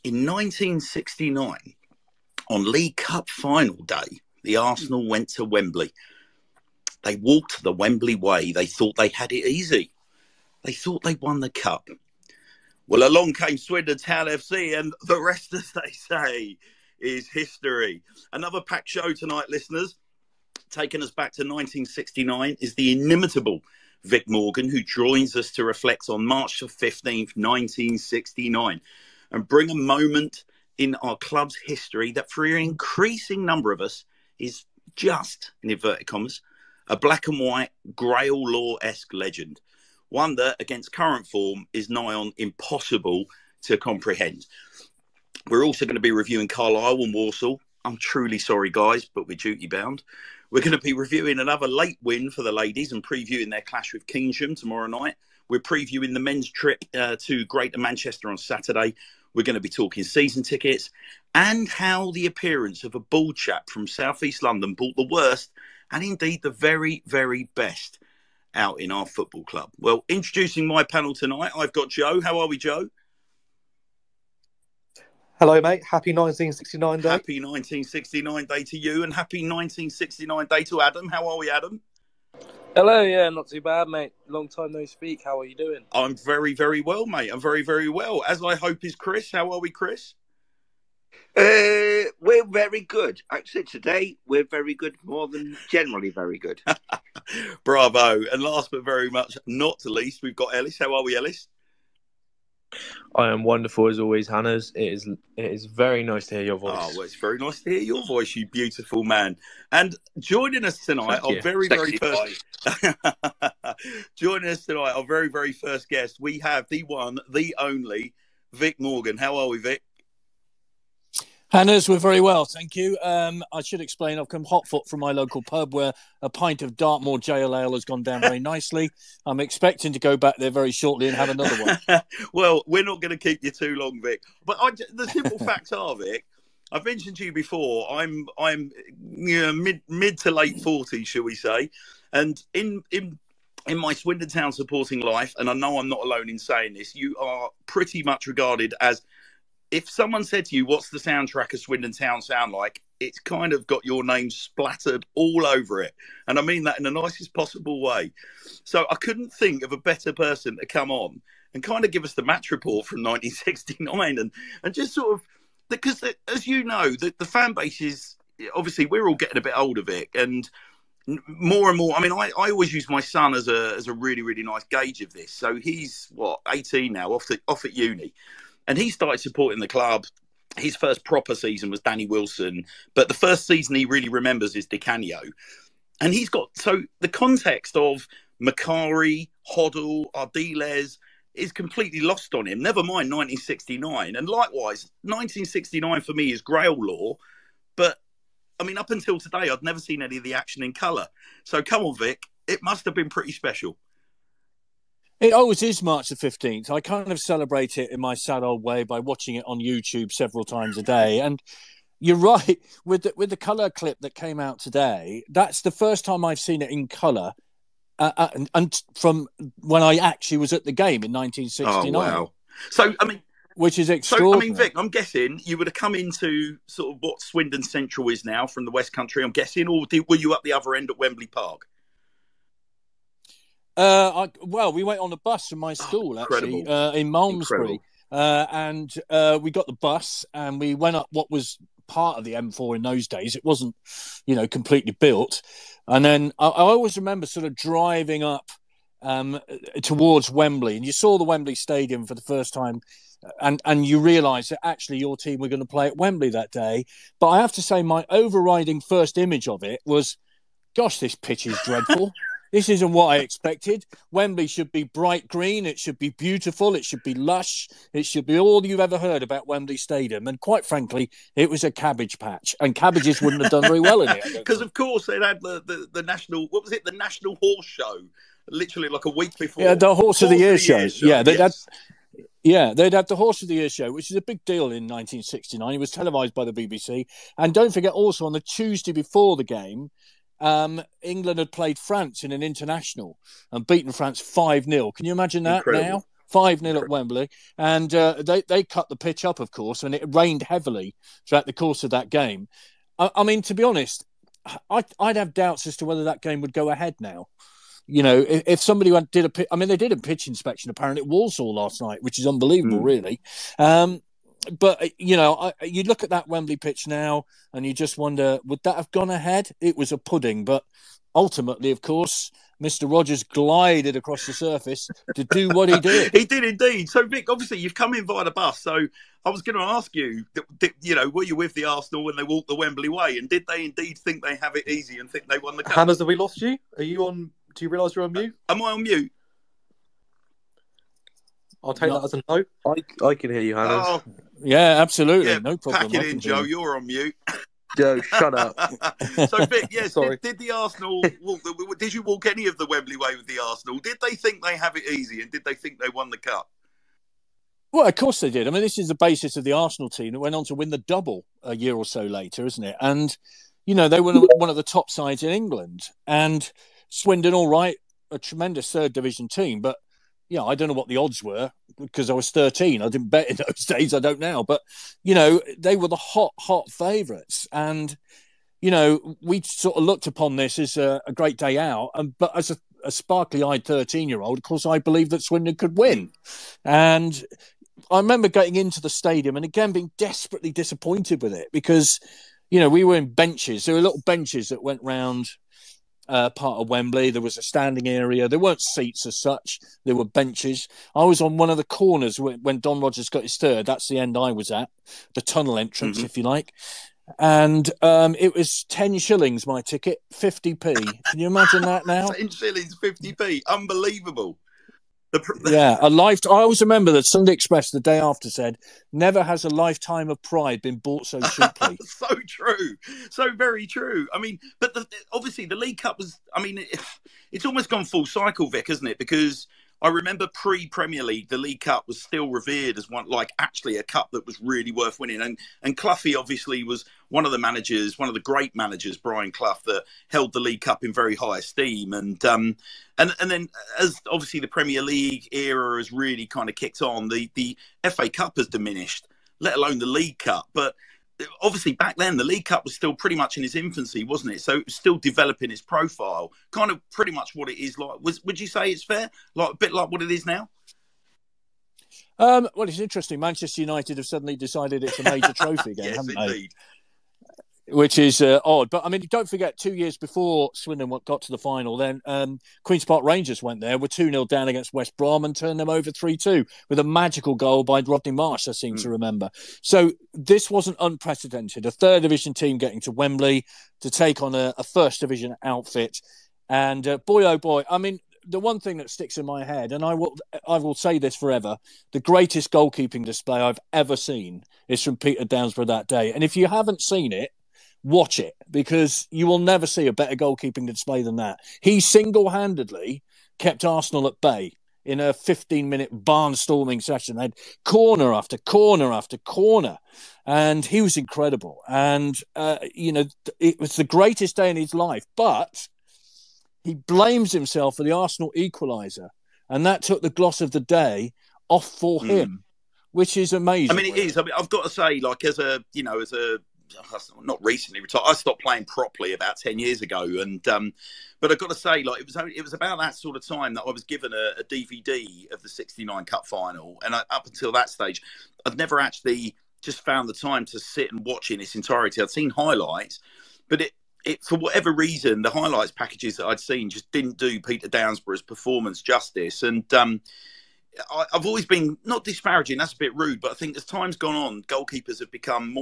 In 1969, on League Cup final day, the Arsenal went to Wembley. They walked the Wembley way. They thought they had it easy. They thought they won the cup. Well, along came Swindon Town FC, and the rest, as they say, is history. Another packed show tonight, listeners. Taking us back to 1969 is the inimitable Vic Morgan, who joins us to reflect on March the 15th, 1969, and bring a moment in our club's history that for an increasing number of us is just, in inverted commas, a black and white Grail Law-esque legend. One that, against current form, is nigh on impossible to comprehend. We're also going to be reviewing Carlisle and Walsall. I'm truly sorry, guys, but we're duty bound. We're going to be reviewing another late win for the ladies and previewing their clash with Kingsham tomorrow night. We're previewing the men's trip to Greater Manchester on Saturday. We're going to be talking season tickets and how the appearance of a bald chap from South East London brought the worst and indeed the very, very best out in our football club. Well, introducing my panel tonight, I've got Joe. How are we, Joe? Hello, mate. Happy 1969 day. Happy 1969 day to you, and happy 1969 day to Adam. How are we, Adam? Hello, yeah, not too bad, mate. Long time no speak. How are you doing? I'm very, very well, mate. I'm very, very well. As I hope is Chris. How are we, Chris? We're very good. Actually, today we're very good, more than generally very good. Bravo. And last but very much not least, we've got Ellis. How are we, Ellis? I am wonderful as always, Hannah's. It is very nice to hear your voice. Oh, well, it's very nice to hear your voice, you beautiful man. And joining us tonight, our very, very first guest, we have the one, the only, Vic Morgan. How are we, Vic? Hannah's, we're very well, thank you. I should explain, I've come hot foot from my local pub where a pint of Dartmoor Jail Ale has gone down very nicely. I'm expecting to go back there very shortly and have another one. Well, we're not going to keep you too long, Vic. But the simple facts are, Vic, I've mentioned to you before, I'm mid to late 40s, shall we say. And in my Swindon Town supporting life, and I know I'm not alone in saying this, you are pretty much regarded as, if someone said to you, what's the soundtrack of Swindon Town sound like? It's kind of got your name splattered all over it. And I mean that in the nicest possible way. So I couldn't think of a better person to come on and kind of give us the match report from 1969 and just sort of, because as you know, the fan base is, obviously we're all getting a bit older, Vic, and more and more, I mean, I always use my son as a really, really nice gauge of this. So he's, 18 now, off at uni. And he started supporting the club. His first proper season was Danny Wilson. But the first season he really remembers is Di Canio. And he's got... So the context of Macari, Hoddle, Ardiles is completely lost on him. Never mind 1969. And likewise, 1969 for me is Grail Law. But, I mean, up until today, I'd never seen any of the action in colour. So come on, Vic. It must have been pretty special. It always is March the 15th. I kind of celebrate it in my sad old way by watching it on YouTube several times a day. And you're right, with the colour clip that came out today, that's the first time I've seen it in colour and from when I actually was at the game in 1969. Oh, wow. So, I mean... Which is extraordinary. So, I mean, Vic, I'm guessing you would have come into sort of what Swindon Central is now from the West Country, I'm guessing, or were you up the other end at Wembley Park? We went on a bus from my school, actually, in Malmesbury. And we got the bus and we went up what was part of the M4 in those days. It wasn't, completely built. And then I always remember sort of driving up towards Wembley, and you saw the Wembley Stadium for the first time, and you realise that actually your team were going to play at Wembley that day. But I have to say my overriding first image of it was, gosh, this pitch is dreadful. This isn't what I expected. Wembley should be bright green. It should be beautiful. It should be lush. It should be all you've ever heard about Wembley Stadium. And quite frankly, it was a cabbage patch. And cabbages wouldn't have done very well in it. Because, of course, they had the national... What was it? The National Horse Show. Literally like a week before. Yeah, the Horse of the Year show. Yeah, they'd had the Horse of the Year show, which is a big deal in 1969. It was televised by the BBC. And don't forget also on the Tuesday before the game, England had played France in an international and beaten France 5-0. Can you imagine that? Incredible. Now? 5-0 at Wembley, and they cut the pitch up, of course, and it rained heavily throughout the course of that game. I mean, to be honest, I'd have doubts as to whether that game would go ahead now. You know, if somebody did they did a pitch inspection apparently at Walsall last night, which is unbelievable, really. But, you know, you look at that Wembley pitch now and you just wonder, would that have gone ahead? It was a pudding. But ultimately, of course, Mr. Rogers glided across the surface to do what he did. He did indeed. So, Vic, obviously, you've come in via the bus. So I was going to ask you, you know, were you with the Arsenal when they walked the Wembley way? And did they indeed think they have it easy and think they won the cup? Hannahs, have we lost you? Are you on? Do you realise you're on mute? Am I on mute? I'll take that as a no. I can hear you, Hannah. Oh, yeah, absolutely. yeah, No problem. pack it in, Joe. You're on mute. Joe, shut up. So, Vic, yes, Sorry. did the Arsenal walk? Did you walk any of the Wembley way with the Arsenal? Did they think they have it easy, and did they think they won the cup? Well, of course they did. I mean, this is the basis of the Arsenal team that went on to win the double a year or so later, isn't it? And, you know, they were one of the top sides in England. And Swindon, all right, a tremendous third division team, but yeah, I don't know what the odds were because I was 13. I didn't bet in those days. I don't now. But, you know, they were the hot favourites. And, you know, we sort of looked upon this as a great day out. But as a sparkly-eyed 13-year-old, of course, I believed that Swindon could win. And I remember getting into the stadium and, again, being desperately disappointed with it because, you know, we were in benches. There were little benches that went round part of Wembley. There was a standing area. There weren't seats as such. There were benches. I was on one of the corners when Don Rogers got his third. That's the end I was at, the tunnel entrance, if you like. And it was 10 shillings, my ticket, 50p. Can you imagine that now? 10 shillings, 50p. Unbelievable. Yeah, a lifetime. I always remember that Sunday Express the day after said, "Never has a lifetime of pride been bought so cheaply." So true, so very true. I mean, but obviously the League Cup was. I mean, it's almost gone full cycle, Vic, hasn't it? Because I remember pre-Premier League, the League Cup was still revered as one, like actually a cup that was really worth winning. And Cloughy obviously was one of the managers, one of the great managers, Brian Clough, that held the League Cup in very high esteem. And then as obviously the Premier League era has really kind of kicked on, the FA Cup has diminished, let alone the League Cup. But obviously back then the League Cup was still pretty much in its infancy, wasn't it? So it was still developing its profile, kind of pretty much what it is like. Would you say it's fair? Like a bit like what it is now? Well, it's interesting. Manchester United have suddenly decided it's a major trophy again, yes, haven't indeed. they? Which is odd. But, I mean, don't forget, 2 years before Swindon got to the final, then Queen's Park Rangers went there, were 2-0 down against West Brom and turned them over 3-2 with a magical goal by Rodney Marsh, I seem to remember. So this wasn't unprecedented. A third division team getting to Wembley to take on a first division outfit. And boy, oh boy, I mean, the one thing that sticks in my head, and I will say this forever, the greatest goalkeeping display I've ever seen is from Peter Downsborough that day. And if you haven't seen it, watch it, because you will never see a better goalkeeping display than that. He single-handedly kept Arsenal at bay in a 15-minute barnstorming session. They had corner after corner after corner, and he was incredible. And, you know, it was the greatest day in his life, but he blames himself for the Arsenal equaliser, and that took the gloss of the day off for him, which is amazing. I mean, it is. I mean, I've got to say, like, not recently retired. I stopped playing properly about 10 years ago, and but I've got to say, like, it was about that sort of time that I was given a DVD of the '69 Cup final, and up until that stage, I'd never actually just found the time to sit and watch in its entirety. I'd seen highlights, but it for whatever reason, the highlights packages that I'd seen just didn't do Peter Downsborough's performance justice, and I've always been, not disparaging, that's a bit rude, but I think as time's gone on, goalkeepers have become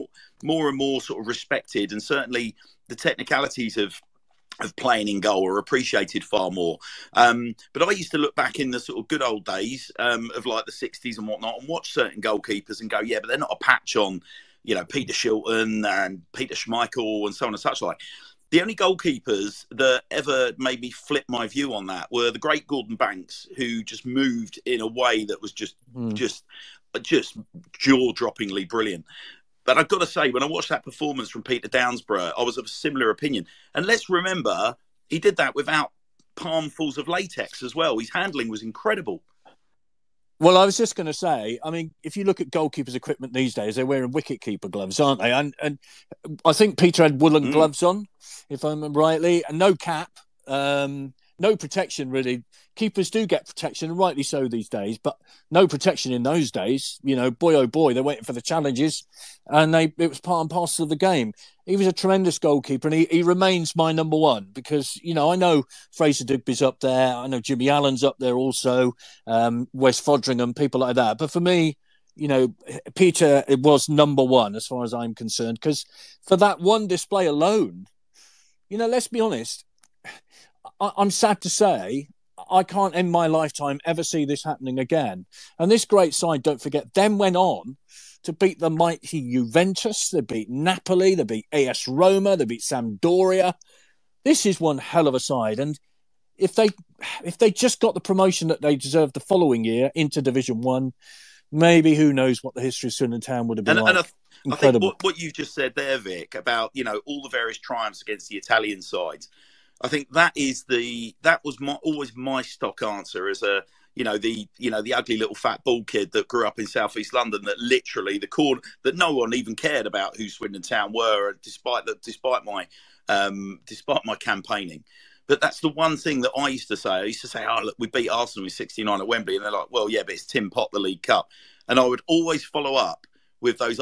more and more sort of respected, and certainly the technicalities of playing in goal are appreciated far more. But I used to look back in the sort of good old days of like the 60s and whatnot and watch certain goalkeepers and go, yeah, but they're not a patch on, you know, Peter Shilton and Peter Schmeichel and so on and such like. The only goalkeepers that ever made me flip my view on that were the great Gordon Banks, who just moved in a way that was just jaw-droppingly brilliant. But I've got to say, when I watched that performance from Peter Downsborough, I was of a similar opinion. And let's remember, he did that without palmfuls of latex as well. His handling was incredible. Well, I was just going to say, I mean, if you look at goalkeepers' equipment these days, they're wearing wicket-keeper gloves, aren't they? And I think Peter had woolen gloves on, if I remember rightly, and no cap, no protection, really. Keepers do get protection, and rightly so these days, but no protection in those days. You know, boy, oh boy, they're waiting for the challenges, and it was part and parcel of the game. He was a tremendous goalkeeper, and he remains my number one because, you know, I know Fraser Digby's up there. I know Jimmy Allen's up there also, Wes Fodringham, people like that. But for me, you know, Peter, it was number one as far as I'm concerned, because for that one display alone, you know, let's be honest, I'm sad to say, I can't in my lifetime ever see this happening again. And this great side, don't forget, then went on to beat the mighty Juventus. They beat Napoli. They beat AS Roma. They beat Sampdoria. This is one hell of a side. And if they just got the promotion that they deserved the following year into Division 1, maybe who knows what the history of Swindon Town would have been like. And I think what you've just said there, Vic, about, you know, all the various triumphs against the Italian sides, I think that was always my stock answer as the ugly little fat bald kid that grew up in southeast London, that literally that no one even cared about who Swindon Town were, despite my campaigning. But that's the one thing that I used to say. I used to say, "Oh, look, we beat Arsenal in '69 at Wembley," and they're like, "Well, yeah, but it's Tim Pot, the League Cup." And I would always follow up with those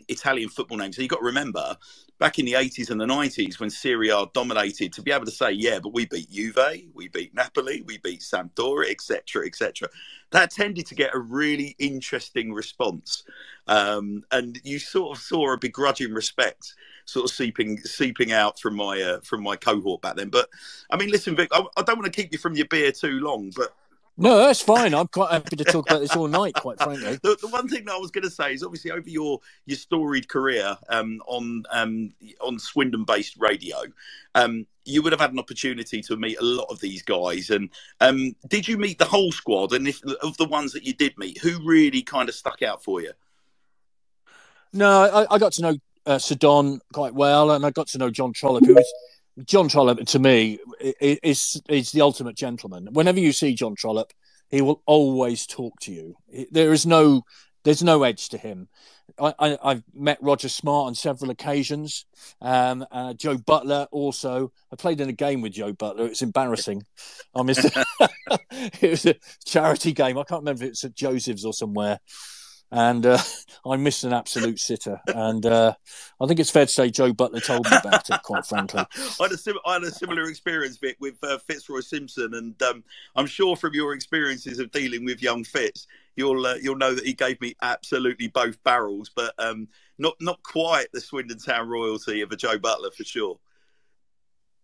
Italian football names. So you've got to remember, back in the 80s and the 90s, when Serie A dominated, to be able to say, yeah, but we beat Juve, we beat Napoli, we beat Sampdoria, etc., etc., that tended to get a really interesting response. And you sort of saw a begrudging respect sort of seeping out from my cohort back then. But, I mean, listen, Vic, I don't want to keep you from your beer too long, but... No, that's fine. I'm quite happy to talk about this all night, quite frankly. The one thing that I was going to say is, obviously, over your storied career on Swindon-based radio, you would have had an opportunity to meet a lot of these guys. And did you meet the whole squad? And if of the ones that you did meet, who really kind of stuck out for you? No, I got to know Sir Don quite well, and I got to know John Trollope, who was... John Trollope, to me, is the ultimate gentleman. Whenever you see John Trollope, he will always talk to you. There's no edge to him. I've met Roger Smart on several occasions. Joe Butler also. I played in a game with Joe Butler. It's embarrassing. I missed it. It was a charity game. I can't remember if it's at Joseph's or somewhere. And I missed an absolute sitter. And I think it's fair to say Joe Butler told me about it, quite frankly. I had a similar experience, Vic, with Fitzroy Simpson. And I'm sure from your experiences of dealing with young Fitz, you'll know that he gave me absolutely both barrels, but not quite the Swindon Town royalty of a Joe Butler, for sure.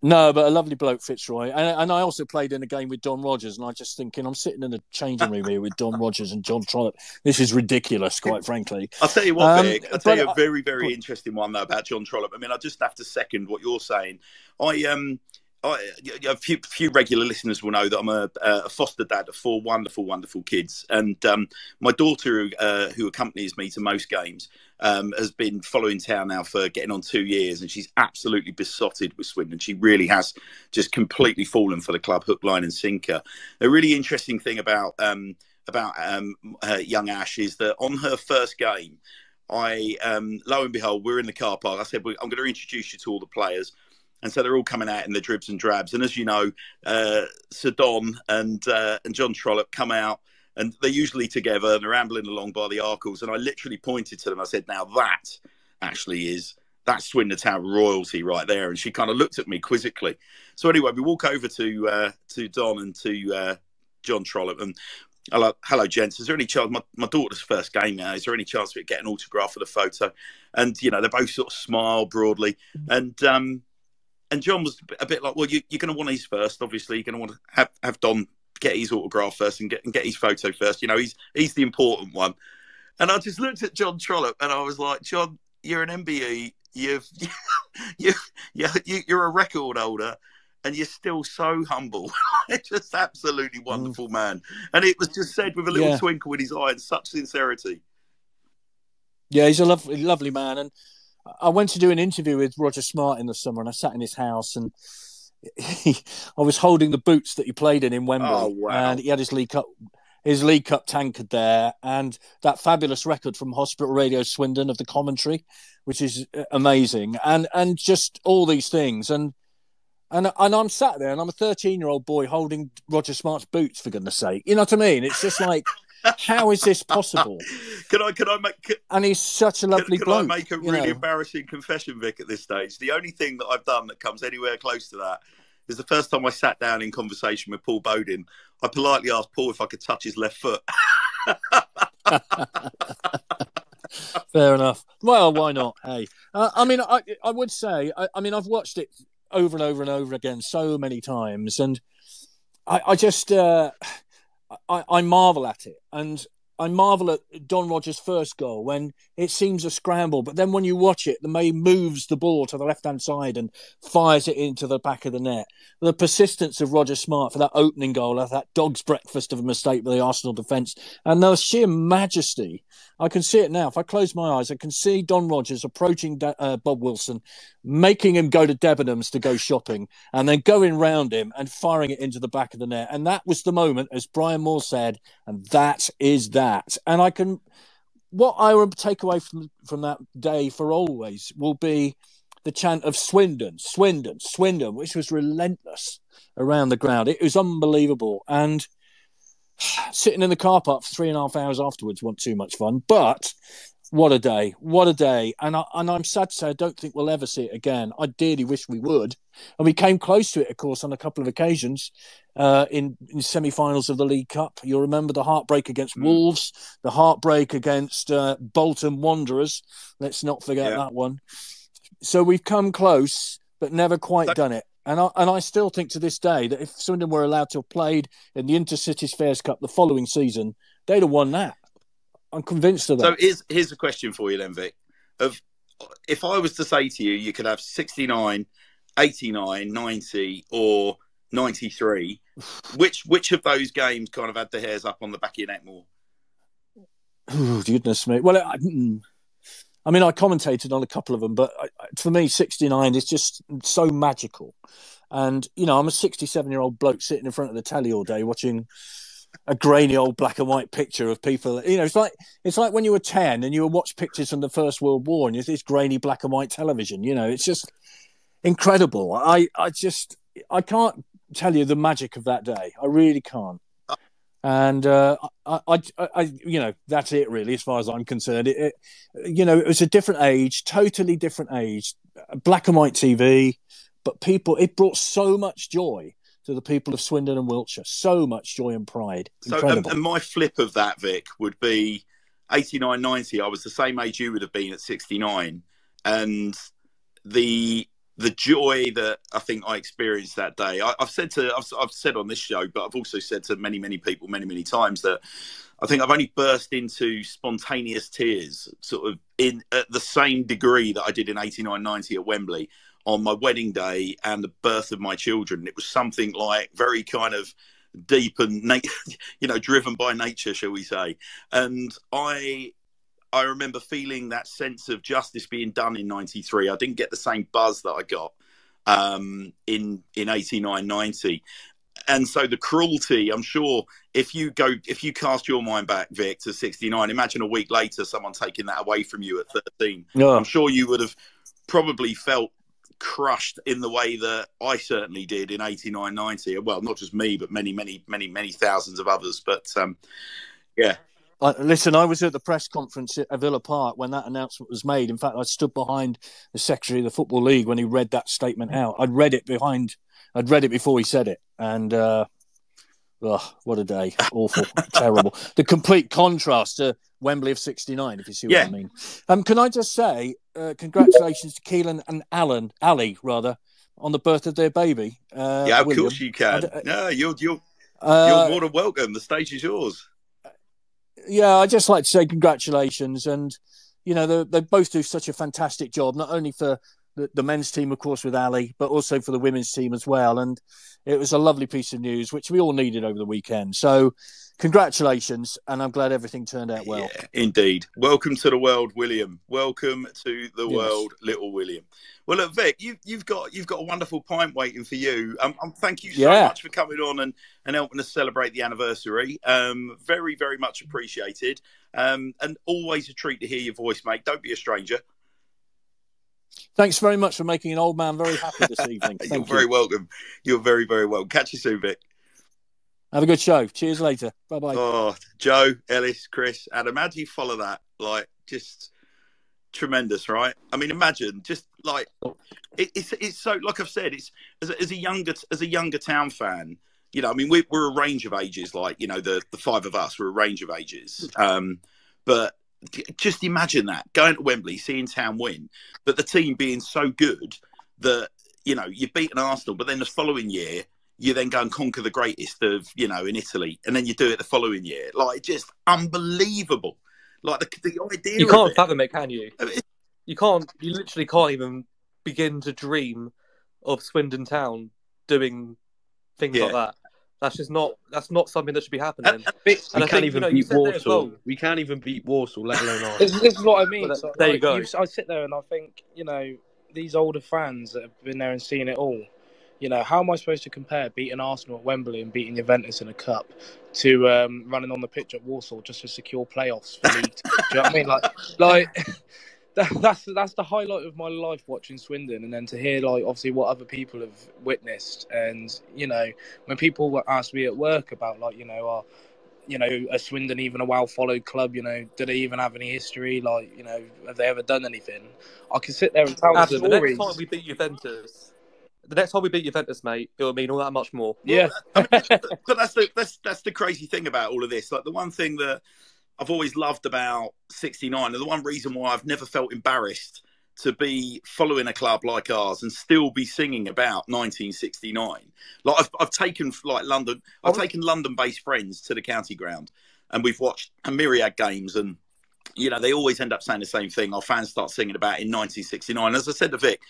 No, but a lovely bloke, Fitzroy. And I also played in a game with Don Rogers, and I just thinking, I'm sitting in a changing room here with Don Rogers and John Trollope. This is ridiculous, quite frankly. I'll tell you what, Vic. I'll tell you a very, very interesting one, though, about John Trollope. I mean, I just have to second what you're saying. A few regular listeners will know that I'm a foster dad of 4 wonderful, wonderful kids. And my daughter, who accompanies me to most games, has been following town now for getting on 2 years, and she's absolutely besotted with Swindon. She really has just completely fallen for the club, hook, line and sinker. A really interesting thing about young Ash is that on her first game, lo and behold, we're in the car park. I said, I'm going to introduce you to all the players. And so they're all coming out in the dribs and drabs. And as you know, Sir Don and John Trollope come out, and they're usually together and they're ambling along by the Arkles. And I literally pointed to them. I said, now that actually that's Swindon Town royalty right there. And she kind of looked at me quizzically. So anyway, we walk over to Don and to John Trollope, and hello, gents. Is there any chance, my daughter's first game now, is there any chance we get an autograph for the photo? And, you know, they both sort of smile broadly. And John was a bit like, well, you're going to want his first, obviously. You're going to want to have Don get his autograph first and get his photo first. You know, he's the important one. And I just looked at John Trollope and I was like, John, you're an MBE. You're a record holder, and you're still so humble. It's just absolutely wonderful, man. And it was just said with a little twinkle in his eye and such sincerity. Yeah, he's a lovely man. And I went to do an interview with Roger Smart in the summer, and I sat in his house, and I was holding the boots that he played in Wembley. Oh, wow. And he had his League Cup. his League Cup tankard there, and that fabulous record from Hospital Radio Swindon of the commentary, which is amazing, and just all these things, and I'm sat there, and I'm a 13-year-old boy holding Roger Smart's boots, for goodness sake. You know what I mean? It's just like, how is this possible? Can I make? And he's such a lovely bloke. Can I make a really embarrassing confession, Vic? At this stage, the only thing that I've done that comes anywhere close to that is the first time I sat down in conversation with Paul Bowden. I politely asked Paul if I could touch his left foot. Fair enough. Well, why not? Hey, I mean, I would say, I mean, I've watched it over and over and over again so many times, and I just I marvel at it, and I marvel at Don Rogers' first goal when it seems a scramble, but then when you watch it, the May moves the ball to the left-hand side and fires it into the back of the net. The persistence of Roger Smart for that opening goal, that dog's breakfast of a mistake by the Arsenal defence, and the sheer majesty. I can see it now. If I close my eyes, I can see Don Rogers approaching Bob Wilson, making him go to Debenhams to go shopping, and then going round him and firing it into the back of the net. And that was the moment, as Brian Moore said, and that is that. And what I will take away from that day for always will be the chant of Swindon, Swindon, Swindon, which was relentless around the ground. It was unbelievable. And sitting in the car park for 3.5 hours afterwards wasn't too much fun. But what a day. What a day. And I'm sad to say I don't think we'll ever see it again. I dearly wish we would. And we came close to it, of course, on a couple of occasions in semi-finals of the League Cup. You'll remember the heartbreak against Wolves, the heartbreak against Bolton Wanderers. Let's not forget that one. So we've come close, but never quite done it. And I still think to this day that if Swindon were allowed to have played in the Intercities Fairs Cup the following season, they'd have won that. I'm convinced of that. So here's a question for you then, Vic. If I was to say to you, you could have 69, 89, 90 or 93, which of those games kind of had the hairs up on the back of your neck more? Oh, goodness me. Well, I mean, I commentated on a couple of them, but for me, 69 is just so magical. And, you know, I'm a 67-year-old bloke sitting in front of the telly all day watching a grainy old black and white picture of people. You know, it's like when you were 10 and you would watch pictures from the First World War and it's this grainy black and white television. You know, it's just incredible. I can't tell you the magic of that day. I really can't. And I you know, that's it really, as far as I'm concerned. You know, it was a different age, totally different age, black and white TV, but it brought so much joy to the people of Swindon and Wiltshire, so much joy and pride. Incredible. So, and my flip of that, Vic, would be 89, 90. I was the same age you would have been at 69, and the joy that I think I experienced that day, I've said on this show, but I've also said to many, many people many times that I think I've only burst into spontaneous tears sort of at the same degree that I did in 89, 90 at Wembley on my wedding day and the birth of my children. It was something like very kind of deep and, you know, driven by nature, shall we say. And I remember feeling that sense of justice being done in 93. I didn't get the same buzz that I got in 89, 90. And so the cruelty, I'm sure if you cast your mind back, Vic, to 69, imagine a week later someone taking that away from you at 13. Yeah. I'm sure you would have probably felt crushed in the way that I certainly did in 89, 90. Well, not just me, but many thousands of others. But yeah. Listen, I was at the press conference at Villa Park when that announcement was made. In fact, I stood behind the Secretary of the Football League when he read that statement out. I'd read it before he said it. And what a day. Awful. Terrible. The complete contrast to Wembley of 69, if you see what I mean. Can I just say, congratulations to Keelan and Ali, on the birth of their baby. Yeah, of William. Course you can. No, you're more than welcome. The stage is yours. Yeah, I'd just like to say congratulations. And, you know, they both do such a fantastic job, not only for the men's team, of course, with Ali, but also for the women's team as well. And it was a lovely piece of news, which we all needed over the weekend. So congratulations, and I'm glad everything turned out well. Yeah, indeed. Welcome to the world, William. Welcome to the world, little William. Well, look, Vic, you've got a wonderful pint waiting for you. Thank you so much for coming on and helping us celebrate the anniversary. Very, very much appreciated. And always a treat to hear your voice, mate. Don't be a stranger. Thanks very much for making an old man very happy this evening. You're very welcome. You're very, very welcome. Catch you soon, Vic. Have a good show. Cheers later. Bye-bye. Oh, Joe, Ellis, Chris, Adam, how do you follow that? Like, just tremendous, right? I mean, imagine just like it's so, like I've said, it's as a younger town fan, you know, I mean, we're a range of ages, like, you know, the five of us, we're a range of ages. But just imagine that, going to Wembley, seeing town win, but the team being so good that, you know, you've beaten Arsenal, but then the following year, you then go and conquer the greatest of, you know, in Italy, and then you do it the following year. Like, just unbelievable. Like, the idea you can't of it. fathom it, can you? You literally can't even begin to dream of Swindon Town doing things like that. That's not something that should be happening. We can't even beat Walsall. We can't even beat Walsall, let alone Arsenal. This is what I mean. So, there you go. I sit there and I think, you know, these older fans that have been there and seen it all, you know, how am I supposed to compare beating Arsenal at Wembley and beating Juventus in a cup to running on the pitch at Walsall just to secure playoffs for League Two? Do you know what I mean? Like that's the highlight of my life, watching Swindon, and then to hear, like, obviously what other people have witnessed. And, you know, when people ask me at work about, like, you know, a Swindon even a well-followed club, you know, do they even have any history? Like, you know, have they ever done anything? I can sit there and tell stories. The next time we beat Juventus, mate, it'll mean all that much more. Yeah. I mean, but that's the crazy thing about all of this. Like, the one thing that I've always loved about 69, and the one reason why I've never felt embarrassed to be following a club like ours and still be singing about 1969. Like, I've taken, like, taken London-based friends to the county ground, and we've watched a myriad games, and, you know, they always end up saying the same thing. Our fans start singing about in 1969. As I said to Vic,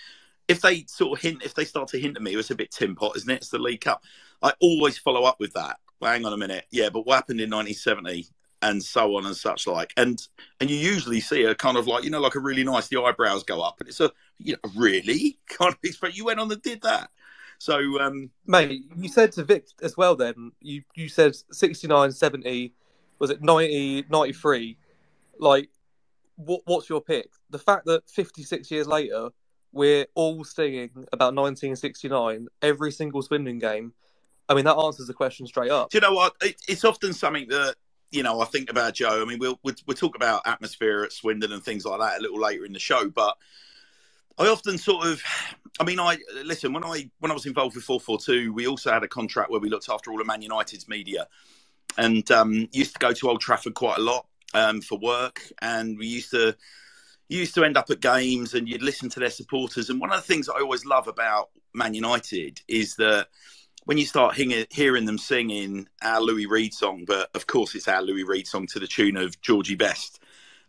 if they start to hint at me, it's a bit tin pot, isn't it? It's the League Cup. I always follow up with that. Well, hang on a minute. Yeah, but what happened in 1970? And so on and such like. And you usually see a kind of, like, you know, like a really nice, the eyebrows go up. And it's a, you know, really? Can't expect you went on and did that. So, mate, you said to Vic as well then, you said 69, 70, was it 90, 93? Like, what's your pick? The fact that 56 years later, we're all singing about 1969, every single Swindon game, I mean, that answers the question straight up. Do you know what? It's often something that, you know, I think about, Joe. I mean, we'll talk about atmosphere at Swindon and things like that a little later in the show, but I often sort of, I mean, listen, when I was involved with 442, we also had a contract where we looked after all of Man United's media, and used to go to Old Trafford quite a lot for work, and we used to end up at games, and you'd listen to their supporters. And one of the things I always love about Man United is that when you start hearing them singing our Louis Reed song, but of course it's our Louis Reed song to the tune of Georgie Best,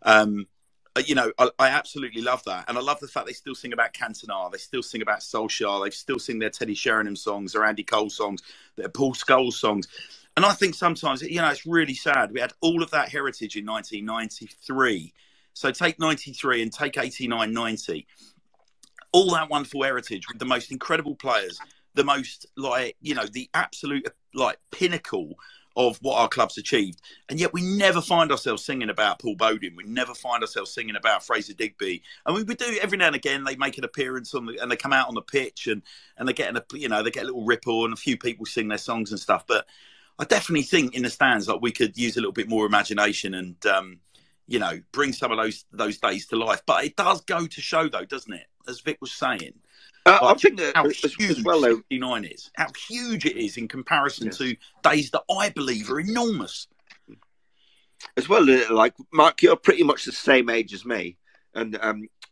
you know, I absolutely love that. And I love the fact they still sing about Cantona, they still sing about Solskjaer, they still sing their Teddy Sheringham songs, their Andy Cole songs, their Paul Scholes songs. And I think sometimes, you know, it's really sad. We had all of that heritage in 1993. So take 93 and take 89, 90. All that wonderful heritage with the most incredible players, the most, like, you know, the absolute, like, pinnacle of what our club's achieved. And yet we never find ourselves singing about Paul Bowden. We never find ourselves singing about Fraser Digby. And we do every now and again. They make an appearance and they come out on the pitch and they get they get a little ripple and a few people sing their songs and stuff. But I definitely think in the stands, like, we could use a little bit more imagination and, you know, bring some of those days to life. But it does go to show, though, doesn't it? As Vic was saying, I think that how huge 69 is, how huge it is in comparison to days that I believe are enormous. As well, like, Mark, you're pretty much the same age as me, and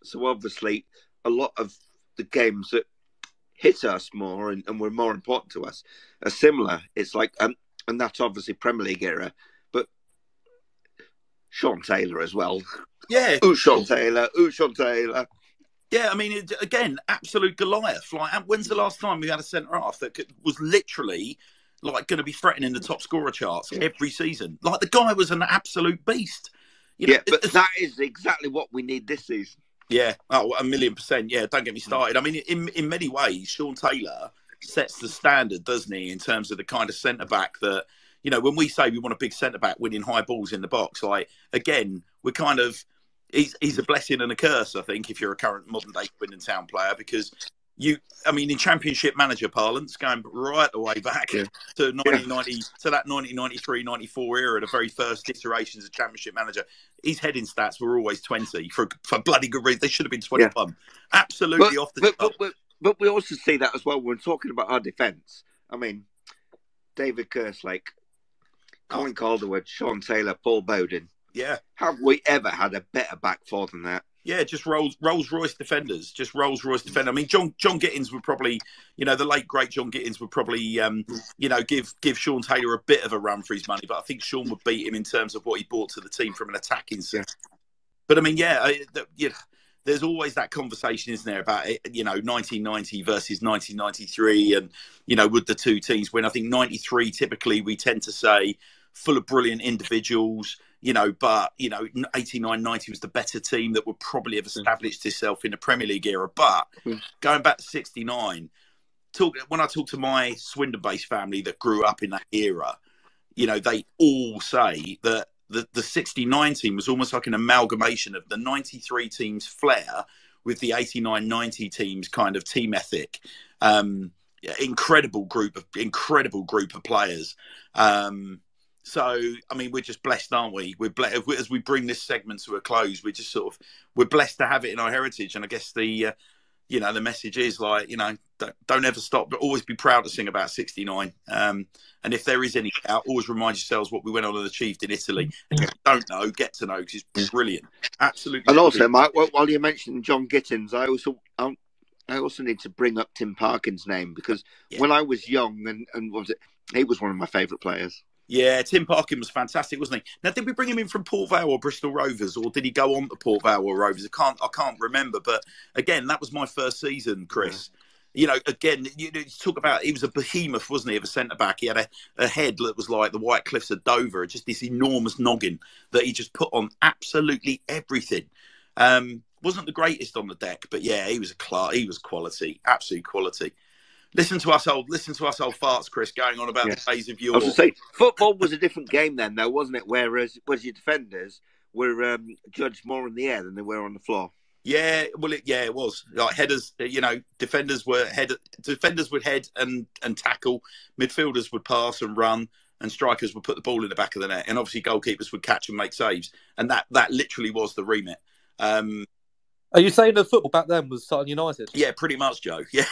so obviously a lot of the games that hit us more and were more important to us are similar. It's like, and that's obviously Premier League era, but Sean Taylor as well. Yeah, Sean Taylor. Yeah, I mean, again, absolute Goliath. Like, when's the last time we had a centre half that was literally like going to be threatening the top scorer charts every season? Like, the guy was an absolute beast. You know, but that is exactly what we need this season. Yeah, 1,000,000%. Yeah, don't get me started. I mean, in many ways, Sean Taylor sets the standard, doesn't he, in terms of the kind of centre back that, you know, when we say we want a big centre back winning high balls in the box, like, again, we're kind of, he's a blessing and a curse, I think, if you're a current modern day Swindon Town player, because I mean, in Championship manager parlance, going right the way back to 1990, to that 1993, 94 era, the very first iterations of Championship manager, his heading stats were always 20 for bloody good reason. They should have been 21. Absolutely off the top. But we also see that as well when we're talking about our defence. I mean, David Kerslake, Colin Calderwood, Sean Taylor, Paul Bowden. Yeah. Have we ever had a better back four than that? Yeah, just Rolls Royce defenders. Just Rolls Royce defender. I mean, John Gittins would probably, you know, the late great John Gittins would probably, you know, give Sean Taylor a bit of a run for his money. But I think Sean would beat him in terms of what he brought to the team from an attacking sense. But I mean, there's always that conversation, isn't there, about it, you know, 1990 versus 1993, and you know, would the two teams win? I think 93 typically we tend to say full of brilliant individuals. You know, but, you know, 89-90 was the better team that would probably have established itself in the Premier League era. But going back to 69, when I talk to my Swindon-based family that grew up in that era, you know, they all say that the 69 team was almost like an amalgamation of the 93 team's flair with the 89-90 team's kind of team ethic. Incredible group of players. So, I mean, we're just blessed, aren't we? We're blessed as we bring this segment to a close. We're blessed to have it in our heritage. And I guess the message is like, you know, don't ever stop, but always be proud to sing about 69. And if there is any doubt, always remind yourselves what we went on and achieved in Italy. And if you don't know, get to know, because it's brilliant. Absolutely. And brilliant. also, Mike, while you mentioned John Gittins, I also need to bring up Tim Parkin's name, because when I was young, and what was it? He was one of my favourite players. Yeah, Tim Parkin was fantastic, wasn't he? Now, did we bring him in from Port Vale or Bristol Rovers, or did he go on to Port Vale or Rovers? I can't remember. But again, that was my first season, Chris. Yeah. You know, again, you talk about, he was a behemoth, wasn't he, of a centre back? He had a head that was like the White Cliffs of Dover, just this enormous noggin that he just put on absolutely everything. Wasn't the greatest on the deck, but yeah, he was quality, absolute quality. Listen to us old farts, Chris, going on about the days of yore. I was going to say, football was a different game then, though, wasn't it? Whereas your defenders were judged more in the air than they were on the floor. Yeah, well, it was. Like headers, you know, defenders would head and tackle, midfielders would pass and run, and strikers would put the ball in the back of the net, and obviously goalkeepers would catch and make saves, and that literally was the remit. Are you saying the football back then was Sutton United? Yeah, pretty much, Joe. Yeah.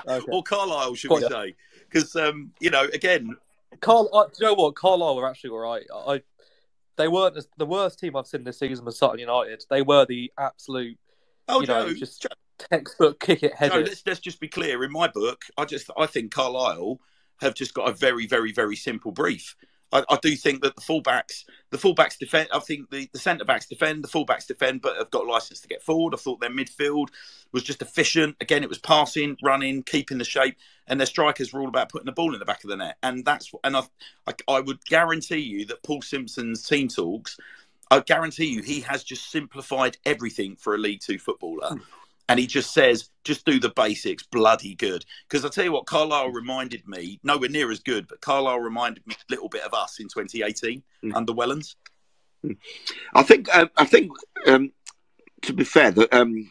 Okay. Or Carlisle, should we say? Because you know, again, do you know what? Carlisle were actually all right. They weren't the worst team I've seen this season was Sutton United. They were the absolute, just textbook kick it header. Let's just be clear. In my book, I think Carlisle have just got a very, very, very simple brief. I do think that the fullbacks defend. I think the centre backs defend, the fullbacks defend, but have got license to get forward. I thought their midfield was just efficient. Again, it was passing, running, keeping the shape, and their strikers were all about putting the ball in the back of the net. And I would guarantee you that Paul Simpson's team talks, I guarantee you he has just simplified everything for a League Two footballer. And he just says, just do the basics, bloody good. Because I tell you what, Carlisle reminded me, nowhere near as good, but Carlisle reminded me a little bit of us in 2018 under Wellens. I think, to be fair, that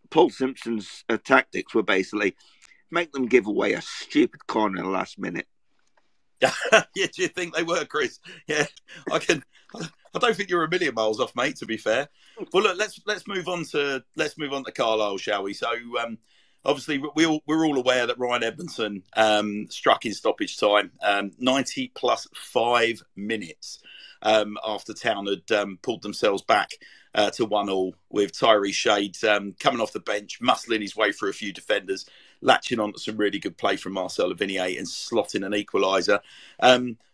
Paul Simpson's tactics were basically make them give away a stupid corner in the last minute. Yeah, do you think they were, Chris? Yeah, I don't think you're a million miles off, mate. To be fair, well, look, let's move on to Carlisle, shall we? So, obviously, we're all aware that Ryan Edmondson struck in stoppage time, 90 plus 5 minutes after Town had pulled themselves back to 1-1, with Tyree Shade coming off the bench, muscling his way through a few defenders, latching on to some really good play from Marcel Lavinier and slotting an equaliser.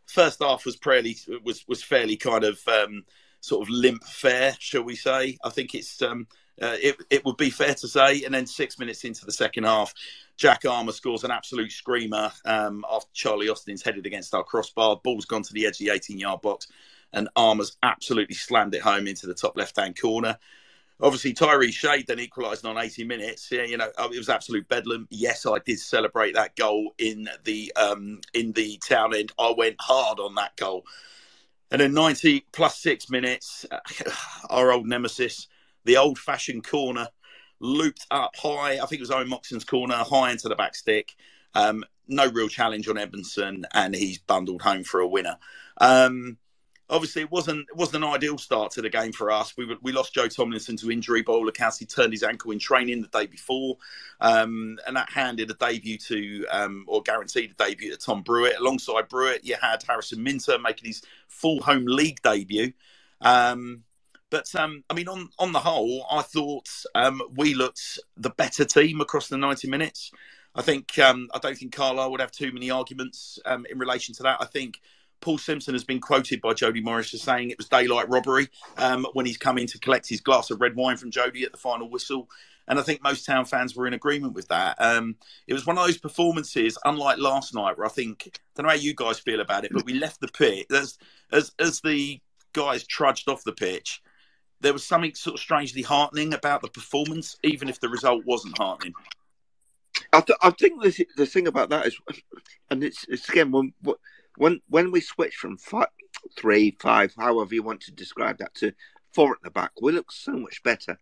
First half was fairly kind of sort of limp fare, shall we say. I think it's it would be fair to say. And then 6 minutes into the second half, Jack Armour scores an absolute screamer after Charlie Austin's headed against our crossbar. Ball's gone to the edge of the 18-yard box, and Armour's absolutely slammed it home into the top left-hand corner. Obviously, Tyree Shade then equalised on 80 minutes. Yeah, you know, it was absolute bedlam. Yes, I did celebrate that goal in the town end. I went hard on that goal. And then 90 plus 6 minutes, our old nemesis, the old-fashioned corner, looped up high. I think it was Owen Moxon's corner, high into the back stick. No real challenge on Edmondson, and he's bundled home for a winner. Obviously, it wasn't an ideal start to the game for us. We lost Joe Tomlinson to injury. By all accounts, he turned his ankle in training the day before, and that handed a debut to, or guaranteed a debut to Tom Brewitt. Alongside Brewitt, you had Harrison Minter making his full home league debut. I mean, on the whole, I thought we looked the better team across the 90 minutes. I don't think Carlisle would have too many arguments in relation to that. I think Paul Simpson has been quoted by Jody Morris as saying it was daylight robbery when he's come in to collect his glass of red wine from Jody at the final whistle. And I think most Town fans were in agreement with that. It was one of those performances, unlike last night, where I don't know how you guys feel about it, but we left the pitch. As the guys trudged off the pitch, there was something sort of strangely heartening about the performance, even if the result wasn't heartening. I think the thing about that is, and it's again, when we switch from 3, 5, however you want to describe that, to 4 at the back, we look so much better.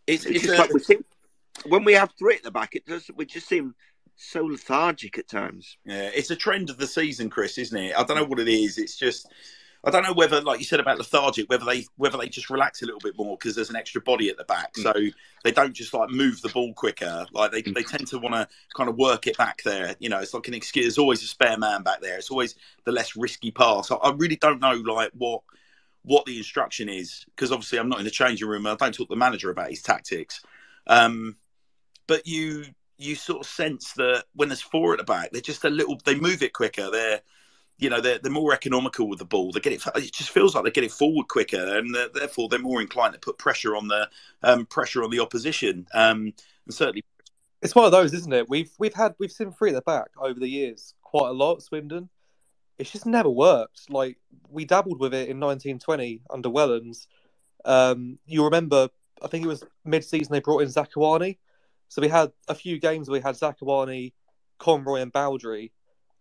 It's like we think when we have 3 at the back, we just seem so lethargic at times. Yeah, it's a trend of the season, Chris, isn't it? I don't know what it is. It's just, I don't know whether, like you said about lethargic, whether they just relax a little bit more because there's an extra body at the back, so they don't just like move the ball quicker. Like they tend to want to kind of work it back there. You know, it's like an excuse. There's always a spare man back there. It's always the less risky pass. I really don't know like what the instruction is, because obviously I'm not in the changing room. I don't talk to the manager about his tactics, but you sort of sense that when there's 4 at the back, they're just they move it quicker. They're more economical with the ball. They get it. It just feels like they get it forward quicker, and therefore they're more inclined to put pressure on the opposition. And certainly, it's one of those, isn't it? We've seen 3 at the back over the years quite a lot at Swindon. It's just never worked. Like we dabbled with it in 1920 under Wellens. You remember? I think it was mid-season they brought in Zakawani. So we had a few games where we had Zakawani, Conroy, and Baldry,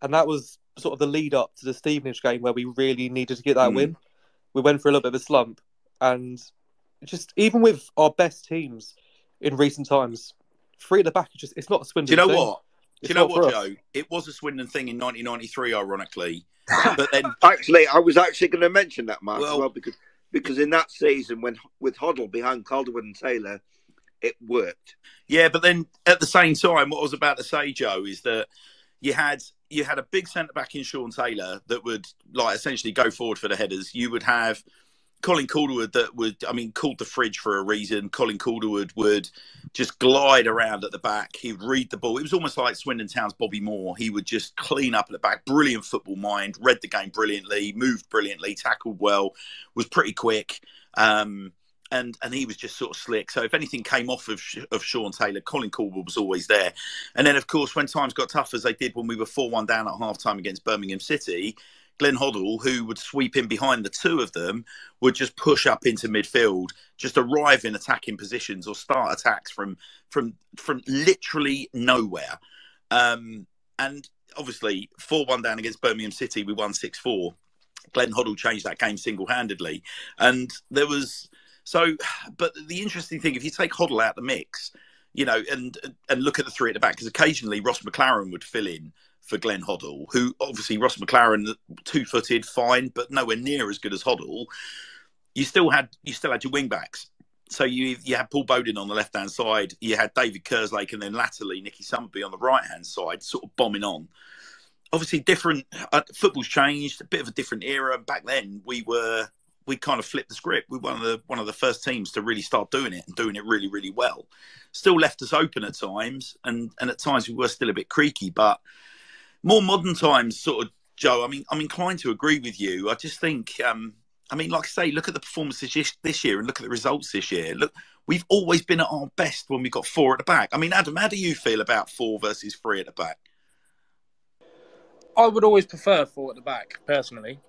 and that was sort of the lead up to the Stevenage game where we really needed to get that win. We went for a little bit of a slump, and just even with our best teams in recent times, 3 at the back, it's not a Swindon thing. What? Do you know what, Joe? It was a Swindon thing in 1993, ironically. But then, actually, I was actually going to mention that, Mark, as well, because in that season, when with Hoddle behind Calderwood and Taylor, it worked. Yeah, but then at the same time, what I was about to say, Joe, is that you had a big centre back in Sean Taylor that would like essentially go forward for the headers. You would have Colin Calderwood that would, called the fridge for a reason. Colin Calderwood would just glide around at the back. He would read the ball. It was almost like Swindon Town's Bobby Moore. He would just clean up at the back. Brilliant football mind, read the game brilliantly, moved brilliantly, tackled well, was pretty quick. And he was just sort of slick. So if anything came off of Sean Taylor, Colin Calderwood was always there. And then, of course, when times got tough, as they did when we were 4-1 down at half-time against Birmingham City, Glenn Hoddle, who would sweep in behind the 2 of them, would just push up into midfield, just arrive in attacking positions or start attacks from literally nowhere. And obviously, 4-1 down against Birmingham City, we won 6-4. Glenn Hoddle changed that game single-handedly. And there was... but the interesting thing, if you take Hoddle out of the mix, and look at the 3 at the back, because occasionally Ross McLaren would fill in for Glenn Hoddle, who obviously Ross McLaren, 2-footed, fine, but nowhere near as good as Hoddle. You still had your wing backs. So you had Paul Bowden on the left hand side, you had David Kerslake, and then latterly Nicky Summerby on the right hand side, sort of bombing on. Obviously, different football's changed, a bit of a different era. Back then, we kind of flipped the script. We were one of the first teams to really start doing it and doing it really, really well. Still left us open at times, and at times we were still a bit creaky. But more modern times, sort of, Joe, I'm inclined to agree with you. I just think I mean, like I say, look at the performances this year and look at the results this year. Look, we've always been at our best when we've got 4 at the back. I mean, Adam, how do you feel about 4 versus 3 at the back? I would always prefer 4 at the back, personally.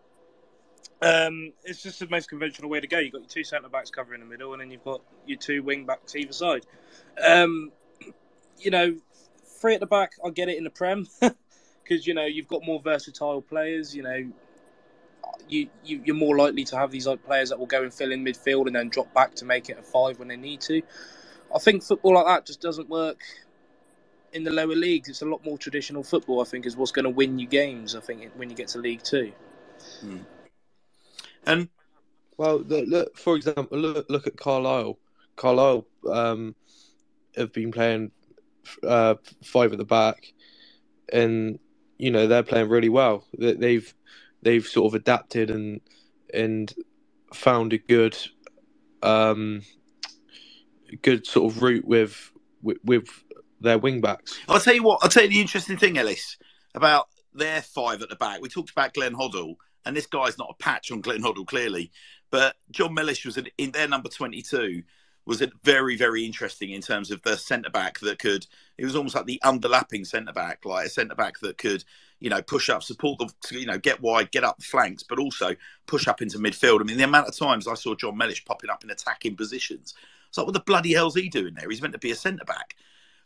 It's just the most conventional way to go. You've got your 2 centre-backs covering the middle, and then you've got your 2 wing-backs either side. 3 at the back, I get it in the Prem, because, you've got more versatile players, you're more likely to have these players that will go and fill in midfield and then drop back to make it a 5 when they need to. I think football like that just doesn't work in the lower leagues. It's a lot more traditional football, I think, is what's going to win you games, I think, when you get to League 2. And well, look, for example, look at Carlisle. Carlisle have been playing 5 at the back, and they're playing really well. They've sort of adapted and found a good sort of route with their wing backs. I'll tell you the interesting thing, Ellis, about their 5 at the back. We talked about Glenn Hoddle, and this guy's not a patch on Glenn Hoddle, clearly. But John Mellish was in their number 22, was very, very interesting in terms of the centre-back that could... It was almost like the underlapping centre-back, like a centre-back that could, push up, support the... get wide, get up the flanks, but also push up into midfield. I mean, the amount of times I saw John Mellish popping up in attacking positions, it's like, what the bloody hell's he doing there? He's meant to be a centre-back.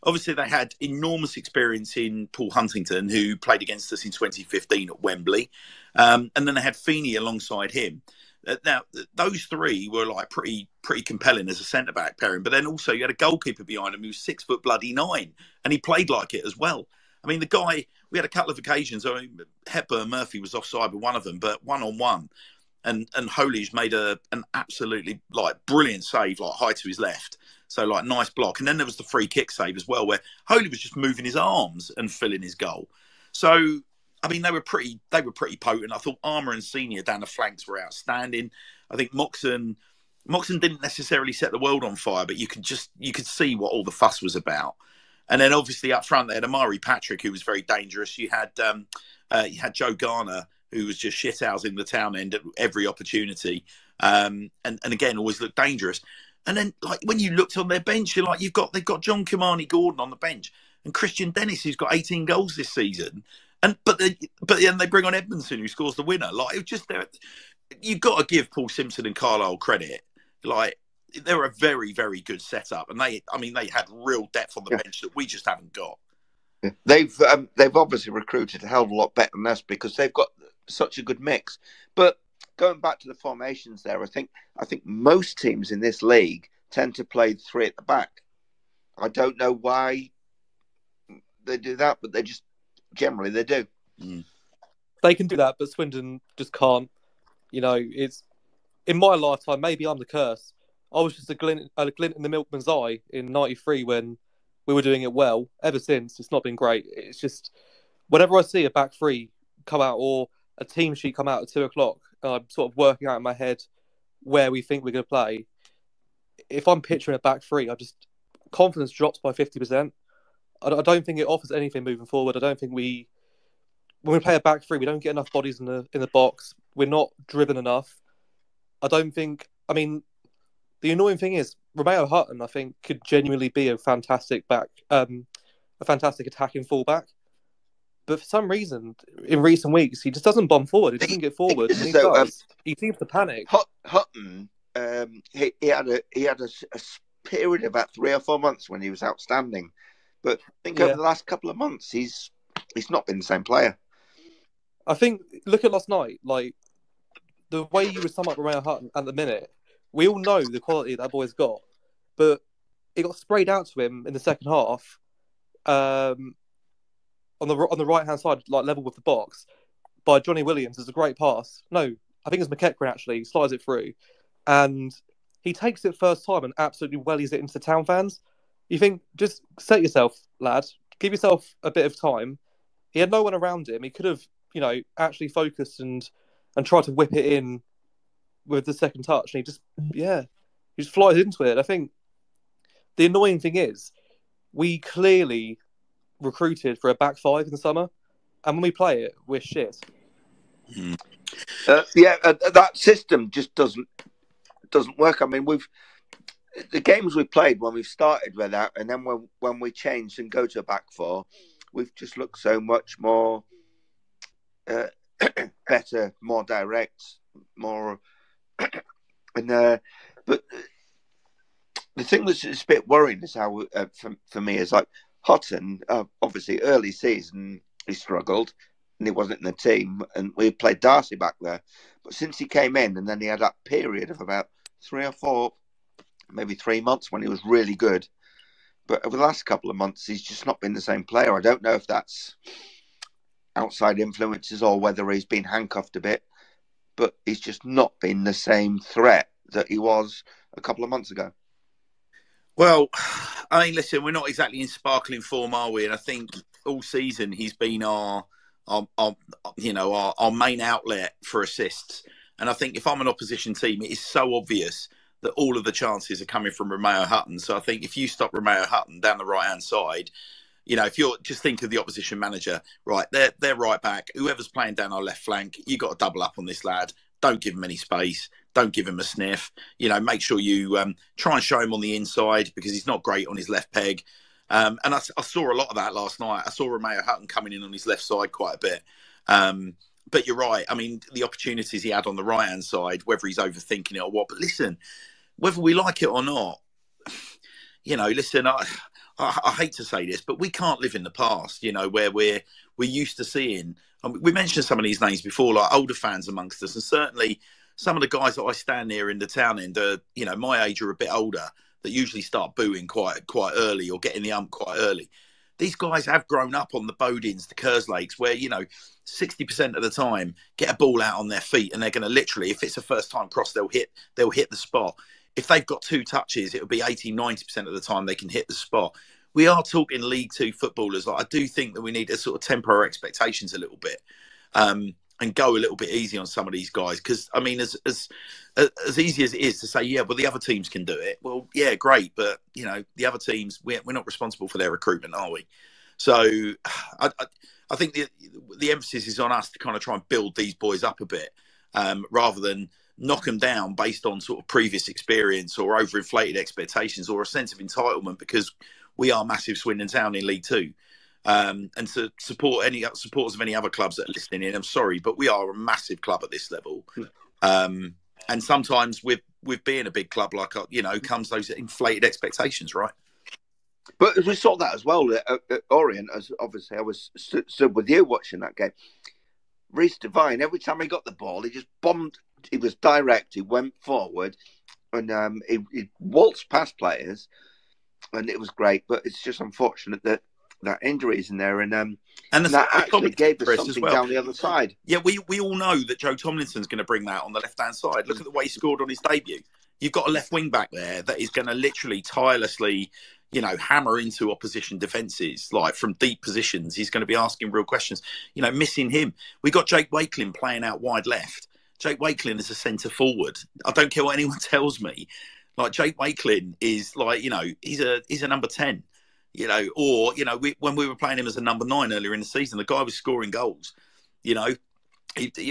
Obviously, they had enormous experience in Paul Huntington, who played against us in 2015 at Wembley. And then they had Feeney alongside him. Now, those 3 were like pretty compelling as a centre-back pairing. But then also you had a goalkeeper behind him who was 6'9", and he played like it as well. I mean, the guy, we had a couple of occasions. I mean, Hepburn Murphy was offside with one of them, but 1-on-1. And Holy's made an absolutely brilliant save, high to his left. So nice block. And then there was the free kick save as well, where Holy was just moving his arms and filling his goal. So, I mean, they were pretty potent. I thought Armour and Senior down the flanks were outstanding. I think Moxon didn't necessarily set the world on fire, but you could see what all the fuss was about. And then obviously up front they had Amari Patrick, who was very dangerous. You had Joe Garner, who was just shithousing the town end at every opportunity, and again always looked dangerous. And then, when you looked on their bench, you're like, they've got John Kimani Gordon on the bench and Christian Dennis, who's got 18 goals this season. But then they bring on Edmondson, who scores the winner. It was just there. You've got to give Paul Simpson and Carlisle credit. They're a very, very good setup, and they had real depth on the bench that we just haven't got. Yeah. They've obviously recruited a hell of a lot better than us because they've got such a good mix. But going back to the formations there, I think most teams in this league tend to play 3 at the back. I don't know why they do that, but they just generally they do. They can do that, but Swindon just can't. It's in my lifetime. Maybe I'm the curse. I was just a glint in the milkman's eye in '93 when we were doing it well. Ever since, it's not been great. It's just whenever I see a back 3 come out or a team sheet come out at 2:00, I'm sort of working out in my head where we think we're going to play. If I'm picturing a back 3, confidence drops by 50%. I don't think it offers anything moving forward. I don't think when we play a back 3, we don't get enough bodies in the box. We're not driven enough. I don't think. I mean, the annoying thing is Romeo Hutton, I think, could genuinely be a fantastic attacking fullback. But for some reason, in recent weeks, he just doesn't bomb forward. He doesn't get forward. And he seems to panic. Hutton, he had a period of about 3 or 4 months when he was outstanding. But I think over the last couple of months, he's not been the same player. I think, look at last night, the way you would sum up Romeo Hutton at the minute, we all know the quality that boy's got, but it got sprayed out to him in the second half, on the right hand side, level with the box, by Johnny Williams. It's a great pass. No, I think it's McEachran actually slides it through, and he takes it first time and absolutely wellies it into the town fans. You think, just set yourself, lad. Give yourself a bit of time. He had no one around him. He could have, actually focused and tried to whip it in with the second touch. And he just flies into it. I think the annoying thing is we clearly recruited for a back 5 in the summer. And when we play it, we're shit. That system just doesn't work. I mean, the games we played when we've started with that, and then when we changed and go to a back four, we've just looked so much more better, more direct, more. And but the thing that's a bit worrying is how, for me, is like Hutton. Obviously, early season he struggled, and he wasn't in the team, and we played Darcy back there. But since he came in, and then he had that period of about 3 or 4, maybe 3 months when he was really good. But over the last couple of months, he's just not been the same player. I don't know if that's outside influences or whether he's been handcuffed a bit, but he's just not been the same threat that he was a couple of months ago. Well, I mean, listen, we're not exactly in sparkling form, are we? And I think all season he's been our main outlet for assists. And I think if I'm an opposition team, it is so obvious that all of the chances are coming from Romeo Hutton. So I think if you stop Romeo Hutton down the right-hand side, if you're just think of the opposition manager, right, they're right back. Whoever's playing down our left flank, you got to double up on this lad. Don't give him any space. Don't give him a sniff. Make sure you try and show him on the inside because he's not great on his left peg. And I saw a lot of that last night. I saw Romeo Hutton coming in on his left side quite a bit. But you're right. I mean, the opportunities he had on the right-hand side, whether he's overthinking it or what. But listen, whether we like it or not, listen, I hate to say this, but we can't live in the past, where we're used to seeing. We mentioned some of these names before, like older fans amongst us, and certainly some of the guys that I stand near in the town end are, my age or a bit older, that usually start booing quite early or getting the ump quite early. These guys have grown up on the Bodins, the Kerslakes, where 60% of the time get a ball out on their feet, and they're going to literally, if it's a first time cross, they'll hit the spot. If they've got 2 touches, it'll be 80-90% of the time they can hit the spot. We are talking League Two footballers. Like, I do think that we need to sort of temper our expectations a little bit, and go a little bit easy on some of these guys. Because I mean, as easy as it is to say, yeah, well, the other teams can do it. Well, yeah, great, but the other teams, we're not responsible for their recruitment, are we? So I think the emphasis is on us to kind of try and build these boys up a bit, rather than knock them down based on sort of previous experience or overinflated expectations or a sense of entitlement, because we are massive Swindon Town in League Two. And to support any supporters of any other clubs that are listening in, I'm sorry, but we are a massive club at this level. And sometimes with being a big club, like, comes those inflated expectations, right? But we saw that as well at Orient, as obviously I was stood with you watching that game. Reece Devine, every time he got the ball, he just bombed. He was direct. He went forward, and he waltzed past players, and it was great. But it's just unfortunate that injuries in there, and that actually gave us something down the other side. Yeah, we all know that Joe Tomlinson's going to bring that on the left-hand side. Look at the way he scored on his debut. You've got a left wing back there that is going to literally tirelessly, hammer into opposition defences, like from deep positions. He's going to be asking real questions. Missing him. We got Jake Wakelin playing out wide left. Jake Wakelin is a centre forward. I don't care what anyone tells me. Like, Jake Wakelin is like, he's a number 10. When we were playing him as a number 9 earlier in the season, the guy was scoring goals. He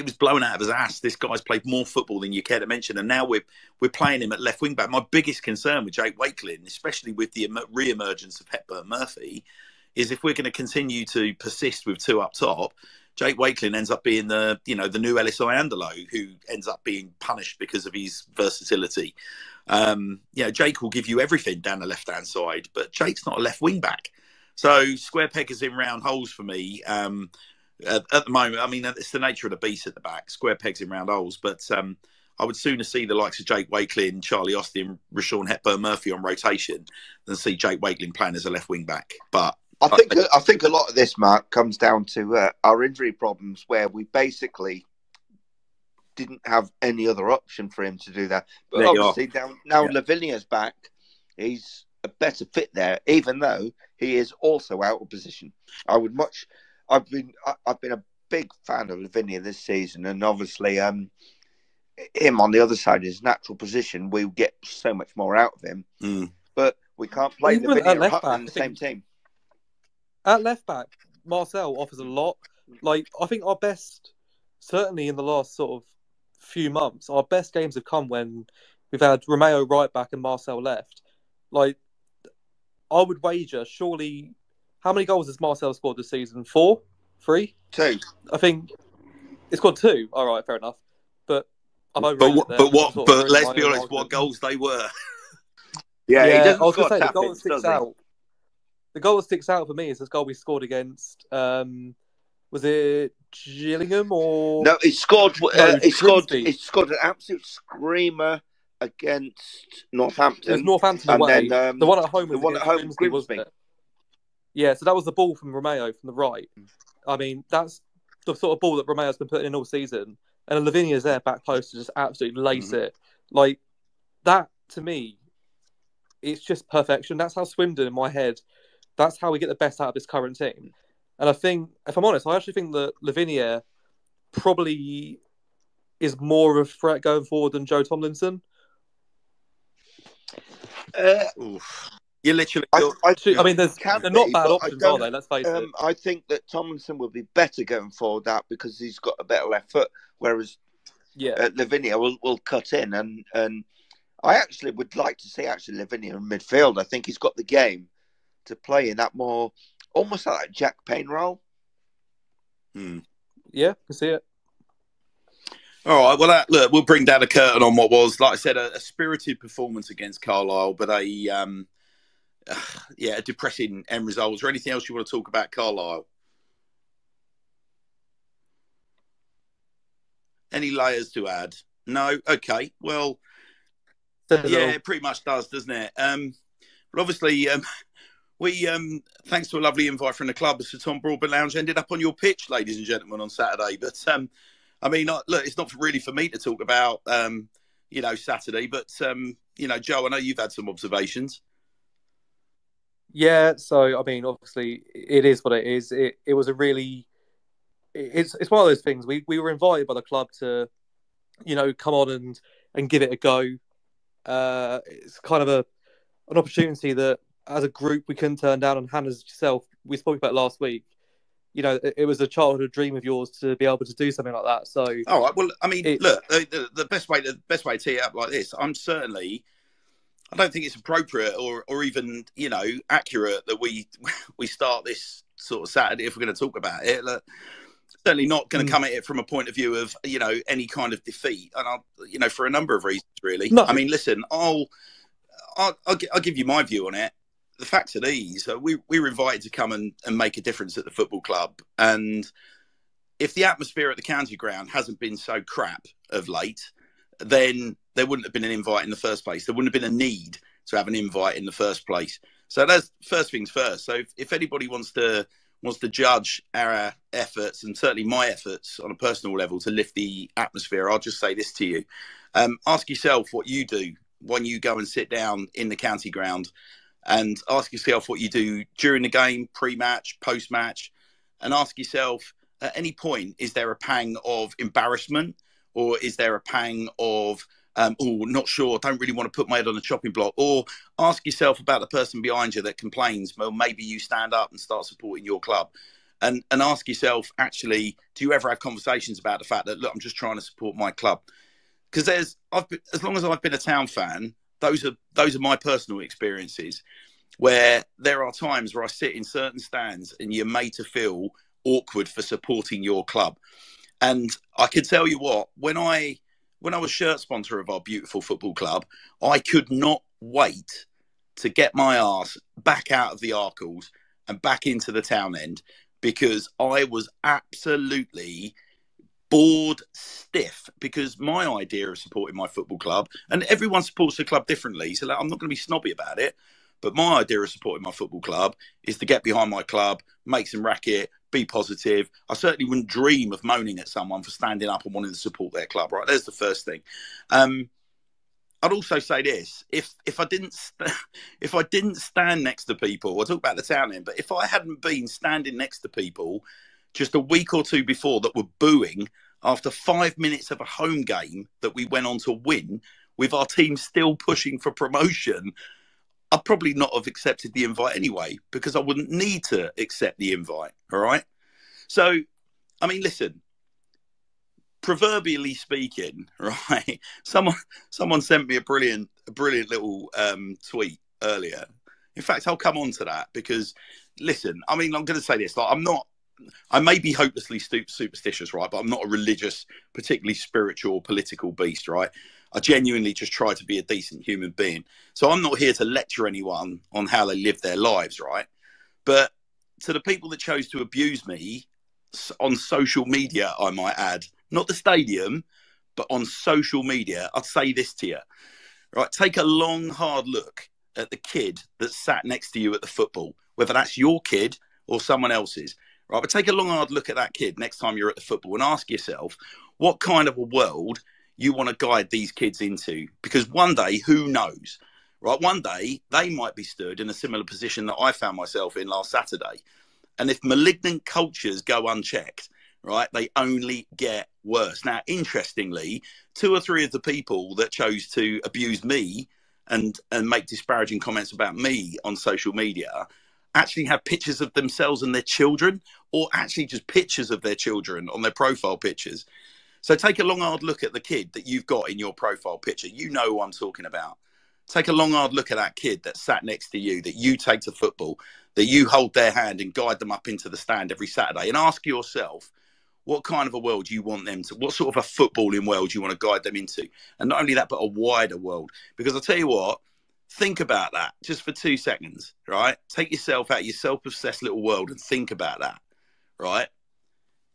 was blown out of his ass. This guy's played more football than you care to mention, and now we're playing him at left wing back. My biggest concern with Jake Wakelin, especially with the re-emergence of Hepburn Murphy, is if we're going to continue to persist with 2 up top, Jake Wakelin ends up being the new LSI Andelo, who ends up being punished because of his versatility. Jake will give you everything down the left-hand side, but Jake's not a left wing back. So square peggers in round holes for me. At the moment, I mean, it's the nature of the beast at the back, square pegs in round holes. But I would sooner see the likes of Jake Wakelin, Charlie Austin, Rashawn Hepburn Murphy on rotation than see Jake Wakelin playing as a left wing back. But I think a lot of this, Mark, comes down to our injury problems, where we basically didn't have any other option for him to do that. But there obviously now Lavinia's back, he's a better fit there, even though he is also out of position. I've been a big fan of Lavinia this season, and obviously him on the other side, his natural position, we get so much more out of him. But we can't play Lavinia and Hutton in the same team. At left back, Marcel offers a lot. Like, I think our best certainly in the last sort of few months, our best games have come when we've had Romeo right back and Marcel left. Like, I would wager, surely, how many goals has Marcel scored this season? 4? 3? 2. I think it's scored 2. All right, fair enough. But I've But overrated it there. but let's be honest, what goals they were. Yeah, he I doesn't was score going to say, the goal that tap-ins, sticks does he? out. The goal that sticks out for me is this goal we scored against, was it Gillingham or... No, he scored. No, He scored. Grimsby. He scored an absolute screamer against Northampton. It was Northampton and away. Then, the one at home was the one at against home, Grimsby, wasn't it? Yeah, so that was the ball from Romeo from the right. I mean, that's the sort of ball that Romeo's been putting in all season. And Lavinia's there back post to just absolutely lace it. Like, that, to me, it's just perfection. That's how Swindon, in my head, that's how we get the best out of this current team. And I think, if I'm honest, I actually think that Lavinia probably is more of a threat going forward than Joe Tomlinson. You literally. I mean, they're not bad options, are they? Let's face it. I think that Tomlinson will be better going forward that because he's got a better left foot, whereas Lavinia will cut in. And I actually would like to see Lavinia in midfield. I think he's got the game to play in that more, almost like Jack Payne role. Yeah, I can see it. All right, well, look, we'll bring down a curtain on what was, like I said, a spirited performance against Carlisle, but a depressing end result. Is there anything else you want to talk about Carlisle? Any layers to add? No? Okay, well, yeah, it pretty much does, doesn't it? But obviously, we, thanks to a lovely invite from the club, the Sir Tom Broadbent Lounge ended up on your pitch, ladies and gentlemen, on Saturday. But, I mean, look, it's not really for me to talk about, Saturday, but, Joe, I know you've had some observations. Yeah, so, I mean, obviously, it is what it is. It was a really... It's one of those things. We were invited by the club to, come on and give it a go. It's kind of an opportunity that, as a group, we couldn't turn down. And Hannah's yourself, we spoke about last week. It was a childhood dream of yours to be able to do something like that. So, all right. Well, I mean, look, the best way to tee it up like this. I don't think it's appropriate or even accurate that we start this sort of Saturday if we're going to talk about it. Look, certainly not going to come at it from a point of view of any kind of defeat, and for a number of reasons, really. No. I mean, listen, I'll give you my view on it. The facts are these: we were invited to come and make a difference at the football club, and if the atmosphere at the county ground hasn't been so crap of late, then there wouldn't have been an invite in the first place. There wouldn't have been a need to have an invite in the first place. So that's first things first. So if anybody wants to judge our efforts, and certainly my efforts on a personal level to lift the atmosphere, I'll just say this to you. Ask yourself what you do when you go and sit down in the county ground, and ask yourself what you do during the game, pre-match, post-match, and ask yourself, at any point, is there a pang of embarrassment, or is there a pang of, not sure, don't really want to put my head on the chopping block? Or ask yourself about the person behind you that complains. Well, maybe you stand up and start supporting your club. And ask yourself, actually, do you ever have conversations about the fact that, look, I'm just trying to support my club? Because as long as I've been a Town fan, those are my personal experiences, where there are times where I sit in certain stands and you're made to feel awkward for supporting your club. And I can tell you what, when I was shirt sponsor of our beautiful football club, I could not wait to get my arse back out of the Arkles and back into the Town End, because I was absolutely bored stiff, because my idea of supporting my football club, and everyone supports the club differently, so I'm not going to be snobby about it, but my idea of supporting my football club is to get behind my club, make some racket, be positive. I certainly wouldn't dream of moaning at someone for standing up and wanting to support their club. Right, there's the first thing. I'd also say this: if I didn't stand next to people, I'll talk about the Town End, but if I hadn't been standing next to people just a week or two before that were booing after 5 minutes of a home game that we went on to win, with our team still pushing for promotion, I'd probably not have accepted the invite anyway, because I wouldn't need to accept the invite. All right. So, I mean, listen, proverbially speaking, right? Someone sent me a brilliant little tweet earlier. In fact, I'll come on to that because, listen, I mean, I'm going to say this. Like, I may be hopelessly superstitious, right? But I'm not a religious, particularly spiritual, political beast, right? I genuinely just try to be a decent human being. So I'm not here to lecture anyone on how they live their lives, right? But to the people that chose to abuse me on social media, I might add, not the stadium, but on social media, I'd say this to you, right? Take a long, hard look at the kid that sat next to you at the football, whether that's your kid or someone else's, right? But take a long, hard look at that kid next time you're at the football and ask yourself what kind of a world you want to guide these kids into. Because one day, who knows, right? One day, they might be stood in a similar position that I found myself in last Saturday. And if malignant cultures go unchecked, right, they only get worse. Now, interestingly, 2 or 3 of the people that chose to abuse me and make disparaging comments about me on social media actually have pictures of themselves and their children, or actually just pictures of their children on their profile pictures. So take a long, hard look at the kid that you've got in your profile picture. You know who I'm talking about. Take a long, hard look at that kid that sat next to you, that you take to football, that you hold their hand and guide them up into the stand every Saturday, and ask yourself what kind of a world you want them to, what sort of a footballing world you want to guide them into. And not only that, but a wider world. Because I'll tell you what, think about that just for 2 seconds, right? Take yourself out of your self-obsessed little world and think about that, right?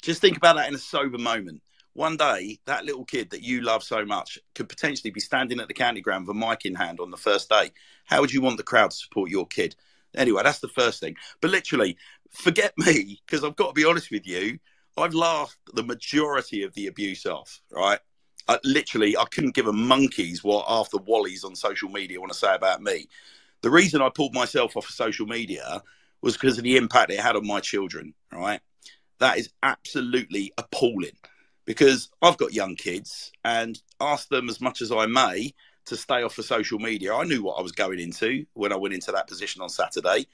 Just think about that in a sober moment. One day, that little kid that you love so much could potentially be standing at the county ground with a mic in hand on the first day. How would you want the crowd to support your kid? Anyway, that's the first thing. But literally, forget me, because I've got to be honest with you, I've laughed the majority of the abuse off, right? I couldn't give a monkey's what half the wallies on social media want to say about me. The reason I pulled myself off of social media was because of the impact it had on my children, right? That is absolutely appalling. Because I've got young kids, and ask them as much as I may to stay off of social media. I knew what I was going into when I went into that position on Saturday.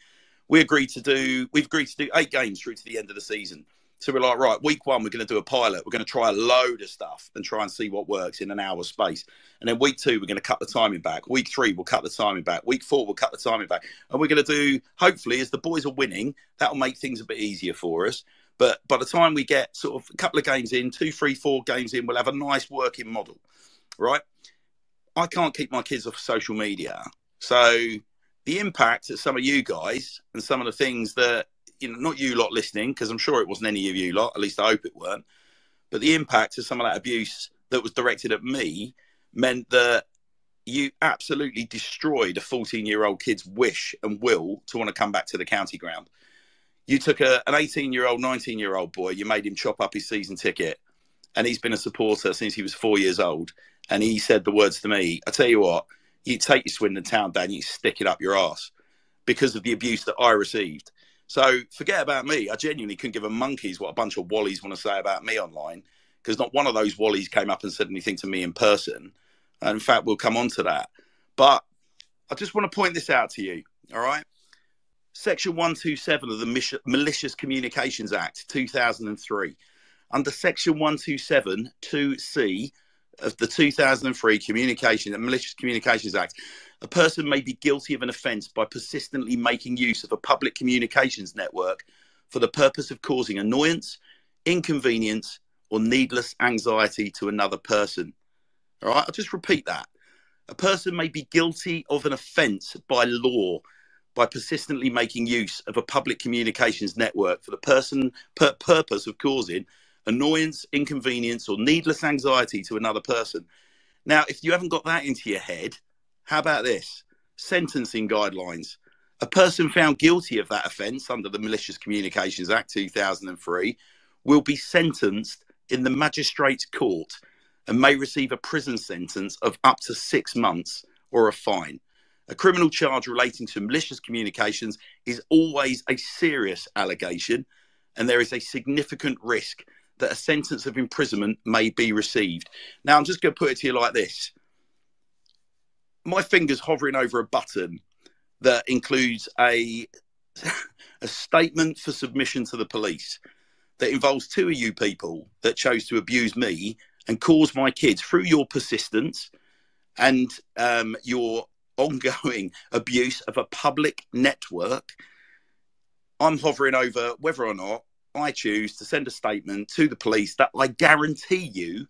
We've agreed to do 8 games through to the end of the season. So we're like, right, week 1, we're going to do a pilot. We're going to try a load of stuff and try and see what works in an hour's space. And then week 2, we're going to cut the timing back. Week 3, we'll cut the timing back. Week 4, we'll cut the timing back. And we're going to do, hopefully, as the boys are winning, that'll make things a bit easier for us. But by the time we get sort of a couple of games in, 2, 3, 4 games in, we'll have a nice working model, right? I can't keep my kids off social media. So the impact of some of you guys and some of the things that, you know, not you lot listening, because I'm sure it wasn't any of you lot, at least I hope it weren't, but the impact of some of that abuse that was directed at me meant that you absolutely destroyed a 14-year-old kid's wish and will to want to come back to the county ground. You took an 18-year-old, 19-year-old boy, you made him chop up his season ticket, and he's been a supporter since he was 4 years old. And he said the words to me, I tell you what, you take your Swindon Town down, you stick it up your arse because of the abuse that I received. So forget about me. I genuinely couldn't give a monkey's what a bunch of wallies want to say about me online, because not one of those wallies came up and said anything to me in person. And in fact, we'll come on to that. But I just want to point this out to you, all right? Section 127 of the Malicious Communications Act 2003. Under Section 127 2C of the 2003 Malicious Communications Act, a person may be guilty of an offence by persistently making use of a public communications network for the purpose of causing annoyance, inconvenience, or needless anxiety to another person. All right, I'll just repeat that. A person may be guilty of an offence by law by persistently making use of a public communications network for the purpose of causing annoyance, inconvenience, or needless anxiety to another person. Now, if you haven't got that into your head, how about this? Sentencing guidelines. A person found guilty of that offence under the Malicious Communications Act 2003 will be sentenced in the magistrate's court and may receive a prison sentence of up to 6 months or a fine. A criminal charge relating to malicious communications is always a serious allegation, and there is a significant risk that a sentence of imprisonment may be received. Now, I'm just going to put it to you like this. My finger's hovering over a button that includes a statement for submission to the police. that involves two of you people that chose to abuse me and cause my kids through your persistence and your ongoing abuse of a public network. I'm hovering over whether or not I choose to send a statement to the police that I guarantee you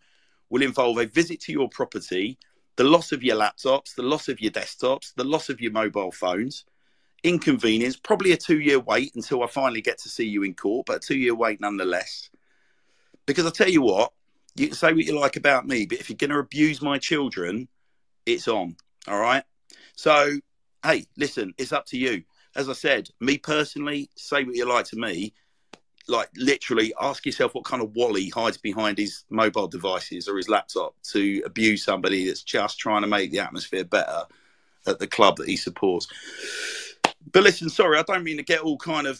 will involve a visit to your property, the loss of your laptops, the loss of your desktops, the loss of your mobile phones, inconvenience, probably a 2-year wait until I finally get to see you in court, but a 2-year wait nonetheless. Because I tell you what, you can say what you like about me, but if you're going to abuse my children, it's on. All right. So, hey, listen, it's up to you. As I said, me personally, say what you like to me. Like, literally, ask yourself what kind of wally hides behind his mobile devices or his laptop to abuse somebody that's just trying to make the atmosphere better at the club that he supports. But listen, sorry, I don't mean to get all kind of,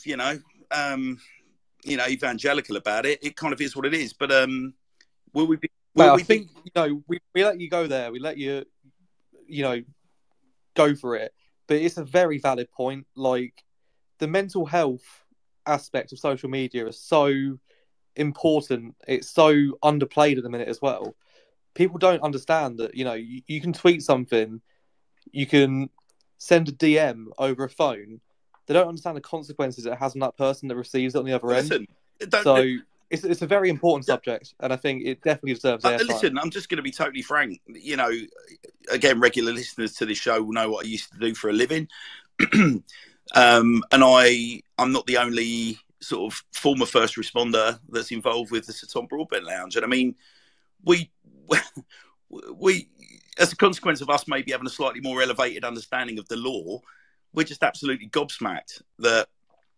evangelical about it. It kind of is what it is. But will we be? I think we let you go there. We let you, go for it. But it's a very valid point. Like, the mental health aspect of social media is so important. It's so underplayed at the minute as well. People don't understand that, you can tweet something, you can send a DM over a phone. They don't understand the consequences it has on that person that receives it on the other end. So it's a very important subject, and I think it definitely deserves airtime. Listen, I'm just going to be totally frank. Again, regular listeners to this show will know what I used to do for a living. And I'm not the only sort of former first responder that's involved with the Sir Tom Broadbent Lounge. And I mean, we, as a consequence of us maybe having a slightly more elevated understanding of the law, we're just absolutely gobsmacked that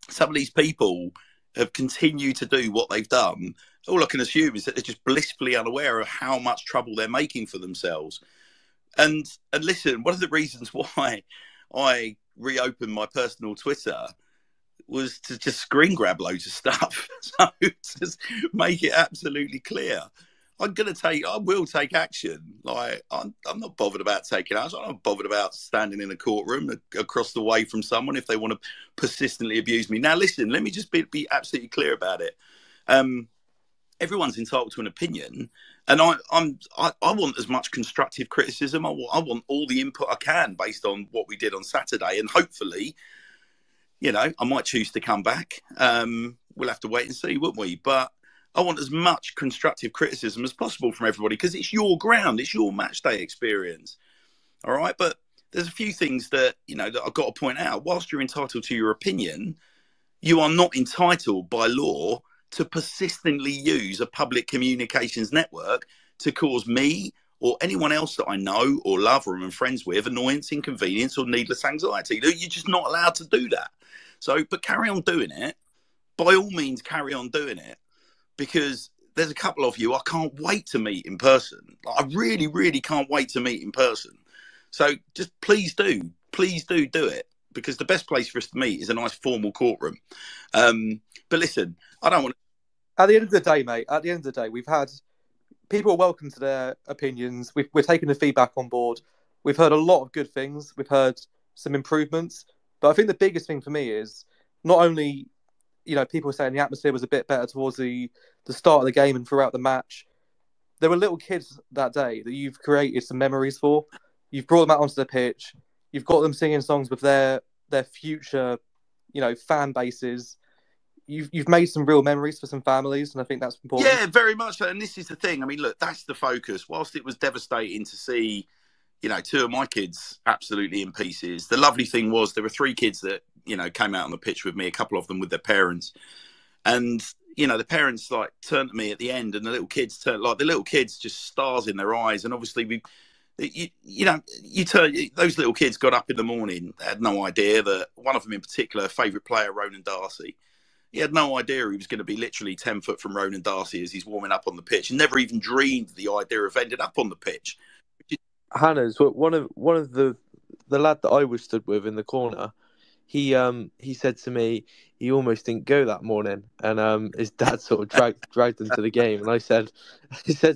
some of these people have continued to do what they've done. All I can assume is that they're just blissfully unaware of how much trouble they're making for themselves. And listen, one of the reasons why I reopened my personal Twitter was to just screen grab loads of stuff. So just make it absolutely clear. I will take action. Like, I'm not bothered about taking action. I'm not bothered about standing in a courtroom across the way from someone if they want to persistently abuse me. Now, listen, let me just be absolutely clear about it. Everyone's entitled to an opinion, and I want as much constructive criticism. I want all the input I can based on what we did on Saturday, and hopefully, I might choose to come back. We'll have to wait and see, won't we? But I want as much constructive criticism as possible from everybody because it's your ground, it's your match day experience. All right, but there's a few things that that I've got to point out. Whilst you're entitled to your opinion, you are not entitled by law to persistently use a public communications network to cause me or anyone else that I know or love or am friends with annoyance, inconvenience, or needless anxiety. You're just not allowed to do that. So, but carry on doing it. By all means, carry on doing it. Because there's a couple of you I can't wait to meet in person. I really, really can't wait to meet in person. So just please do it. Because the best place for us to meet is a nice formal courtroom. But listen, I don't want to... At the end of the day, mate, we've had... People are welcome to their opinions. We're taking the feedback on board. We've heard a lot of good things. We've heard some improvements. But I think the biggest thing for me is not only... people were saying the atmosphere was a bit better towards the start of the game and throughout the match. There were little kids that day that you've created some memories for. You've brought them out onto the pitch. You've got them singing songs with their future, fan bases. You've made some real memories for some families, and I think that's important. Yeah, very much so. And this is the thing. I mean, look, that's the focus. Whilst it was devastating to see, two of my kids absolutely in pieces, the lovely thing was there were 3 kids that, came out on the pitch with me, a couple of them with their parents. And, the parents turned to me at the end and the little kids just stars in their eyes. And obviously those little kids got up in the morning, they had no idea that one of them in particular, favourite player, Ronan Darcy, he had no idea he was going to be literally 10 foot from Ronan Darcy as he's warming up on the pitch and never even dreamed the idea of ending up on the pitch. Hannah's one of the lad that I was stood with in the corner. He said to me he almost didn't go that morning, and his dad sort of dragged him to the game. And I said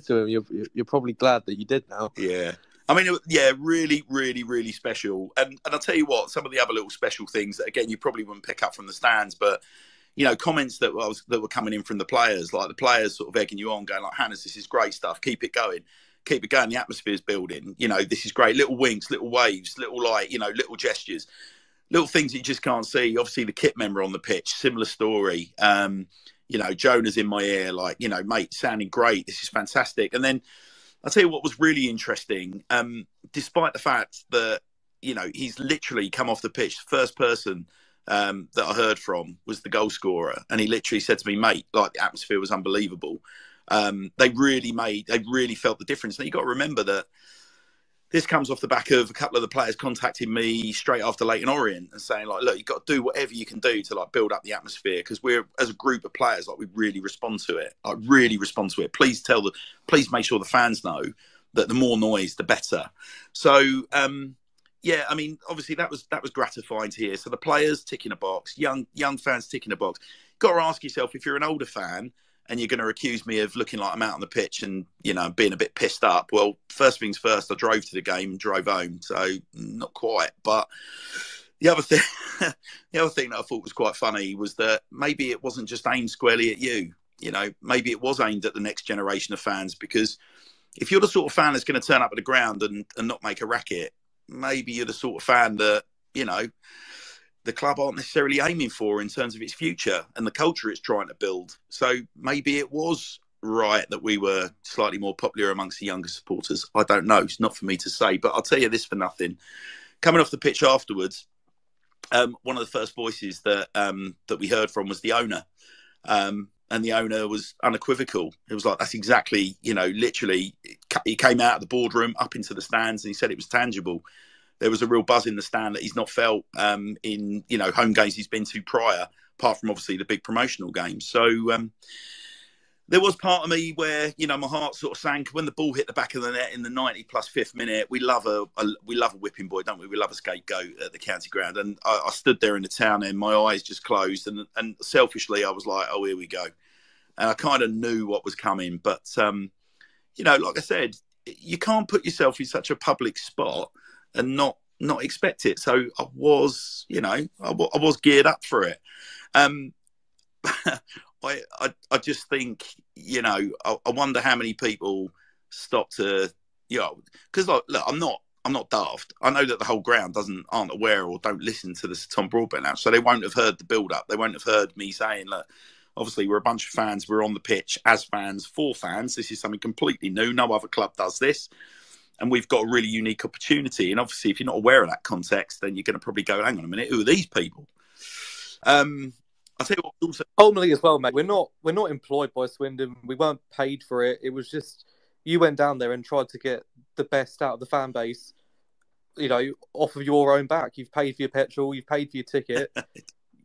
to him, "You're probably glad that you did now." Yeah, I mean, really, really, really special. And I'll tell you what, some of the other little special things that again you probably wouldn't pick up from the stands, but comments that were coming in from the players, like the players sort of egging you on, going like, Hannes, this is great stuff. Keep it going. Keep it going. The atmosphere's building. This is great. Little winks, little waves, little little gestures, little things that you just can't see. Obviously, the kit member on the pitch, similar story. Jonah's in my ear, like, mate, sounding great. This is fantastic. And then I'll tell you what was really interesting. Despite the fact that, he's literally come off the pitch, the first person that I heard from was the goal scorer. And he literally said to me, mate, like, the atmosphere was unbelievable. They really felt the difference. Now, you've got to remember that this comes off the back of a couple of the players contacting me straight after Leyton Orient and saying, like, look, you've got to do whatever you can do to, like, build up the atmosphere, because we're, as a group of players, like, we really respond to it. Please make sure the fans know that the more noise, the better. So, yeah, I mean, obviously that was gratifying to hear. So the players ticking a box, young fans ticking a box. Got to ask yourself, if you're an older fan and you're going to accuse me of looking like I'm out on the pitch and, being a bit pissed up. Well, first things first, I drove to the game and drove home. So not quite. But the other thing that I thought was quite funny was that maybe it wasn't just aimed squarely at you. Maybe it was aimed at the next generation of fans, because if you're the sort of fan that's going to turn up at the ground and not make a racket, maybe you're the sort of fan that, the club aren't necessarily aiming for in terms of its future and the culture it's trying to build. So maybe it was right that we were slightly more popular amongst the younger supporters. I don't know. It's not for me to say, but I'll tell you this for nothing. Coming off the pitch afterwards, one of the first voices that we heard from was the owner. And the owner was unequivocal. It was like, that's exactly, literally, he came out of the boardroom up into the stands and he said it was tangible. There was a real buzz in the stand that he's not felt in, home games he's been to prior, apart from obviously the big promotional games. So there was part of me where, my heart sort of sank when the ball hit the back of the net in the 90 plus 5th minute. We love a whipping boy, don't we? We love a scapegoat at the county ground. And I stood there in the town and my eyes just closed. And selfishly, I was like, oh, here we go. And I kind of knew what was coming. But, like I said, you can't put yourself in such a public spot and not expect it. So I was, I was geared up for it. I just think, I wonder how many people stop to, because look, I'm not daft. I know that the whole ground aren't aware or don't listen to this Tom Broadbent now, so they won't have heard the build up. They won't have heard me saying, look, obviously we're a bunch of fans. We're on the pitch as fans for fans. This is something completely new. No other club does this. And we've got a really unique opportunity. And obviously, if you're not aware of that context, then you're going to probably go, hang on a minute, who are these people? I'll tell you what. Also, ultimately, as well, mate, we're not employed by Swindon. We weren't paid for it. It was just you went down there and tried to get the best out of the fan base. Off of your own back. You've paid for your petrol. You've paid for your ticket.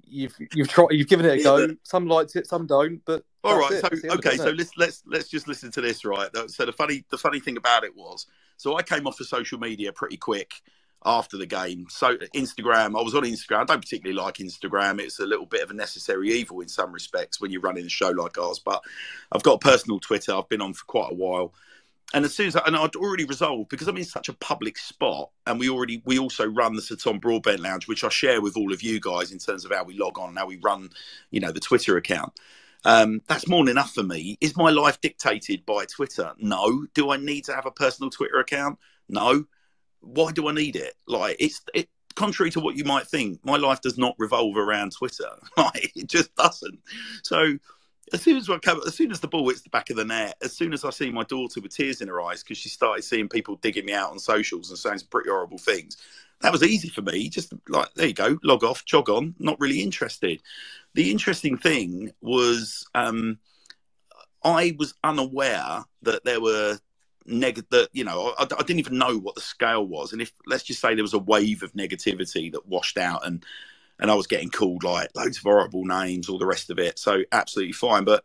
You've tried. You've given it a go. Some liked it, some don't. But all right. So okay. So let's just listen to this, right? So the funny thing about it was, so I came off of social media pretty quick after the game. So Instagram, I was on Instagram. I don't particularly like Instagram. It's a little bit of a necessary evil in some respects when you're running a show like ours. But I've got a personal Twitter. I've been on for quite a while. And as soon as I'd already resolved, because I'm in such a public spot, and we also run the Sir Tom Broadbent Lounge, which I share with all of you guys in terms of how we log on and how we run, the Twitter account. That's more than enough for me. Is my life dictated by Twitter? No. Do I need to have a personal Twitter account? No. Why do I need it? Like, it contrary to what you might think, my life does not revolve around Twitter. Like, it just doesn't. So as soon as the ball hits the back of the net, as soon as I see my daughter with tears in her eyes because she started seeing people digging me out on socials and saying some pretty horrible things, that was easy for me. Just like, there you go, log off, jog on, not really interested. The interesting thing was I was unaware that there were I didn't even know what the scale was. And if, let's just say there was a wave of negativity that washed out and I was getting called like loads of horrible names, all the rest of it. So absolutely fine. But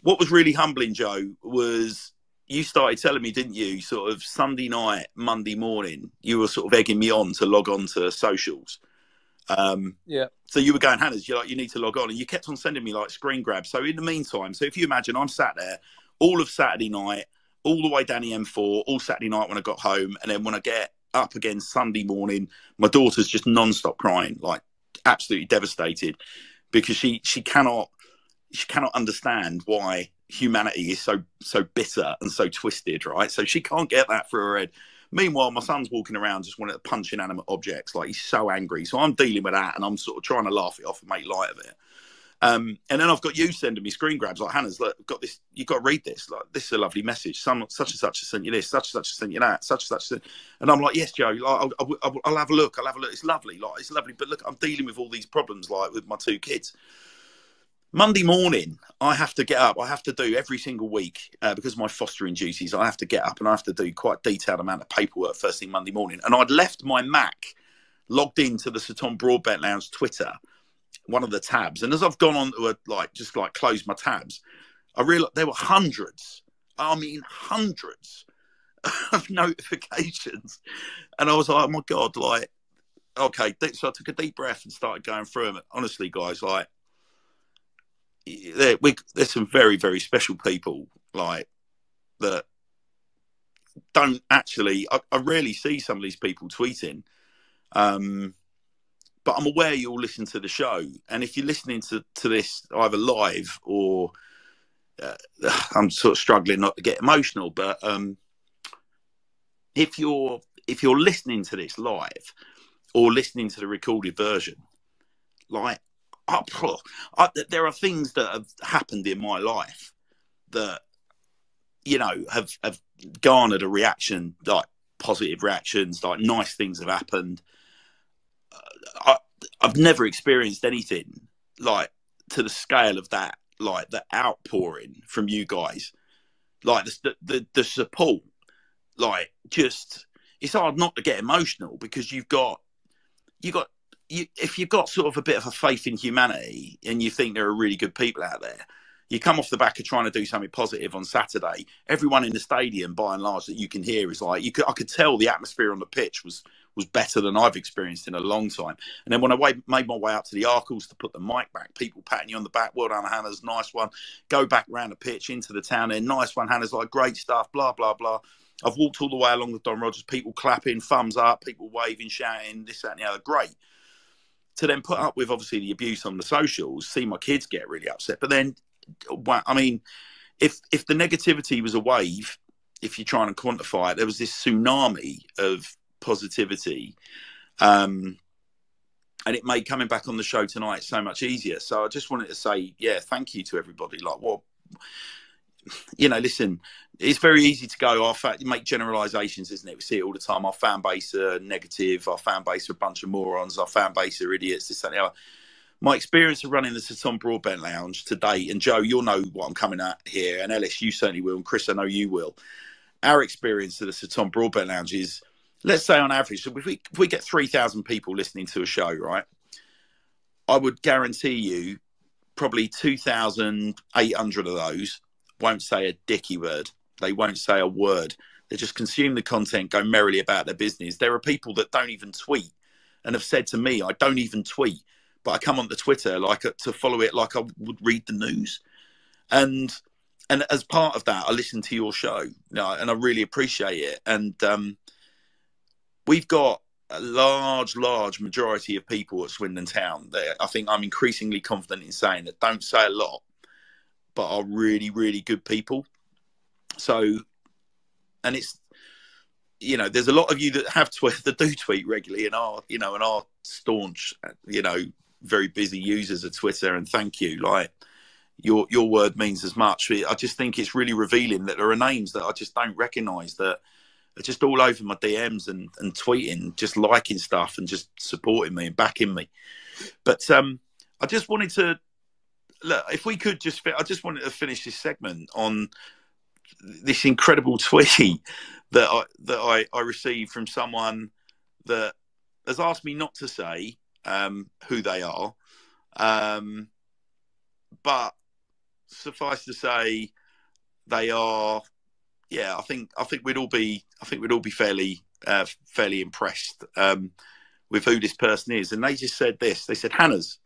what was really humbling, Joe, was you started telling me, didn't you, sort of Sunday night, Monday morning, you were sort of egging me on to log on to socials. Yeah. So you were going, Hannes, you need to log on. And you kept on sending me like screen grabs. So in the meantime, so if you imagine, I'm sat there all of Saturday night, all the way down the M4, all Saturday night when I got home. And then when I get up again Sunday morning, my daughter's just non-stop crying, like absolutely devastated. because she cannot understand why humanity is so bitter and so twisted, right? So she can't get that through her head. Meanwhile, my son's walking around just wanting to punch inanimate objects. Like, he's so angry. So I'm dealing with that, and I'm sort of trying to laugh it off and make light of it. And then I've got you sending me screen grabs like, Hannah's, look, got this. You've got to read this. Like, this is a lovely message. Someone such and such has sent you this. Such and such has sent you that. Such and such. And I'm like, yes, Joe. Like, I'll have a look. I'll have a look. It's lovely. Like, it's lovely. But look, I'm dealing with all these problems, like with my 2 kids. Monday morning, I have to get up. I have to do every single week because of my fostering duties. I have to get up and I have to do quite a detailed amount of paperwork first thing Monday morning. And I'd left my Mac logged into the Sir Tom Broadbent Lounge Twitter, one of the tabs. And as I've gone on to close my tabs, I realised there were hundreds of notifications. And I was like, oh my God, like, okay. So I took a deep breath and started going through them. Honestly, guys, like, there's some very, very special people like that don't actually. I rarely see some of these people tweeting, but I'm aware you'll listen to the show, and if you're listening to this either live or I'm sort of struggling not to get emotional, but if you're listening to this live or listening to the recorded version, like. There are things that have happened in my life that, you know, have garnered a reaction, like positive reactions, like nice things have happened. I've never experienced anything like to the scale of that, like the outpouring from you guys, like the support, like just, it's hard not to get emotional because if you've got sort of a bit of a faith in humanity and you think there are really good people out there, you come off the back of trying to do something positive on Saturday. Everyone in the stadium, by and large, that you can hear is like, I could tell the atmosphere on the pitch was better than I've experienced in a long time. And then when I made my way up to the Arkles to put the mic back, people patting you on the back, well done, Hannah's, nice one. Go back around the pitch into the town end, nice one, Hannah's, like, great stuff, blah, blah, blah. I've walked all the way along with Don Rogers, people clapping, thumbs up, people waving, shouting, this, that, and the other, great. To then put up with, obviously, the abuse on the socials, see my kids get really upset. But then, I mean, if the negativity was a wave, if you're trying to quantify it, there was this tsunami of positivity. And it made coming back on the show tonight so much easier. So I just wanted to say, yeah, thank you to everybody. Like, what, you know, listen, it's very easy to go off, make generalizations, isn't it? We see it all the time. Our fan base are negative. Our fan base are a bunch of morons. Our fan base are idiots. This, that, and the other. My experience of running the Sir Tom Broadbent Lounge to date, and Joe, you'll know what I'm coming at here, and Ellis, you certainly will, and Chris, I know you will. Our experience of the Sir Tom Broadbent Lounge is, let's say on average, so if we get 3,000 people listening to a show, right, I would guarantee you probably 2,800 of those won't say a dicky word. They won't say a word. They just consume the content, go merrily about their business. There are people that don't even tweet and have said to me, I don't even tweet, but I come onto Twitter like to follow it like I would read the news. And as part of that, I listen to your show, you know, and I really appreciate it. And we've got a large majority of people at Swindon Town that I think I'm increasingly confident in saying that don't say a lot, but are really, really good people. So, and it's, you know, there's a lot of you that that do tweet regularly and are, you know, and are staunch, you know, very busy users of Twitter. And thank you. Like, your word means as much. I just think it's really revealing that there are names that I just don't recognise that are just all over my DMs and tweeting, just liking stuff and just supporting me and backing me. But I just wanted to, look, if we could just, I just wanted to finish this segment on this incredible tweet that I received from someone that has asked me not to say who they are, but suffice to say, they are. Yeah, I think we'd all be fairly impressed with who this person is. And they just said this. They said, Hannah's,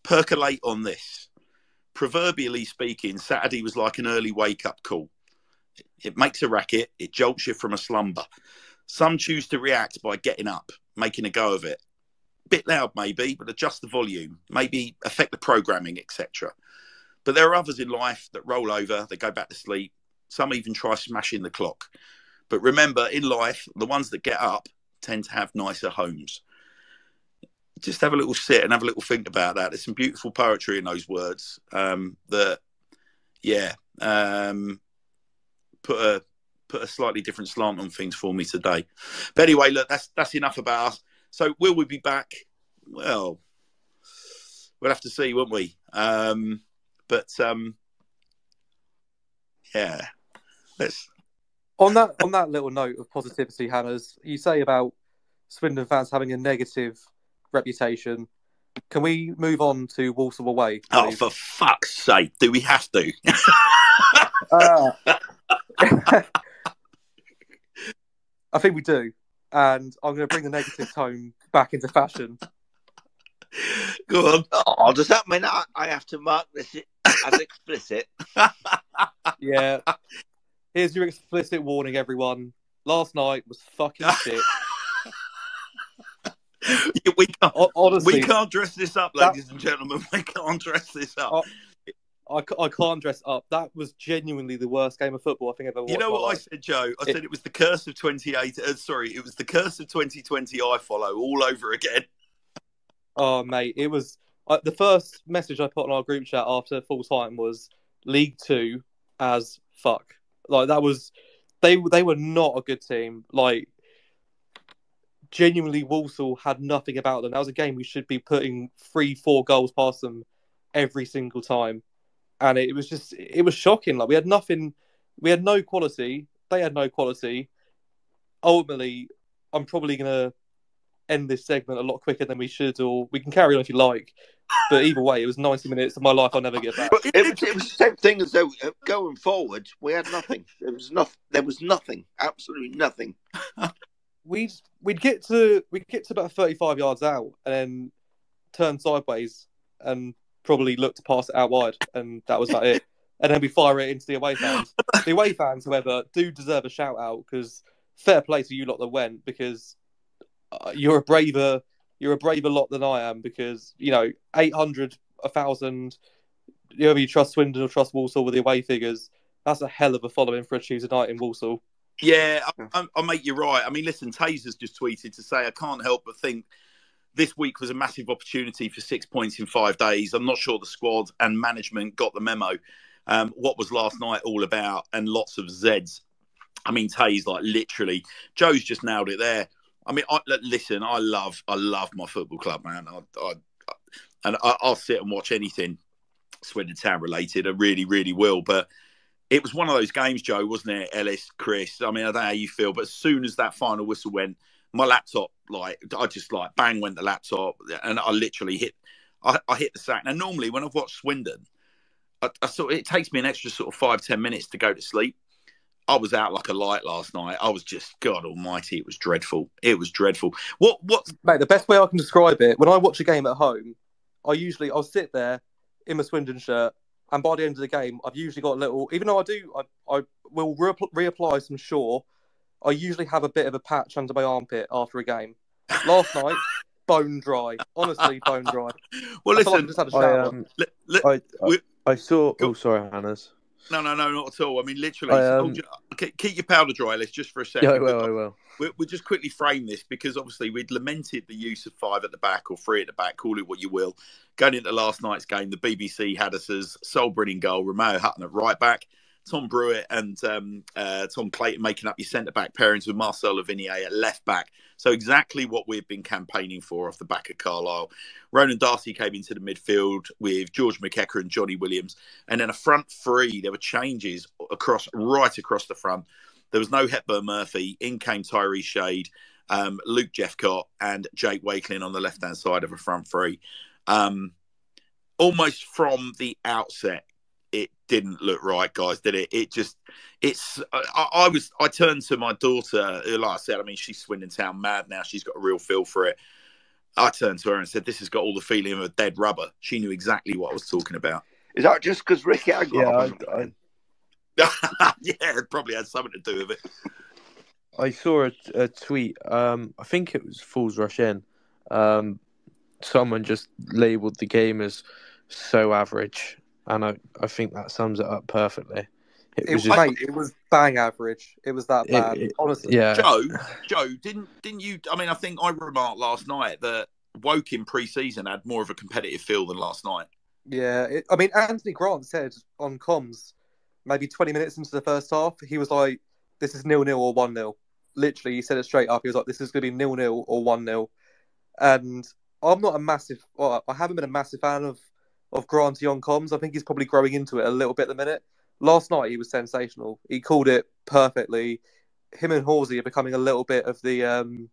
percolate on this. Proverbially speaking, Saturday was like an early wake-up call. It makes a racket. It jolts you from a slumber. Some choose to react by getting up, making a go of it. bit loud maybe, but adjust the volume, maybe affect the programming, etc. But there are others in life that roll over, they go back to sleep. Some even try smashing the clock. But remember, in life, the ones that get up tend to have nicer homes. Just have a little sit and have a little think about that. There's some beautiful poetry in those words put a slightly different slant on things for me today. But anyway, look, that's enough about us. So will we be back? Well, we'll have to see, won't we? Yeah, let's. On that little note of positivity, Hannah's, you say about Swindon fans having a negative reputation. Can we move on to Walsall away, please? Oh, for fuck's sake, do we have to? I think we do. And I'm going to bring the negative tone back into fashion. Go on. Oh, does that mean I have to mark this as explicit? Yeah. Here's your explicit warning, everyone. Last night was fucking shit. We can't dress this up, ladies and gentlemen. We can't dress this up. I can't dress up. That was genuinely the worst game of football I think I've ever watched. You know what I said, Joe? I said it was the curse of 28. It was the curse of 2020 I follow all over again. Oh, mate, it was the first message I put on our group chat after full time was League 2 as fuck. Like that was they were not a good team. Like genuinely, Walsall had nothing about them. That was a game we should be putting 3-4 goals past them every single time. And it was shocking. Like we had nothing, we had no quality. They had no quality. Ultimately, I'm probably going to end this segment a lot quicker than we should, or we can carry on if you like. But either way, it was 90 minutes of my life I'll never get back. It was the same thing as though going forward, we had nothing. There was nothing, absolutely nothing. We'd get to about 35 yards out and then turn sideways and probably look to pass it out wide, and that was about it. And then we fire it into the away fans. The away fans, however, do deserve a shout out because fair play to you lot that went, because you're a braver lot than I am, because 800, 1,000. Whether you trust Swindon or trust Walsall with the away figures, that's a hell of a following for a Tuesday night in Walsall. Yeah, I'll make you right. I mean, listen, Taser's just tweeted to say, I can't help but think this week was a massive opportunity for 6 points in 5 days. I'm not sure the squad and management got the memo. What was last night all about, and lots of Zs. I mean, Taze, like literally, Joe's just nailed it there. I mean, listen, I love my football club, man. I'll sit and watch anything Swindon Town related. I really, really will. But it was one of those games, Joe, wasn't it? Ellis, Chris. I mean, I don't know how you feel, but as soon as that final whistle went, my laptop, I just bang went the laptop, and I literally hit the sack. Now, normally when I've watched Swindon, I sort it takes me an extra sort of 5-10 minutes to go to sleep. I was out like a light last night. I was just, God almighty, it was dreadful. It was dreadful. What? Mate, the best way I can describe it, when I watch a game at home, I'll sit there in my Swindon shirt, and by the end of the game, I've usually got a little, even though I will reapply some Shaw, I usually have a bit of a patch under my armpit after a game. Last night, bone dry. Honestly, bone dry. Well, listen, I saw. Oh, sorry, Hannah's. No, not at all. I mean, literally, keep your powder dry, Liz, just for a second. Yeah, I will. We'll just quickly frame this, because obviously we'd lamented the use of 5 at the back or 3 at the back, call it what you will. Going into last night's game, the BBC had us as Solbrin in goal, Romeo Hutton at right back, Tom Brewitt and Tom Clayton making up your centre-back pairings with Marcel Lavinier at left-back. So exactly what we've been campaigning for off the back of Carlisle. Ronan Darcy came into the midfield with George McEacher and Johnny Williams. And then a front three, there were changes right across the front. There was no Hepburn Murphy. In came Tyree Shade, Luke Jeffcott and Jake Wakeling on the left-hand side of a front three. Almost from the outset, it didn't look right, guys, did it? I turned to my daughter, who, like I said, I mean, she's Swindon Town mad now. She's got a real feel for it. I turned to her and said, this has got all the feeling of a dead rubber. She knew exactly what I was talking about. Is that just because Ricky Agro? Yeah, it probably had something to do with it. I saw a tweet. I think it was Fools Rush In. someone just labelled the game as so average, and I think that sums it up perfectly. It was bang average. It was that bad, honestly. Yeah. Joe, didn't you? I mean, I think I remarked last night that Woking pre-season had more of a competitive feel than last night. Yeah, I mean, Anthony Grant said on comms, maybe 20 minutes into the first half, he was like, "This is 0-0 or 1-0." Literally, he said it straight up. He was like, "This is going to be 0-0 or 1-0." And I'm not a massive. Well, I haven't been a massive fan of Granty on comms. I think he's probably growing into it a little bit at the minute. Last night he was sensational. He called it perfectly. Him and Horsey are becoming a little bit of the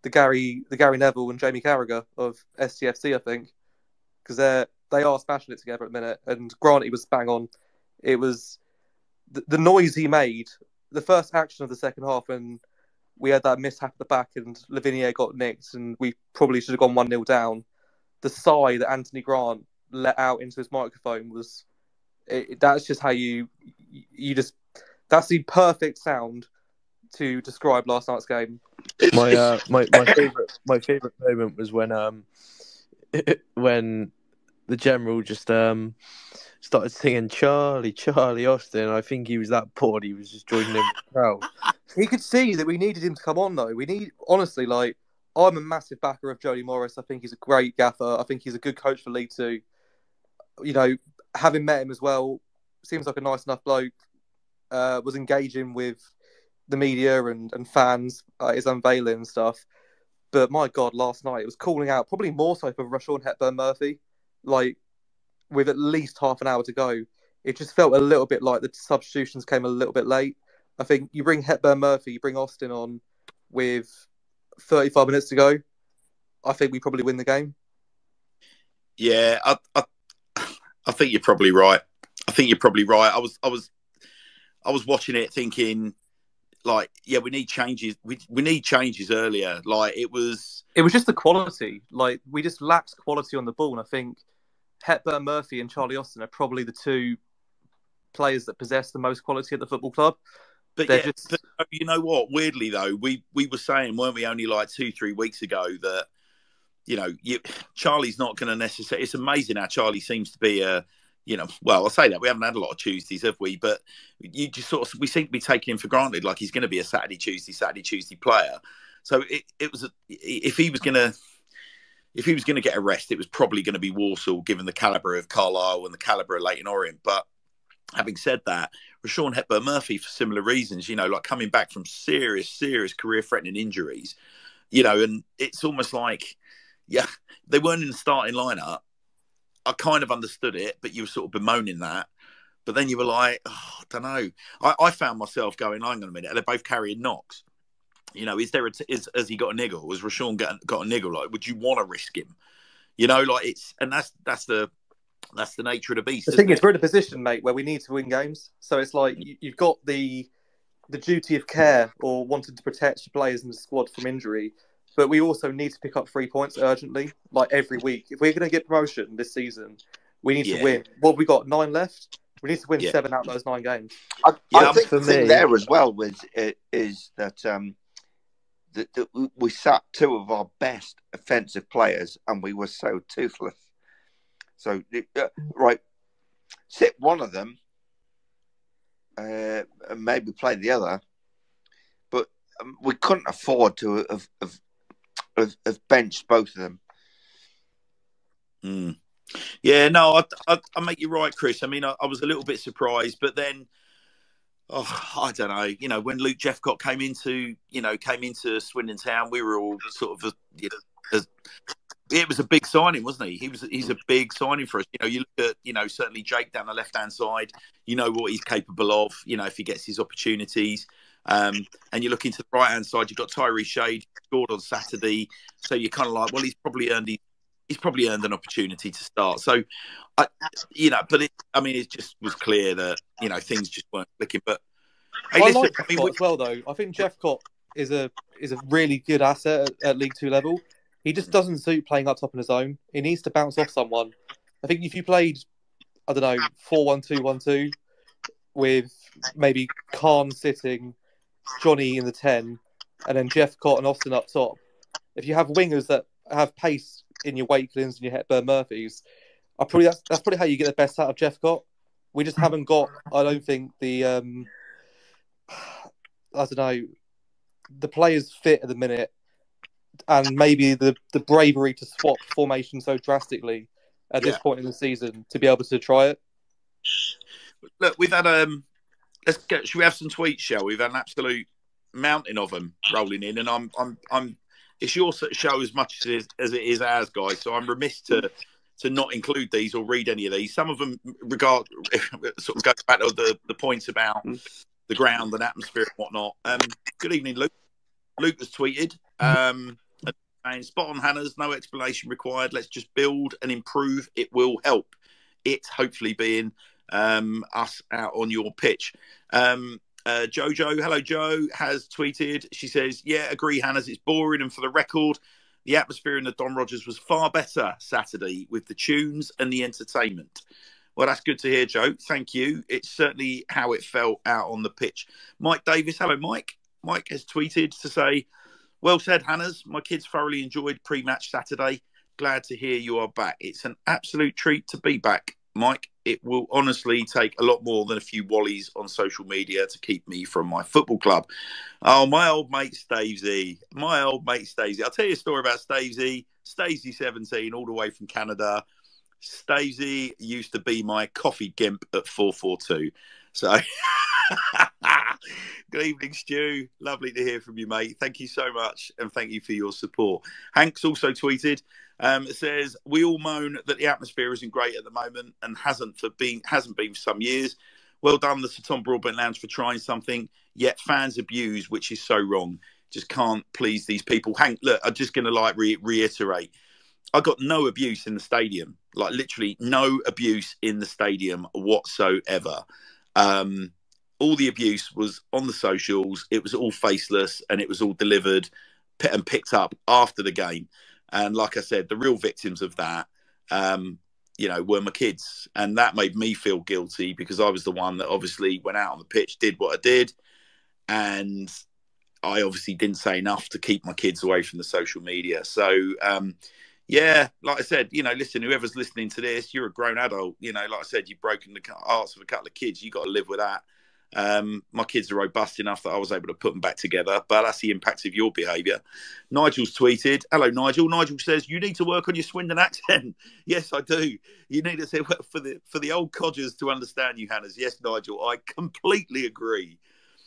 Gary Neville and Jamie Carragher of STFC, I think, because they are smashing it together at the minute. And Granty was bang on. It was the noise he made. The first action of the second half, when we had that mishap at the back and Lavinia got nicked, and we probably should have gone 1-0 down. The sigh that Anthony Grant let out into his microphone was. That's just how you just. That's the perfect sound to describe last night's game. My favorite moment was when the general just started singing Charlie Austin. I think he was that bored he was just joining in with the crowd. He could see that we needed him to come on though. Honestly, like, I'm a massive backer of Jody Morris. I think he's a great gaffer. I think he's a good coach for League Two. You know, having met him as well, seems like a nice enough bloke. Was engaging with the media and fans, his unveiling and stuff. But my God, last night it was calling out, probably more so for Rashawn Hepburn-Murphy. Like, with at least half an hour to go, it just felt a little bit like the substitutions came a little bit late. I think you bring Hepburn-Murphy, you bring Austin on with 35 minutes to go. I think we probably win the game. Yeah, I think you're probably right. I was watching it thinking, like, yeah, we need changes. We need changes earlier. Like, it was just the quality. Like, we just lacked quality on the ball, and I think Hepburn-Murphy and Charlie Austin are probably the two players that possess the most quality at the football club. But you know what? Weirdly though, we were saying, weren't we, only like 2-3 weeks ago that, you know, Charlie's not going to necessarily. It's amazing how Charlie seems to be a. You know, well, I'll say that we haven't had a lot of Tuesdays, have we? But you just we seem to be taking him for granted, like he's going to be a Saturday Tuesday player. So it was if he was going to get a rest, it was probably going to be Walsall, given the calibre of Carlisle and the calibre of Leyton Orient. But having said that, Rashawn Hepburn-Murphy, for similar reasons, you know, like coming back from serious career-threatening injuries, you know, and it's almost like, yeah, they weren't in the starting lineup. I kind of understood it, but you were sort of bemoaning that. But then you were like, oh, I don't know. I found myself going, hang on a minute, they're both carrying knocks. You know, has he got a niggle? Has Rashawn got a niggle? Like, would you want to risk him? You know, like that's the nature of the beast. The thing is, we're in a position, mate, where we need to win games. So it's like you've got the duty of care or wanting to protect your players in the squad from injury. But we also need to pick up 3 points urgently, like every week. If we're going to get promotion this season, we need to win. What have we got? 9 left? We need to win 7 out of those 9 games. I think the thing there as well is that we sat 2 of our best offensive players and we were so toothless. So, right, sit one of them and maybe play the other. But we couldn't afford to have benched both of them. Yeah, no, I make you right, Chris. I mean, I was a little bit surprised, but then, I don't know. You know, when Luke Jeffcott came into Swindon Town, we were all sort of, it was a big signing, wasn't he? He's a big signing for us. You know, you look at, certainly Jake down the left-hand side, you know what he's capable of, you know, if he gets his opportunities. And you look into the right-hand side, you've got Tyree Shade, scored on Saturday. So you're kind of like, well, he's probably earned an opportunity to start. So, but it just was clear that, you know, things just weren't clicking. But hey, I like Jeffcott as well, though. I think Jeffcott is a really good asset at League Two level. He just doesn't suit playing up top on his own. He needs to bounce off someone. I think if you played, 4-1-2-1-2 with maybe Khan sitting, Johnny in the 10, and then Jeffcott and Austin up top. If you have wingers that have pace in your Wakelins and your Hepburn Murphys. That's probably how you get the best out of Jeffcott. We just haven't got, I don't think, the I don't know, the players fit at the minute, and maybe the bravery to swap formation so drastically at this point in the season to be able to try it. Look, we've had should we have some tweets, shall we? We've had an absolute mountain of them rolling in, and I'm it's your show as much as it is ours, guys. So I'm remiss to not include these or read any of these. Some of them sort of goes back to the points about the ground and atmosphere and whatnot. Good evening, Luke. Luke has tweeted, saying, spot on, Hannah's, no explanation required. Let's just build and improve. It will help. It hopefully being us out on your pitch. Jojo, hello Joe, has tweeted. She says, yeah, agree, Hannah's. It's boring, and for the record, the atmosphere in the Don Rogers was far better Saturday with the tunes and the entertainment. Well, that's good to hear, Joe. Thank you. It's certainly how it felt out on the pitch. Mike Davis, hello, Mike. Mike has tweeted to say, well said, Hannah's. My kids thoroughly enjoyed pre-match Saturday. Glad to hear you are back. It's an absolute treat to be back, Mike. It will honestly take a lot more than a few wallies on social media to keep me from my football club. Oh, my old mate Stavesy. My old mate Stavesy. I'll tell you a story about Stavesy. Stavesy 17, all the way from Canada. Stavesy used to be my coffee gimp at 442. So, good evening, Stu. Lovely to hear from you, mate. Thank you so much, and thank you for your support. Hank's also tweeted. It says, we all moan that the atmosphere isn't great at the moment and hasn't been for some years. Well done, the Sir Tom Broadbent Lounge, for trying something, yet fans abuse, which is so wrong. Just can't please these people. Hank, look, I'm just going to reiterate. I got no abuse in the stadium, like literally no abuse in the stadium whatsoever. All the abuse was on the socials. It was all faceless, and it was all delivered and picked up after the game. And like I said, the real victims of that, were my kids. And that made me feel guilty because I was the one that obviously went out on the pitch, did what I did. And I obviously didn't say enough to keep my kids away from the social media. So, like I said, listen, whoever's listening to this, you're a grown adult. Like I said, you've broken the hearts of a couple of kids. You got to live with that. My kids are robust enough that I was able to put them back together, but that's the impact of your behaviour. Nigel's tweeted, hello Nigel. Nigel says, you need to work on your Swindon accent. Yes, I do. You need to say, for the old codgers to understand you, Hannah's. Yes, Nigel, I completely agree.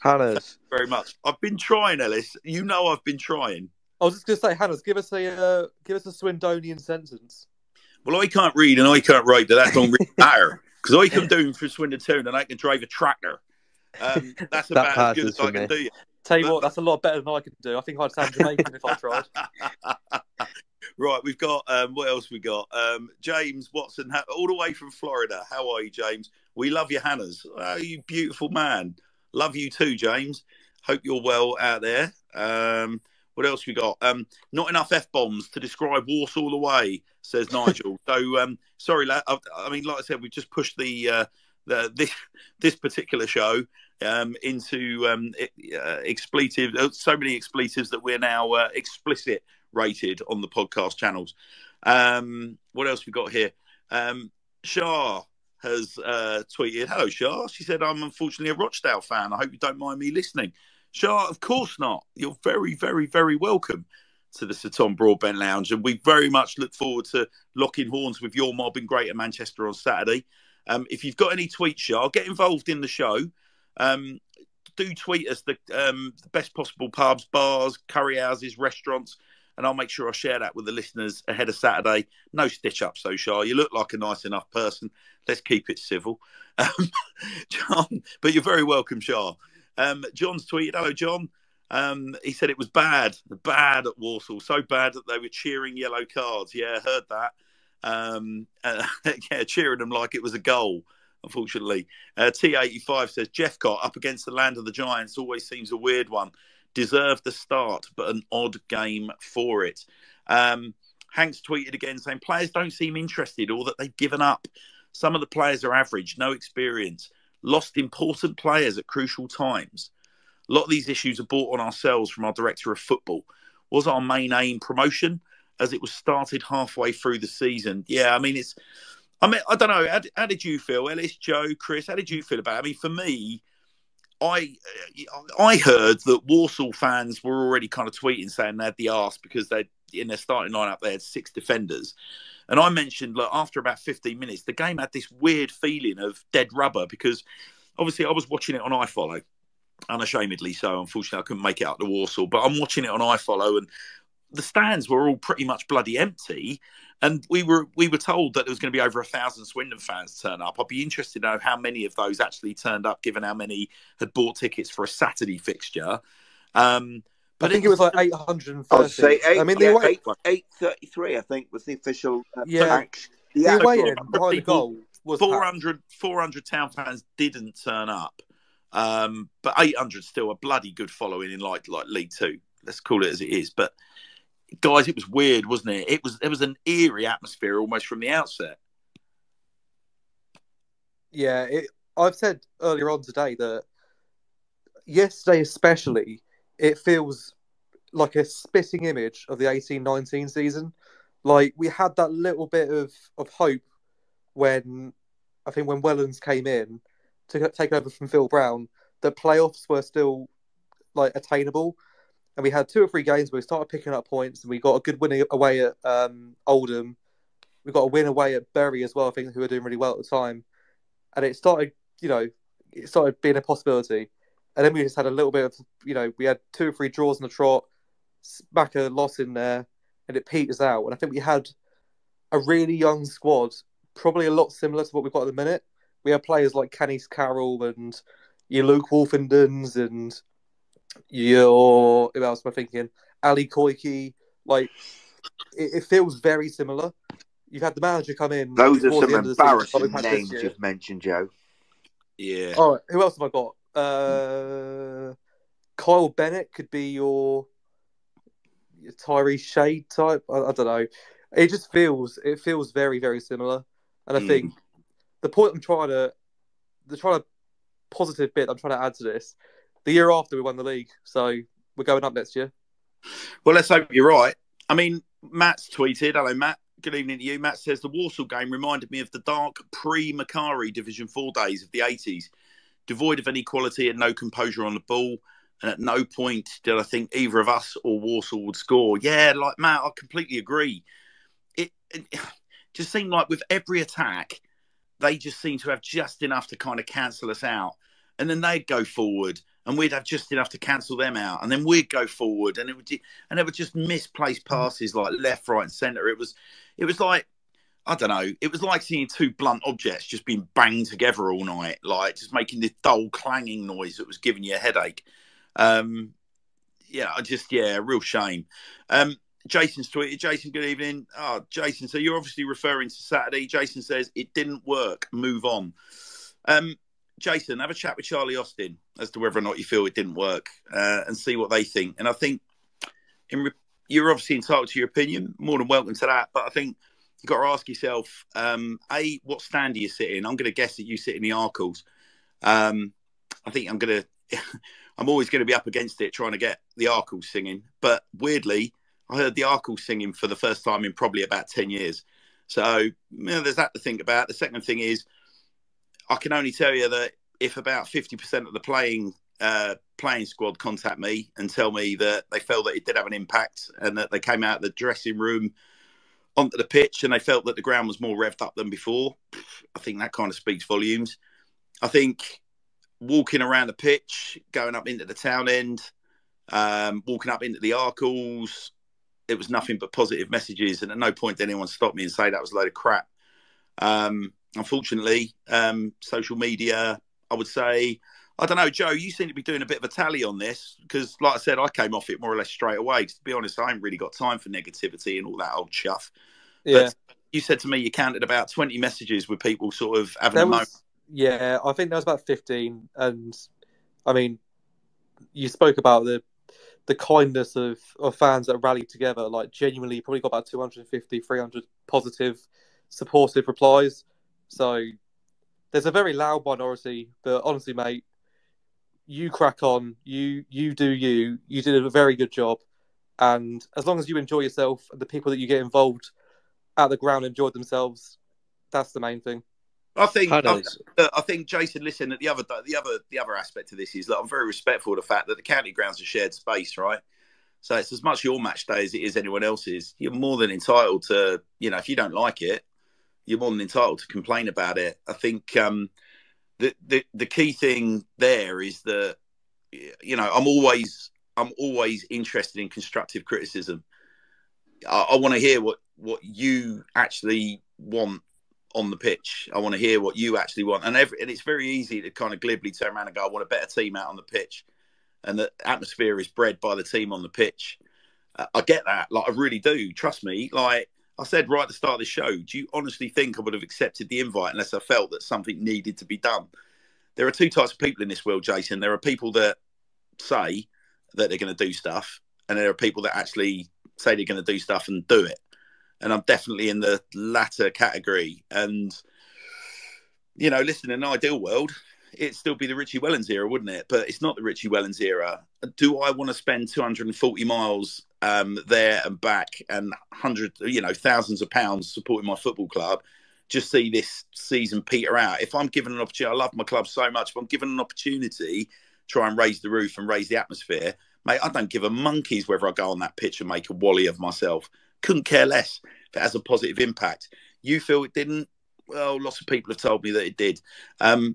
Hannah's. Very much. I've been trying, Ellis. I've been trying. I was just going to say, Hannah's, give us a Swindonian sentence. Well, I can't read and I can't write, but that don't really matter because I can do for Swindon Town and I can drive a tractor. That's about as good as I can do. Tell you what, that's a lot better than I can do. I think I'd sound Jamaican if I tried. Right, we've got what else we got? James Watson, all the way from Florida. How are you, James? We love your Hannah's. Oh, you beautiful man. Love you too, James. Hope you're well out there. What else we got? Not enough F-bombs to describe Walsall the way, says Nigel. So sorry, lad. I mean, like I said, we've just pushed this particular show into expletive. So many expletives that we're now explicit rated on the podcast channels. What else we got here? Shah has tweeted, hello Shah. She said, I'm unfortunately a Rochdale fan. I hope you don't mind me listening. Shah, of course not. You're very, very, very welcome to the Sir Tom Broadbent Lounge, and we very much look forward to locking horns with your mob in Greater Manchester on Saturday. If you've got any tweets, Shah, get involved in the show. Do tweet us the best possible pubs, bars, curry houses, restaurants, and I'll make sure I share that with the listeners ahead of Saturday. No stitch-ups, though, Shah. You look like a nice enough person. Let's keep it civil. John, but you're very welcome, Shah. John's tweeted, hello, John. He said it was bad at Walsall, so bad that they were cheering yellow cards. Yeah, I heard that. Cheering them like it was a goal, unfortunately. T85 says, Jeffcott up against the land of the Giants always seems a weird one. Deserved the start, but an odd game for it. Hank's tweeted again saying, players don't seem interested or that they've given up. Some of the players are average, no experience. Lost important players at crucial times. A lot of these issues are brought on ourselves from our director of football. Was our main aim promotion? as it was started halfway through the season. Yeah, I mean, I don't know. How did you feel, Ellis, Joe, Chris? How did you feel about it? I mean, for me, I heard that Walsall fans were already kind of tweeting saying they had the arse because they in their starting lineup they had 6 defenders, and I mentioned look, after about 15 minutes the game had this weird feeling of dead rubber because obviously I was watching it on iFollow, unashamedly so. Unfortunately, I couldn't make it out to Walsall, but I'm watching it on iFollow, and the stands were all pretty much bloody empty. And we were told that there was going to be over 1,000 Swindon fans turn up. I'd be interested to know how many of those actually turned up, given how many had bought tickets for a Saturday fixture. But I think it was like 830. I'd say 8, I mean, the away 833. I think was the official. The away end behind the goal was 400 town fans didn't turn up, but 800 still a bloody good following in like League Two. Let's call it as it is, but. Guys, it was weird, wasn't it? There was an eerie atmosphere almost from the outset. Yeah, I've said earlier on today that yesterday especially, it feels like a spitting image of the 18-19 season. Like, we had that little bit of hope when Wellens came in to take over from Phil Brown, that playoffs were still like attainable. And we had 2 or 3 games where we started picking up points, and we got a good win away at Oldham. We got a win away at Bury as well, I think, who were doing really well at the time. And it started being a possibility. And then we just had a little bit of, we had 2 or 3 draws in the trot, smack a loss in there, and it peters out. And I think we had a really young squad, probably a lot similar to what we've got at the minute. We had players like Canis Carroll and your Luke Wolfendens and who else am I thinking? Ali Koike. Like, it feels very similar. You've had the manager come in. Those are some embarrassing names you've mentioned, Joe. Yeah. All right, who else have I got? Kyle Bennett could be your Tyree Shade type. I don't know. It feels very, very similar. And I think the point the positive bit I'm trying to add to this, the year after we won the league, so we're going up next year. Well, let's hope you're right. I mean, Matt's tweeted, hello Matt, good evening to you. Matt says, the Walsall game reminded me of the dark pre-Macari Division 4 days of the 80s, devoid of any quality and no composure on the ball, and at no point did I think either of us or Walsall would score. Yeah, like Matt, I completely agree. It just seemed like with every attack, they just seemed to have just enough to kind of cancel us out. And then they'd go forward, and we'd have just enough to cancel them out. And then we'd go forward, and they would just misplaced passes like left, right, and centre. It was like, I don't know. It was like seeing 2 blunt objects just being banged together all night, like just making this dull clanging noise that was giving you a headache. Real shame. Jason's tweeted. Jason, good evening. Oh, Jason, so you're obviously referring to Saturday. Jason says it didn't work. Move on. Jason, have a chat with Charlie Austin as to whether or not you feel it didn't work, and see what they think. And I think you're obviously entitled to your opinion, more than welcome to that. But I think you've got to ask yourself, what stand do you sit in? I'm going to guess that you sit in the Arkles. I think I'm always going to be up against it, trying to get the Arkles singing. But weirdly, I heard the Arkles singing for the first time in probably about 10 years. So there's that to think about. The second thing is, I can only tell you that if about 50% of the playing squad contact me and tell me that they felt that it did have an impact and that they came out of the dressing room onto the pitch and they felt that the ground was more revved up than before, I think that kind of speaks volumes. I think walking around the pitch, going up into the town end, walking up into the Arkles, it was nothing but positive messages, and at no point did anyone stop me and say that was a load of crap. Unfortunately, social media, I would say, I don't know, Joe, you seem to be doing a bit of a tally on this because, like I said, I came off it more or less straight away. Because, to be honest, I ain't really got time for negativity and all that old chuff. Yeah. But you said to me you counted about 20 messages with people sort of having a moment. Yeah, I think there was about 15. And, I mean, you spoke about the kindness of fans that rallied together. Like, genuinely, you probably got about 250, 300 positive, supportive replies. So there's a very loud minority, but honestly, mate, you crack on. You do you. You did a very good job, And as long as you enjoy yourself and the people that you get involved at the ground enjoy themselves, that's the main thing. I think, Jason, listen, the other aspect of this is that I'm very respectful of the fact that the county ground's a shared space, right? So it's as much your match day as it is anyone else's. You're more than entitled to, if you don't like it, you're more than entitled to complain about it. I think the key thing there is that, I'm always interested in constructive criticism. I want to hear what you actually want on the pitch. I want to hear what you actually want. And it's very easy to kind of glibly turn around and go, I want a better team out on the pitch. And the atmosphere is bred by the team on the pitch. I get that. Like, I really do. Trust me. Like I said right at the start of the show, do you honestly think I would have accepted the invite unless I felt that something needed to be done? There are two types of people in this world, Jason. There are people that say that they're going to do stuff, and there are people that actually say they're going to do stuff and do it. And I'm definitely in the latter category. And, listen, in an ideal world, it'd still be the Richie Wellens era, wouldn't it? But it's not the Richie Wellens era. Do I want to spend 240 miles there and back and thousands of pounds supporting my football club, just see this season peter out? If I'm given an opportunity, I love my club so much, if I'm given an opportunity, try and raise the roof and raise the atmosphere, mate, I don't give a monkey's whether I go on that pitch and make a wally of myself. Couldn't care less if it has a positive impact. You feel it didn't? Well, lots of people have told me that it did.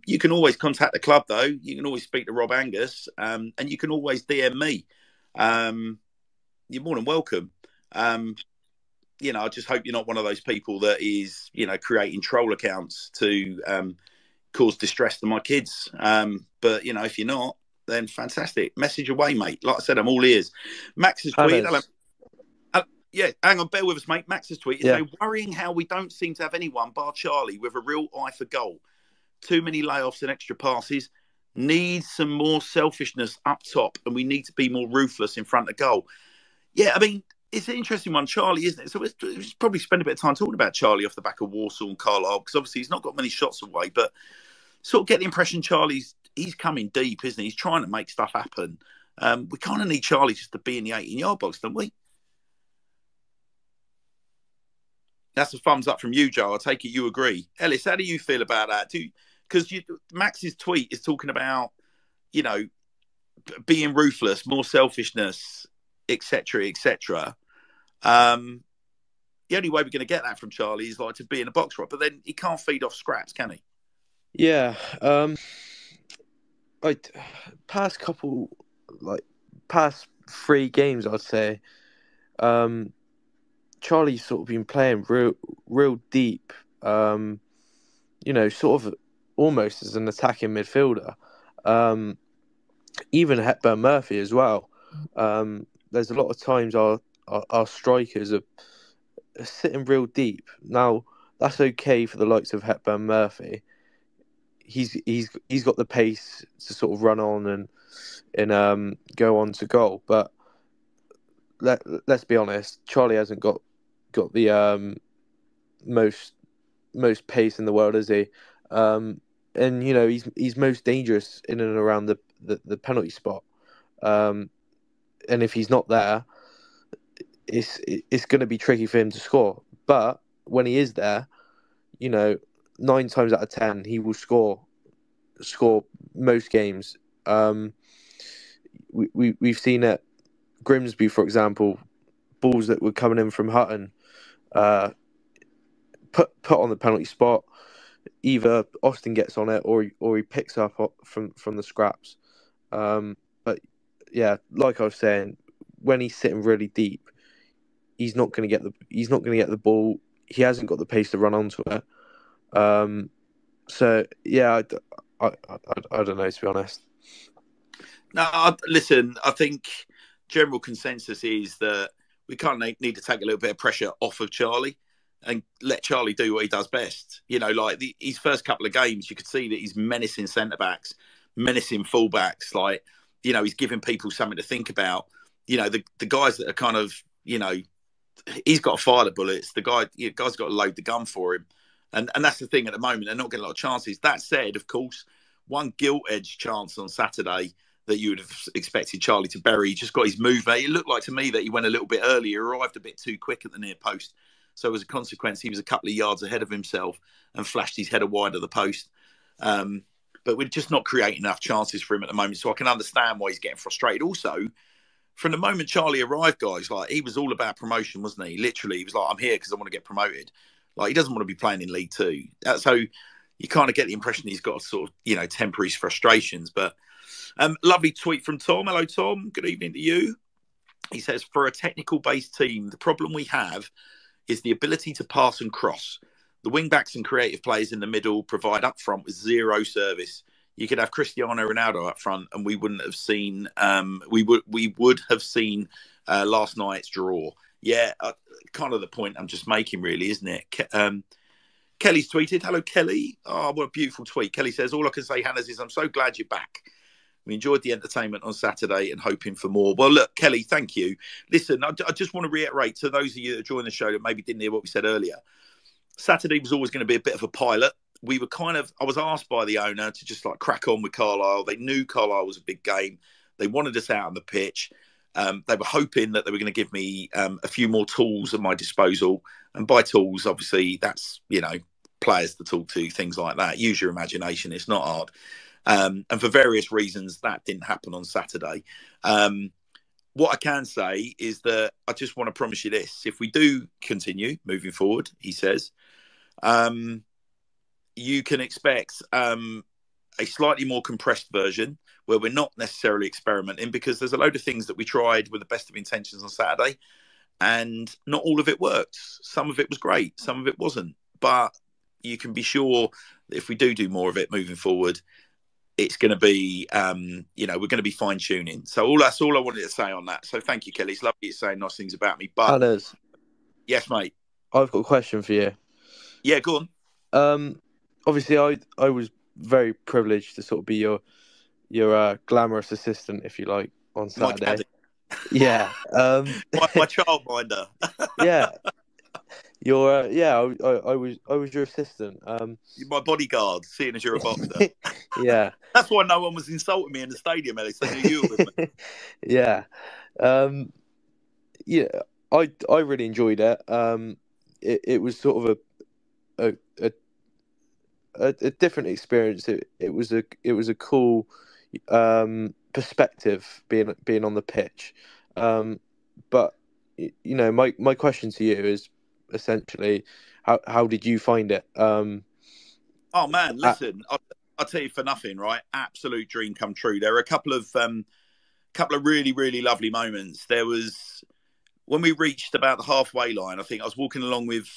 You can always contact the club, though. You can always speak to Rob Angus, and you can always DM me. You're more than welcome. I just hope you're not one of those people that is, creating troll accounts to cause distress to my kids. But, if you're not, then fantastic. Message away, mate. Like I said, I'm all ears. Max has tweeted. Yeah, hang on, bear with us, mate. Max's tweet is worrying how we don't seem to have anyone, bar Charlie, with a real eye for goal. Too many layoffs and extra passes. Need some more selfishness up top, and we need to be more ruthless in front of goal. Yeah, I mean, it's an interesting one, Charlie, isn't it? So we should probably spend a bit of time talking about Charlie off the back of Walsall and Carlisle, because obviously he's not got many shots away, but sort of get the impression he's coming deep, isn't he? He's trying to make stuff happen. We kind of need Charlie just to be in the 18-yard box, don't we? That's a thumbs up from you, Joe. I take it you agree. Ellis, how do you feel about that? Because Max's tweet is talking about, being ruthless, more selfishness, etc., etc. The only way we're going to get that from Charlie is like to be in a box, right? But then he can't feed off scraps, can he? Yeah. Past 3 games, I'd say. Charlie's sort of been playing real deep, sort of almost as an attacking midfielder. Even Hepburn Murphy as well. There's a lot of times our strikers are sitting real deep. Now, that's okay for the likes of Hepburn Murphy. He's got the pace to sort of run on and go on to goal, but let's be honest, Charlie hasn't got the most pace in the world, is he? And he's most dangerous in and around the penalty spot. And if he's not there, it's going to be tricky for him to score. But when he is there, 9 times out of 10 he will score most games. We've seen it. Grimsby, for example, balls that were coming in from Hutton, put on the penalty spot. Either Austin gets on it or he picks up from the scraps. But yeah, like I was saying, when he's sitting really deep, he's not going to get the ball. He hasn't got the pace to run onto it. So yeah, I don't know, to be honest. No, listen, I think general consensus is that we kind of need to take a little bit of pressure off of Charlie and let Charlie do what he does best. His first couple of games, you could see that he's menacing centre-backs, menacing full-backs. He's giving people something to think about. The guys that are kind of, he's got to fire the bullets. The guy's got to load the gun for him. And that's the thing at the moment. They're not getting a lot of chances. That said, of course, one gilt-edged chance on Saturday that you would have expected Charlie to bury. He just got his movement. It looked like to me that he went a little bit early. He arrived a bit too quick at the near post. So as a consequence, he was a couple of yards ahead of himself and flashed his header wide of the post. But we're just not creating enough chances for him at the moment. So I can understand why he's getting frustrated. Also, from the moment Charlie arrived, guys, like he was all about promotion, wasn't he? Literally, he was like, I'm here because I want to get promoted. Like he doesn't want to be playing in League Two. So you kind of get the impression he's got sort of, temporary frustrations. But lovely tweet from Tom. Hello, Tom. Good evening to you. He says, for a technical-based team, the problem we have is the ability to pass and cross. The wing-backs and creative players in the middle provide up front with zero service. You could have Cristiano Ronaldo up front and we wouldn't have seen we would have seen last night's draw. Yeah, kind of the point I'm just making, really, isn't it? Kelly's tweeted. Hello, Kelly. Oh, what a beautiful tweet. Kelly says, all I can say, Hannahs, is I'm so glad you're back. We enjoyed the entertainment on Saturday and hoping for more. Well, look, Kelly, thank you. Listen, I just want to reiterate to those of you that joined the show that maybe didn't hear what we said earlier. Saturday was always going to be a bit of a pilot. We were I was asked by the owner to just like crack on with Carlisle. They knew Carlisle was a big game. They wanted us out on the pitch. They were hoping that they were going to give me a few more tools at my disposal. And by tools, obviously, that's, players to talk to, things like that. Use your imagination. It's not hard. And for various reasons, that didn't happen on Saturday. What I can say is that I just want to promise you this. If we do continue moving forward, he says, you can expect a slightly more compressed version where we're not necessarily experimenting, because there's a load of things that we tried with the best of intentions on Saturday and not all of it worked. Some of it was great. Some of it wasn't. But you can be sure that if we do more of it moving forward, it's going to be, we're going to be fine tuning. So that's all I wanted to say on that. So thank you, Kelly. It's lovely you saying nice things about me. But Hannahs, yes, mate. I've got a question for you. Yeah, go on. Obviously, I was very privileged to sort of be your glamorous assistant, if you like, on Saturday. Yeah. My childminder. Yeah. I was your assistant. You're my bodyguard, seeing as you're a boxer. Yeah. That's why no one was insulting me in the stadium, Ellis. They knew you were with me. Yeah. I really enjoyed it. It was sort of a different experience. It was a cool perspective being on the pitch. But my question to you is essentially, how did you find it? Oh man, listen, I'll tell you for nothing, right? Absolute dream come true. There were a couple of really, really lovely moments. There was when we reached about the halfway line. I think I was walking along with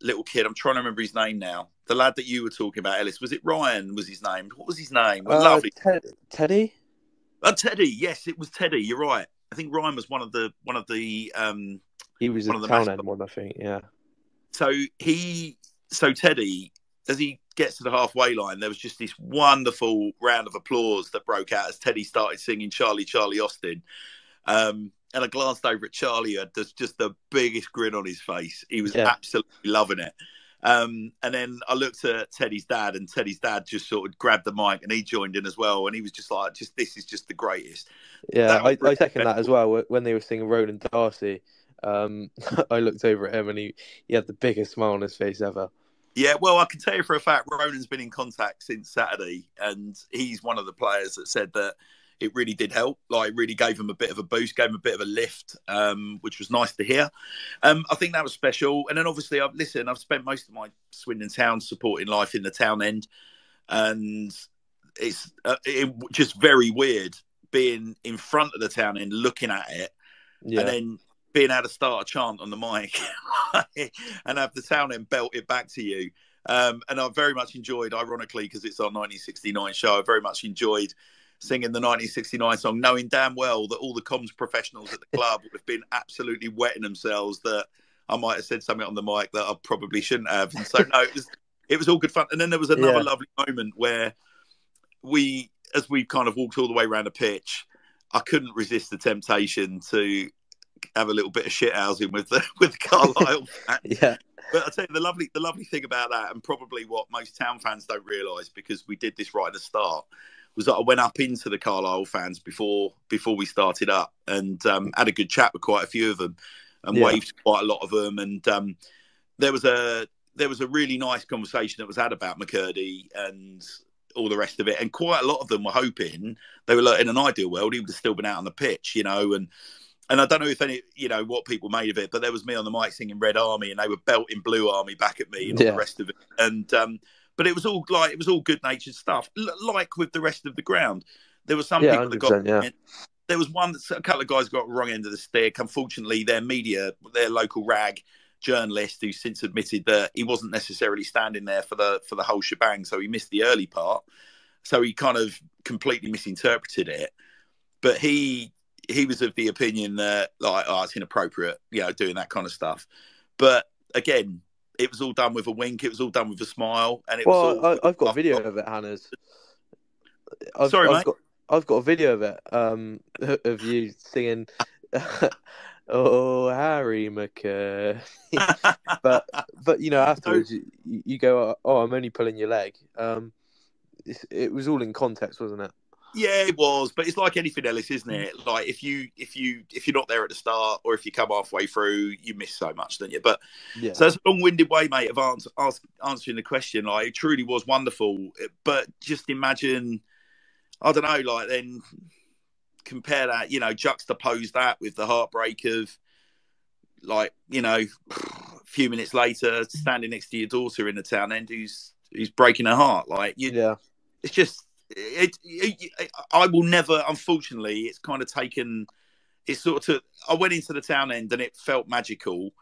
little kid. I'm trying to remember his name now. The lad that you were talking about, Ellis. Was it Ryan? Was his name? What was his name? Lovely. Teddy. Teddy. Yes, it was Teddy. You're right. I think Ryan was one of the. He was a town end one, I think. Yeah. So Teddy, as he gets to the halfway line, there was just this wonderful round of applause that broke out as Teddy started singing "Charlie, Charlie Austin." And I glanced over at Charlie, and there's just the biggest grin on his face. He was absolutely loving it. And then I looked at Teddy's dad, and Teddy's dad just sort of grabbed the mic and he joined in as well. And he was just like, this is just the greatest. Yeah, I second that as well. When they were singing Roland Darcy, I looked over at him and he had the biggest smile on his face ever. Yeah, well, I can tell you for a fact, Ronan's been in contact since Saturday, and he's one of the players that said that it really did help. Like, really gave him a bit of a boost, gave him a bit of a lift, which was nice to hear. I think that was special. And then obviously, I've spent most of my Swindon Town supporting life in the town end, and it's just very weird being in front of the town end, looking at it, and then being able to start a chant on the mic and have the town end belt it back to you. And I very much enjoyed, ironically, because it's our 1969 show, I very much enjoyed singing the 1969 song, knowing damn well that all the comms professionals at the club would have been absolutely wetting themselves that I might have said something on the mic that I probably shouldn't have. And so, no, it was all good fun. And then there was another lovely moment where as we kind of walked all the way around the pitch, I couldn't resist the temptation to have a little bit of shit housing with the Carlisle fans. Yeah. But I'll tell you, the lovely thing about that, and probably what most town fans don't realise, because we did this right at the start, was that I went up into the Carlisle fans before we started up, and had a good chat with quite a few of them, and waved to quite a lot of them. And there was a really nice conversation that was had about McCurdy and all the rest of it. And quite a lot of them were hoping, they were like, in an ideal world, he would have still been out on the pitch, you know. And I don't know if any, you know, what people made of it, but there was me on the mic singing Red Army, and they were belting Blue Army back at me and all the rest of it. And but it was all good natured stuff, like with the rest of the ground. There were some people that got. There was a couple of guys got wrong end of the stick. Unfortunately, their local rag journalist, who since admitted that he wasn't necessarily standing there for the whole shebang, so he missed the early part. So he kind of completely misinterpreted it. But he was of the opinion that, like, it's inappropriate, you know, doing that kind of stuff. But again, it was all done with a wink. It was all done with a smile. And I've got a video of it, Hannah's. Sorry, mate. I've got a video of it, of you singing, "Oh, Harry McCurdy." but you know, afterwards you go, "Oh, I'm only pulling your leg." It was all in context, wasn't it? Yeah, it was, but it's like anything else, isn't it? Like if you're not there at the start, or if you come halfway through, you miss so much, don't you? But so it's a long-winded way, mate, of answering the question. Like, it truly was wonderful, but just imagine, I don't know, like, then compare that, you know, juxtapose that with the heartbreak of, like, you know, a few minutes later, standing next to your daughter in the town end who's breaking her heart. Like, it's just. I will never, unfortunately, it's kind of taken, it's sort of, I went into the town end and it felt magical.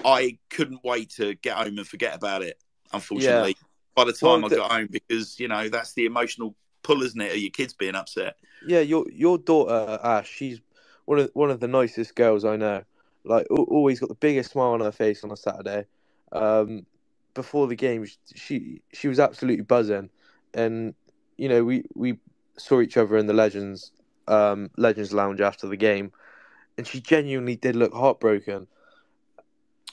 I couldn't wait to get home and forget about it, unfortunately, by the time I got home, because, you know, that's the emotional pull, isn't it, of your kids being upset. Yeah, your daughter, Ash, she's one of the nicest girls I know. Like, always got the biggest smile on her face on a Saturday. Before the game, she was absolutely buzzing. And you know, we saw each other in the Legends Lounge after the game, and she genuinely did look heartbroken.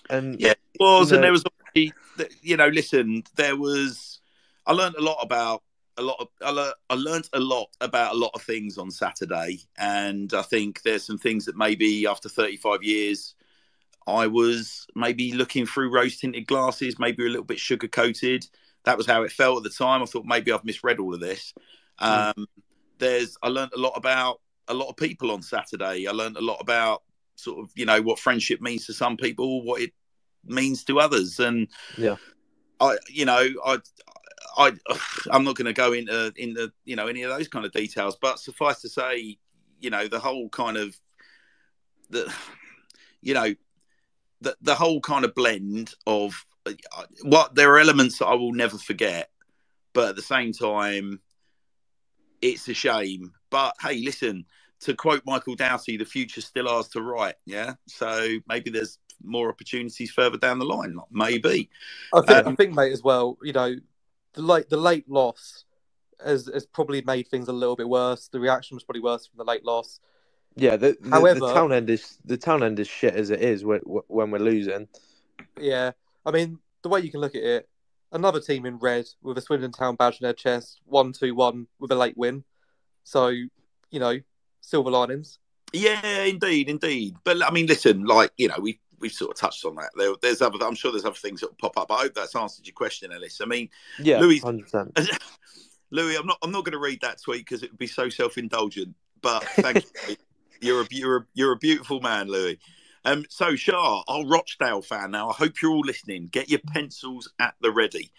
And yeah, it was, and there was, you know, listen, I learned a lot about a lot of things on Saturday, and I think there's some things that maybe after 35 years, I was maybe looking through rose-tinted glasses, maybe a little bit sugar-coated. That was how it felt at the time. I thought maybe I've misread all of this. I learned a lot about a lot of people on Saturday. I learned a lot about sort of, you know, what friendship means to some people, what it means to others. And I'm not going to go into you know, any of those kind of details, but suffice to say, you know, the whole kind of the whole kind of blend of what there are elements that I will never forget, but at the same time, it's a shame. But hey, listen, to quote Michael Doughty, the future's still ours to write. Yeah, so maybe there's more opportunities further down the line. Maybe. I think, mate, as well. You know, the late loss has probably made things a little bit worse. The reaction was probably worse from the late loss. Yeah, however, the town end is shit as it is when we're losing. Yeah, I mean, the way you can look at it, another team in red with a Swindon Town badge on their chest, 1-2-1 with a late win. So, you know, silver linings. Yeah, indeed. But I mean, listen, like, you know, we've sort of touched on that. I'm sure there's other things that will pop up. I hope that's answered your question, Ellis. I mean, yeah, Louis, 100%. Louis, I'm not going to read that tweet because it would be so self-indulgent. But thank you. You're a beautiful man, Louis. So Shah, our Rochdale fan now, I hope you're all listening. Get your pencils at the ready.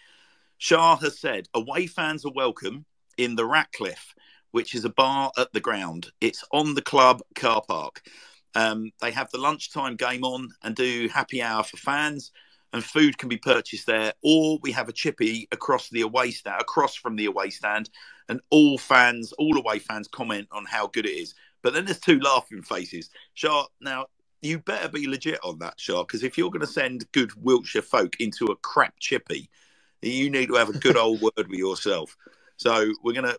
Shah has said, away fans are welcome in the Ratcliffe, which is a bar at the ground. It's on the club car park. They have the lunchtime game on and do happy hour for fans, and food can be purchased there. Or we have a chippy across from the away stand, and all away fans comment on how good it is. But then there's two laughing faces. Shah, now, you better be legit on that, Shah, because if you're going to send good Wiltshire folk into a crap chippy, you need to have a good old word with yourself. So I'm going to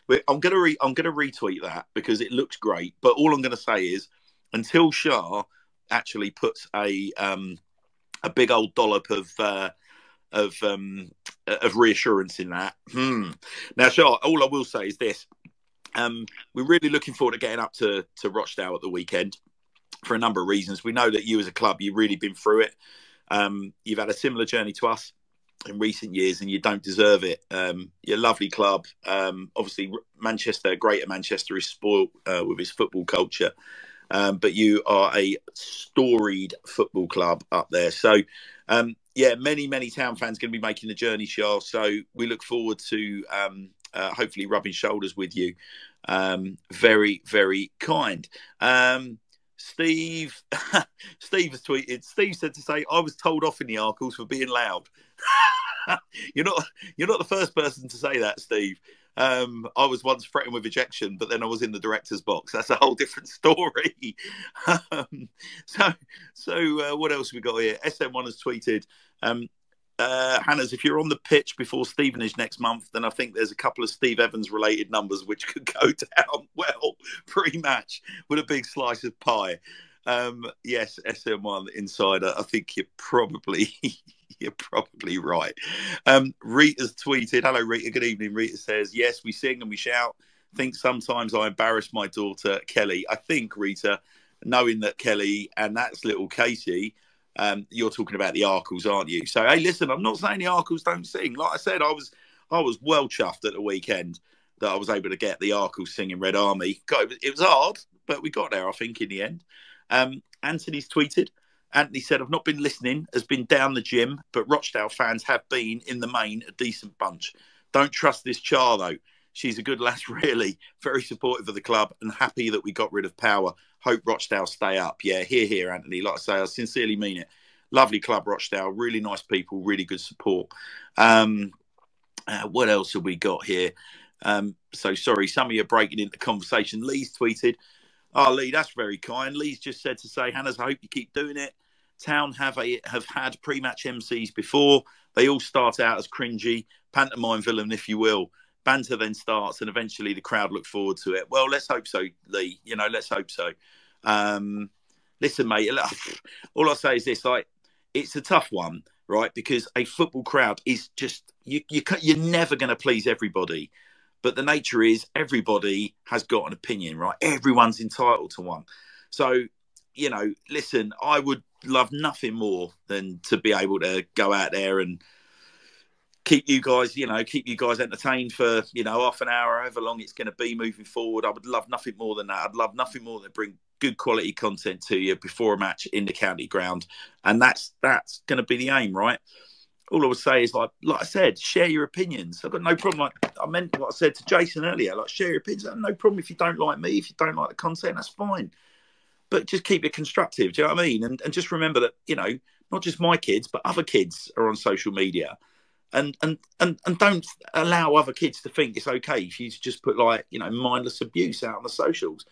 retweet that because it looks great. But all I'm going to say is, until Shah actually puts a big old dollop of of reassurance in that. Now, sure, all I will say is this. We're really looking forward to getting up to Rochdale at the weekend for a number of reasons. We know that you as a club, you've really been through it. You've had a similar journey to us in recent years, and you don't deserve it. You're a lovely club. Obviously, Manchester, Greater Manchester, is spoilt with its football culture. But you are a storied football club up there. So, many town fans going to be making the journey, Charles. So we look forward to hopefully rubbing shoulders with you. Very, very kind. Steve has tweeted. Steve said to say, "I was told off in the Arkles for being loud." You're not the first person to say that, Steve. I was once threatened with ejection, but then I was in the director's box. That's a whole different story. So what else have we got here? SM1 has tweeted, Hannah's, if you're on the pitch before Stevenage next month, then I think there's a couple of Steve Evans related numbers which could go down well pre-match with a big slice of pie. Yes, SM1 Insider, I think you're probably right. Rita's tweeted, hello Rita, good evening. Rita says, yes, we sing and we shout. Think sometimes I embarrass my daughter Kelly. I think, Rita, knowing that Kelly and that's little Casey, you're talking about the Arkles, aren't you? So hey, listen, I'm not saying the Arkles don't sing. Like I said, I was well chuffed at the weekend that I was able to get the Arkles singing Red Army. God, it was hard, but we got there, I think, in the end. Anthony's tweeted. Anthony said, I've not been listening, has been down the gym, but Rochdale fans have been, in the main, a decent bunch. Don't trust this Char, though. She's a good lass, really. Very supportive of the club and happy that we got rid of Power. Hope Rochdale stay up. Yeah, hear, Anthony. Like I say, I sincerely mean it. Lovely club, Rochdale. Really nice people, really good support. What else have we got here? So, sorry, some of you are breaking into conversation. Lee's tweeted, oh, Lee, that's very kind. Lee's just said to say, Hannah's, I hope you keep doing it. Town have had pre-match MCs before. They all start out as cringy, pantomime villain, if you will. Banter then starts, and eventually the crowd look forward to it. Well, let's hope so, Lee. You know, let's hope so. Listen, mate, all I say is this, like, it's a tough one, right? Because a football crowd is just, you're never going to please everybody. But the nature is everybody has got an opinion, right? Everyone's entitled to one. So, you know, listen, I would love nothing more than to be able to go out there and keep you guys entertained for, half an hour, however long it's going to be moving forward. I would love nothing more than that. I'd love nothing more than bring good quality content to you before a match in the county ground. And that's going to be the aim, right? All I would say is, like I said, share your opinions. I've got no problem. Like I meant what I said to Jason earlier, like share your opinions. I have no problem if you don't like me, if you don't like the content, that's fine. But just keep it constructive. Do you know what I mean? And just remember that, not just my kids, but other kids are on social media. And don't allow other kids to think it's okay if you just put mindless abuse out on the socials.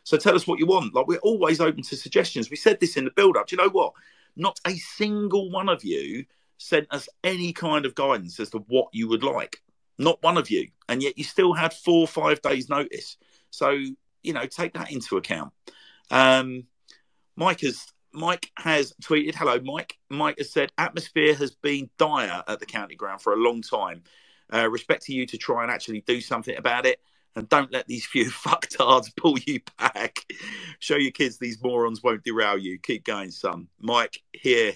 So tell us what you want. Like, we're always open to suggestions. We said this in the build-up. Do you know what? Not a single one of you sent us any kind of guidance as to what you would like. Not one of you. And yet you still had 4 or 5 days notice. So, take that into account. Mike has tweeted, hello, Mike. Mike has said, atmosphere has been dire at the county ground for a long time. Respect to you to try and actually do something about it. And don't let these few fucktards pull you back. Show your kids these morons won't derail you. Keep going, son. Mike, here.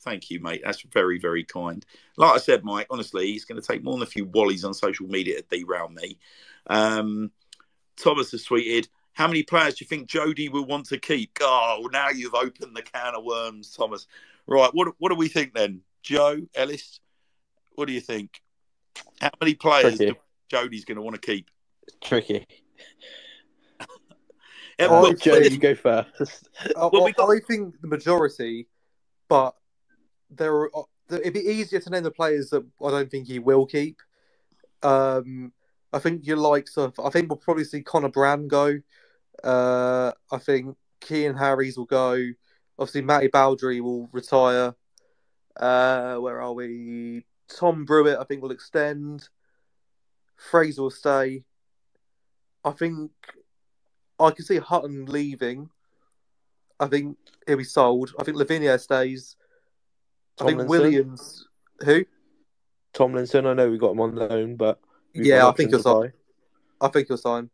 Thank you, mate. That's very, very kind. Like I said, Mike, honestly, it's going to take more than a few wallies on social media to derail me. Thomas has tweeted, how many players do you think Jody will want to keep? Oh, now you've opened the can of worms, Thomas. Right, what do we think then? Joe, Ellis, what do you think? How many players do Jody's going to want to keep? Tricky. Joe, you go first. I think the majority, but it'd be easier to name the players that I don't think he will keep. I think your likes of, I think we'll probably see Conor Brand go. I think Kean Harries will go. Obviously, Matty Baldry will retire. Where are we? Tom Brewitt, I think, will extend. Fraser will stay. I think I can see Hutton leaving. I think he'll be sold. I think Lavinia stays. Tomlinson. I think Williams. Who? Tomlinson. I know we got him on loan, but I think he'll sign. I think he'll sign.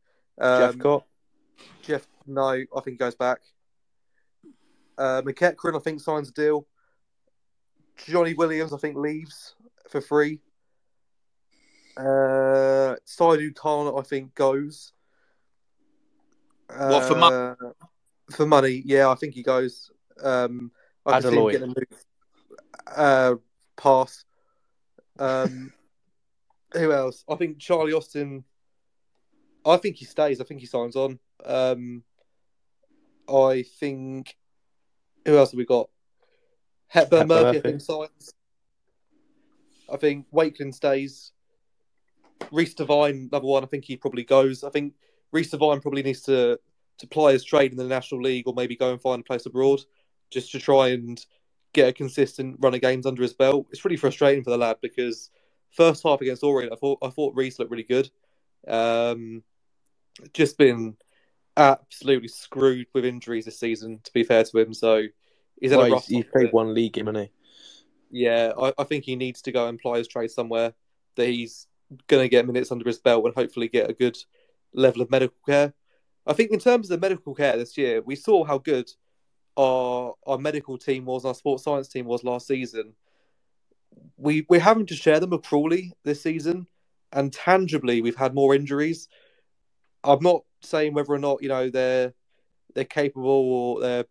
Jeff, no, I think he goes back. McEachran, I think, signs a deal. Johnny Williams, I think, leaves for free. Saidu Khan, I think, goes. What, for money? For money, yeah, I think he goes. I can see him getting a move. Pass. Who else? I think Charlie Austin. I think he stays. I think he signs on. I think. Who else have we got? Hepburn Murphy, I think, signs. I think Wakeland stays. Reece Devine, number one, I think he probably goes. I think Reece Devine probably needs to ply his trade in the National League or maybe go and find a place abroad just to try and get a consistent run of games under his belt. It's really frustrating for the lad because first half against Orient, I thought Reece looked really good. Just been absolutely screwed with injuries this season, to be fair to him. So he's he's played one league game, hasn't he? Yeah, I think he needs to go and ply his trade somewhere that he's going to get minutes under his belt and hopefully get a good level of medical care. I think in terms of the medical care this year, we saw how good our medical team was, our sports science team was last season. We're having to share them with Crawley this season, and tangibly we've had more injuries. I'm not saying whether or not they're capable or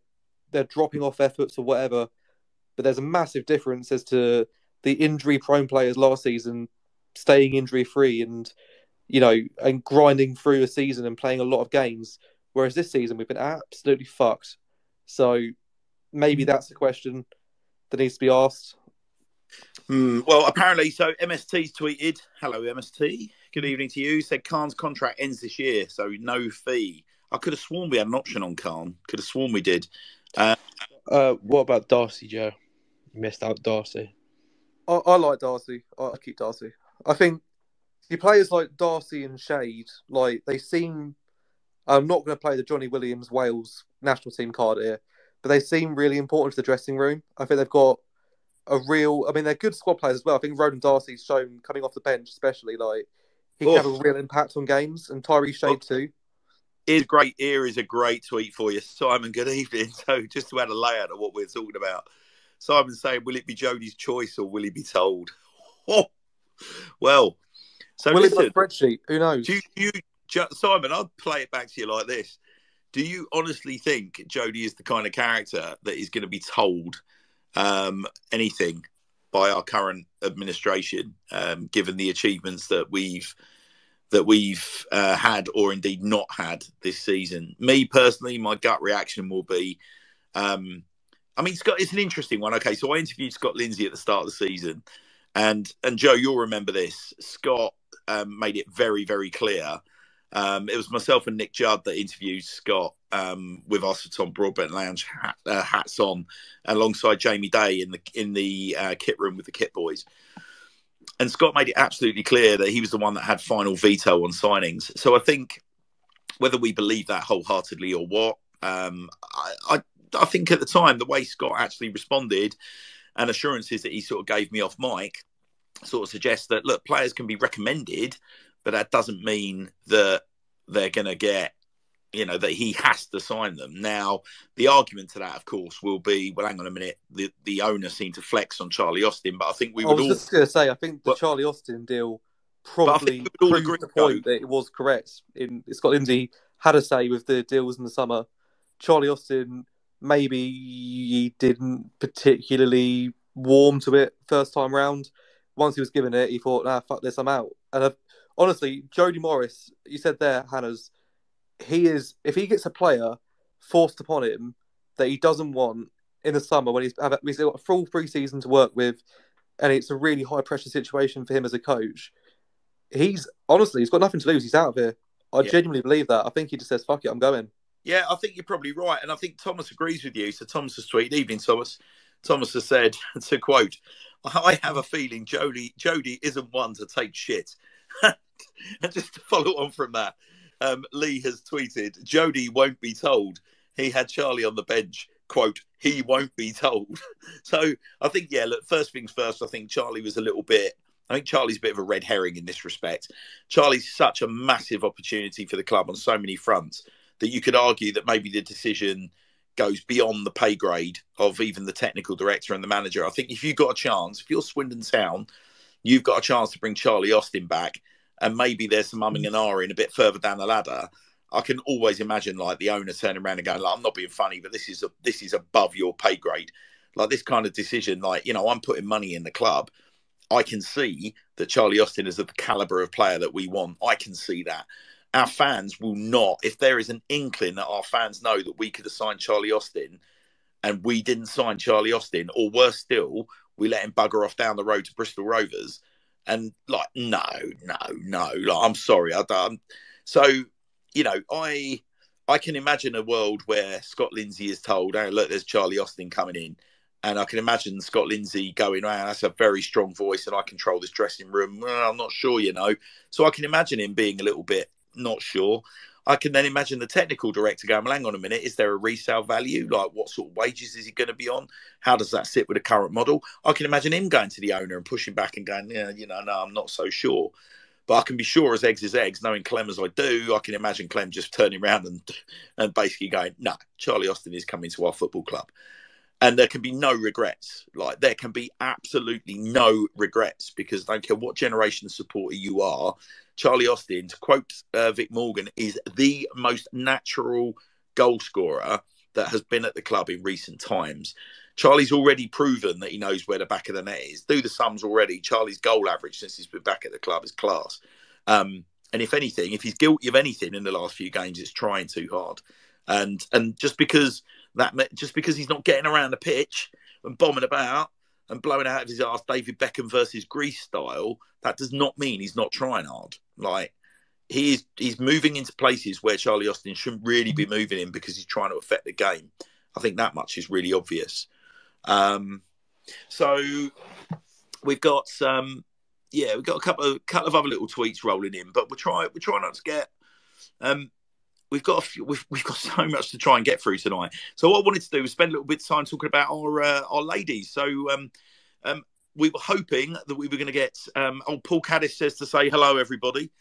they're dropping off efforts or whatever, but there's a massive difference as to the injury-prone players last season staying injury-free and grinding through a season and playing a lot of games, whereas this season we've been absolutely fucked. So maybe that's a question that needs to be asked. Well, apparently, so MST's tweeted, hello, MST. Good evening to you. Said Khan's contract ends this year, so no fee. I could have sworn we had an option on Khan. Could have sworn we did. What about Darcy, Joe? You missed out Darcy. I like Darcy. I keep Darcy. I think the players like Darcy and Shade, they seem... I'm not going to play the Johnny Williams Wales national team card here, but they seem really important to the dressing room. I think they've got they're good squad players as well. I think Ronan Darcy's shown, coming off the bench especially, he can have a real impact on games, and Tyree Shade too. Here is a great tweet for you, Simon. Good evening. So just to add a layout of what we're talking about, Simon's saying, will it be Jodie's choice or will he be told? Oh, well, so will listen, it be a spreadsheet? Who knows? Simon, I'll play it back to you like this. Do you honestly think Jodie is the kind of character that is going to be told anything by our current administration, given the achievements that we've had or indeed not had this season? Me personally, my gut reaction will be, Scott, it's an interesting one. Okay, so I interviewed Scott Lindsay at the start of the season, and Joe, you'll remember this. Scott made it very, very clear. It was myself and Nick Judd that interviewed Scott with us at Tom Broadbent Lounge hats on, alongside Jamie Day in the kit room with the Kit Boys. And Scott made it absolutely clear that he was the one that had final veto on signings. So I think whether we believe that wholeheartedly or what, I think at the time, the way Scott actually responded and assurances that he sort of gave me off mic sort of suggests that, look, players can be recommended, but that doesn't mean that they're going to get, that he has to sign them. Now, the argument to that, of course, will be, well, hang on a minute, the owner seemed to flex on Charlie Austin, but I think we would all... I was just going to say, I think the Charlie Austin deal probably proved the point that it was correct. Scott Lindsay had a say with the deals in the summer. Charlie Austin, maybe he didn't particularly warm to it first time round. Once he was given it, he thought, fuck this, I'm out. And honestly, Jody Morris, you said there, Hannah's, if he gets a player forced upon him that he doesn't want in the summer when he's got a full pre-season to work with, and it's a really high pressure situation for him as a coach, he's got nothing to lose. He's out of here. I genuinely believe that. I think he just says, fuck it, I'm going. Yeah, I think you're probably right. And I think Thomas agrees with you. So Thomas has tweeted, evening, Thomas. Thomas has said, to quote, I have a feeling Jody isn't one to take shit. And just to follow on from that, Lee has tweeted, Jody won't be told. He had Charlie on the bench. Quote, he won't be told. So I think, look, first things first, I think Charlie was a little bit I think Charlie's a bit of a red herring in this respect. Charlie's such a massive opportunity for the club on so many fronts that you could argue that maybe the decision goes beyond the pay grade of even the technical director and the manager. I think if you've got a chance, if you're Swindon Town, you've got a chance to bring Charlie Austin back, and maybe there's some umming and ahhing a bit further down the ladder. I can always imagine like the owner turning around and going, like, I'm not being funny, but this is above your pay grade. Like this kind of decision, like, you know, I'm putting money in the club. I can see that Charlie Austin is of the caliber of player that we want. I can see that. Our fans will not, if there is an inkling that our fans know that we could have signed Charlie Austin and we didn't sign Charlie Austin, or worse still, we let him bugger off down the road to Bristol Rovers. And like, no. Like, I'm sorry. So, you know, I can imagine a world where Scott Lindsay is told, oh, look, there's Charlie Austin coming in. And I can imagine Scott Lindsay going, wow, that's a very strong voice and I control this dressing room. Well, I'm not sure, you know. So I can imagine him being a little bit not sure. I can then imagine the technical director going, well, hang on a minute, is there a resale value? Like, what sort of wages is he going to be on? How does that sit with the current model? I can imagine him going to the owner and pushing back and going, yeah, you know, no, I'm not so sure. But I can be sure as eggs is eggs, knowing Clem as I do, I can imagine Clem just turning around and basically going, no, Charlie Austin is coming to our football club. And there can be no regrets. Like, there can be absolutely no regrets, because I don't care what generation supporter you are, Charlie Austin, to quote Vic Morgan, is the most natural goal scorer that has been at the club in recent times. Charlie's already proven that he knows where the back of the net is. Do the sums already. Charlie's goal average since he's been back at the club is class. And if anything, if he's guilty of anything in the last few games, it's trying too hard. And just because he's not getting around the pitch and bombing about and blowing out of his arse David Beckham versus Greece style, that does not mean he's not trying hard. Like, he's moving into places where Charlie Austin shouldn't really be moving in because he's trying to affect the game. I think that much is really obvious. So we've got we've got a couple of other little tweets rolling in, but we're trying not to get we've got so much to try and get through tonight. So what I wanted to do was spend a little bit of time talking about our ladies. So we were hoping that we were going to get Paul Caddis says to say hello, everybody.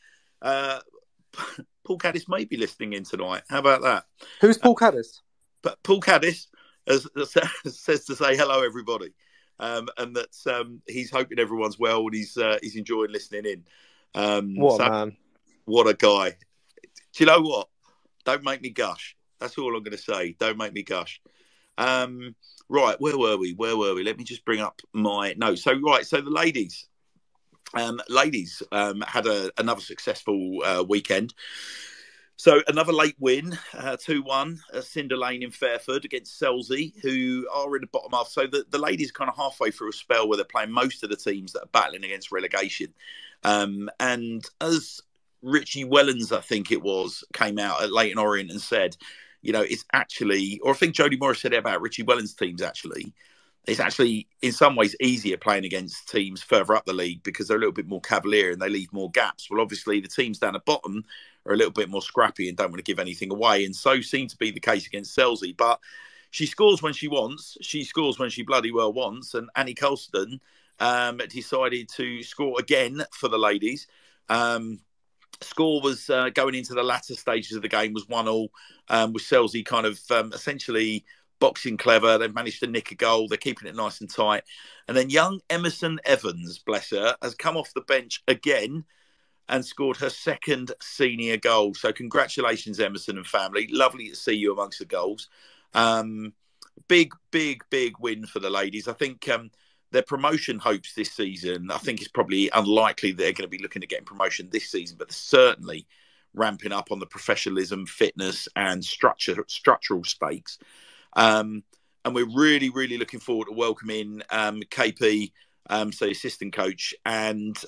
Paul Caddis may be listening in tonight. How about that? Who's Paul Caddis? But Paul Caddis says to say hello, everybody, and that he's hoping everyone's well and he's enjoying listening in. What a man! What a guy! Do you know what? Don't make me gush. That's all I'm going to say. Don't make me gush. Right, where were we? Let me just bring up my notes. So the ladies had another successful weekend. So another late win, 2-1, Cinder Lane in Fairford against Selsey, who are in the bottom half. So the ladies are kind of halfway through a spell where they're playing most of the teams that are battling against relegation. And as Richie Wellens, I think it was, came out at Leyton Orient and said, you know, it's actually, or I think Jodie Morris said it about Richie Wellens' teams actually, it's actually in some ways easier playing against teams further up the league because they're a little bit more cavalier and they leave more gaps. Well, obviously the teams down the bottom are a little bit more scrappy and don't want to give anything away. And so seemed to be the case against Selsey. But she scores when she wants. She scores when she bloody well wants. And Annie Colston decided to score again for the ladies. Score was going into the latter stages of the game was 1-1, with Selsey kind of essentially boxing clever. They've managed to nick a goal. They're keeping it nice and tight. And then young Emerson Evans, bless her, has come off the bench again and scored her second senior goal. So congratulations, Emerson and family. Lovely to see you amongst the goals. Big win for the ladies. I think their promotion hopes this season, I think it's probably unlikely they're going to be looking at getting promotion this season, but they're certainly ramping up on the professionalism, fitness and structural stakes. And we're really, really looking forward to welcoming KP, so assistant coach, and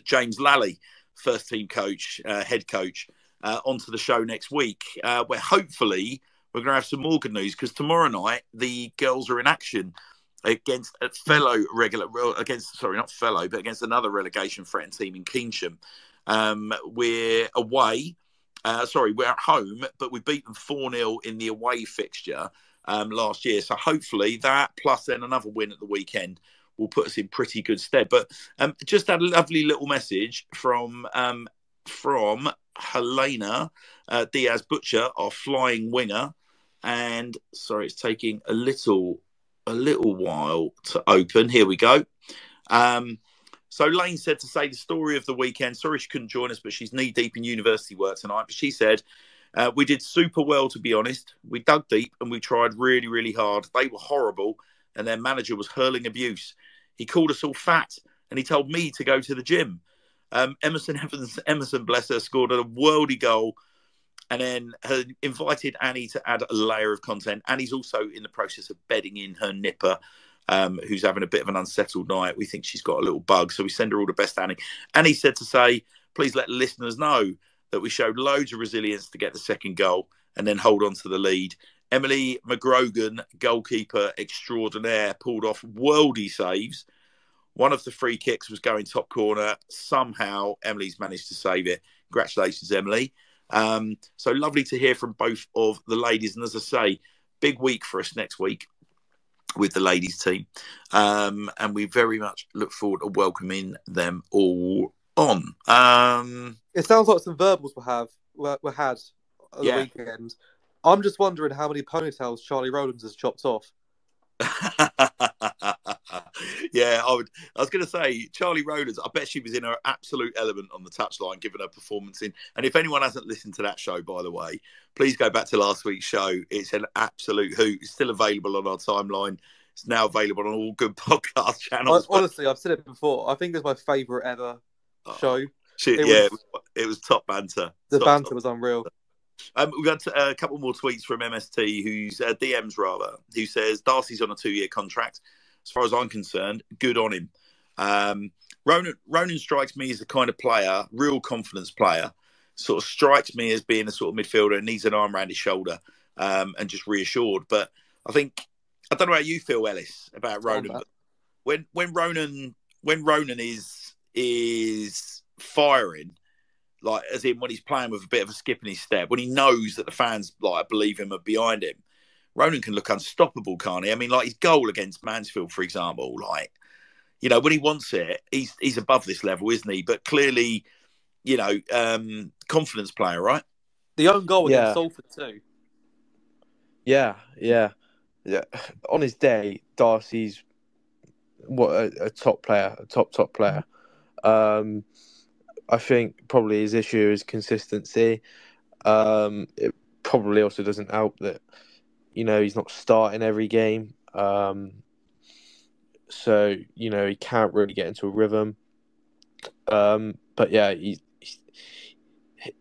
James Lally, first team coach, head coach, onto the show next week, where hopefully we're going to have some more good news, because tomorrow night the girls are in action against another relegation threatened team in Keynsham. We're away. We're at home, but we beat them 4-0 in the away fixture last year. So hopefully that, plus then another win at the weekend, will put us in pretty good stead. But just had a lovely little message from Helena Diaz Butcher, our flying winger. And sorry, it's taking a little while to open. Here we go. So Lane said to say the story of the weekend. Sorry she couldn't join us, but she's knee deep in university work tonight. But she said, we did super well, to be honest. We dug deep and we tried really, really hard. They were horrible and their manager was hurling abuse. He called us all fat and he told me to go to the gym. Emerson, bless her, scored a worldy goal and then invited Annie to add a layer of content. Annie's also in the process of bedding in her nipper, who's having a bit of an unsettled night. We think she's got a little bug, so we send her all the best, Annie. Annie said to say, please let the listeners know that we showed loads of resilience to get the second goal and then hold on to the lead. Emily McGrogan, goalkeeper extraordinaire, pulled off worldy saves. One of the free kicks was going top corner. Somehow, Emily's managed to save it. Congratulations, Emily. So lovely to hear from both of the ladies. And as I say, big week for us next week with the ladies team. And we very much look forward to welcoming them all on. It sounds like some verbals were had on the weekend. I'm just wondering how many ponytails Charlie Rowlands has chopped off. Yeah, I was going to say Charlie Rowlands. I bet she was in her absolute element on the touchline, given her performance in. And if anyone hasn't listened to that show, by the way, please go back to last week's show. It's an absolute hoot. It's still available on our timeline. It's now available on all good podcast channels. Honestly, I've said it before. I think it's my favourite ever show. It was top banter. The banter was unreal. We've got a couple more tweets from MST, who's DMs rather, who says Darcy's on a 2-year contract. As far as I'm concerned, good on him. Ronan strikes me as the kind of player, real confidence player, sort of strikes me as being a sort of midfielder and needs an arm around his shoulder and just reassured. But I don't know how you feel, Ellis, about Ronan. But when Ronan is firing, like as in when he's playing with a bit of a skip in his step, when he knows that the fans believe him and behind him, Ronan can look unstoppable, can't he? I mean, like his goal against Mansfield, for example, when he wants it, he's above this level, isn't he? But clearly, confidence player, right? The own goal against Salford too. Yeah. On his day, Darcy's a top player, a top player. I think probably his issue is consistency. It probably also doesn't help that, he's not starting every game. So, he can't really get into a rhythm. But yeah,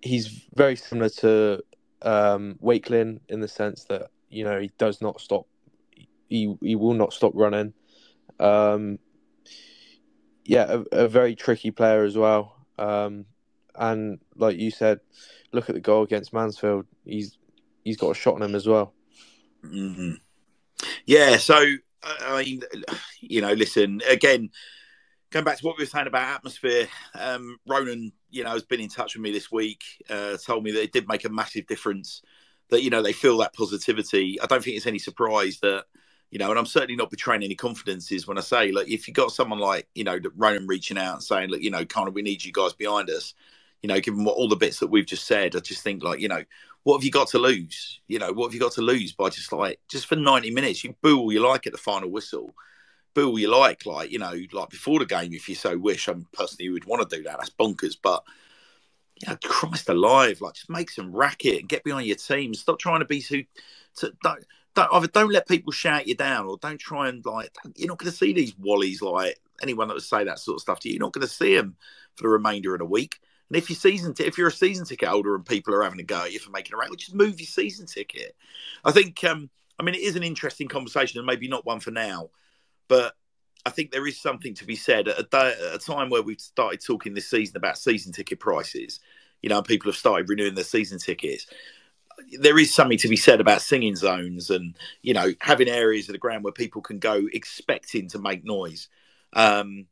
he's very similar to Wakelin in the sense that, he does not stop. He will not stop running. A very tricky player as well. And like you said, look at the goal against Mansfield. He's got a shot on him as well. Mm-hmm. Yeah. So I mean, listen again. Going back to what we were saying about atmosphere, Ronan, has been in touch with me this week. Told me that it did make a massive difference. That they feel that positivity. I don't think it's any surprise that. And I'm certainly not betraying any confidences when I say, look, if you got someone like, Ronan reaching out and saying, look, kind of, we need you guys behind us, given all the bits that we've just said, I just think what have you got to lose? What have you got to lose by just for 90 minutes, you boo all you like at the final whistle, boo all you like before the game, if you so wish. I personally would want to do that. That's bonkers. But, Christ alive, just make some racket and get behind your team. Stop trying to be don't let people shout you down, or don't try and you're not going to see these wallies, anyone that would say that sort of stuff to you, you're not going to see them for the remainder of the week. And if you're a season ticket holder and people are having a go at you for making a racket, just move your season ticket. I think, it is an interesting conversation and maybe not one for now, but I think there is something to be said at a time where we've started talking this season about season ticket prices, people have started renewing their season tickets. There is something to be said about singing zones and, having areas of the ground where people can go expecting to make noise. Again,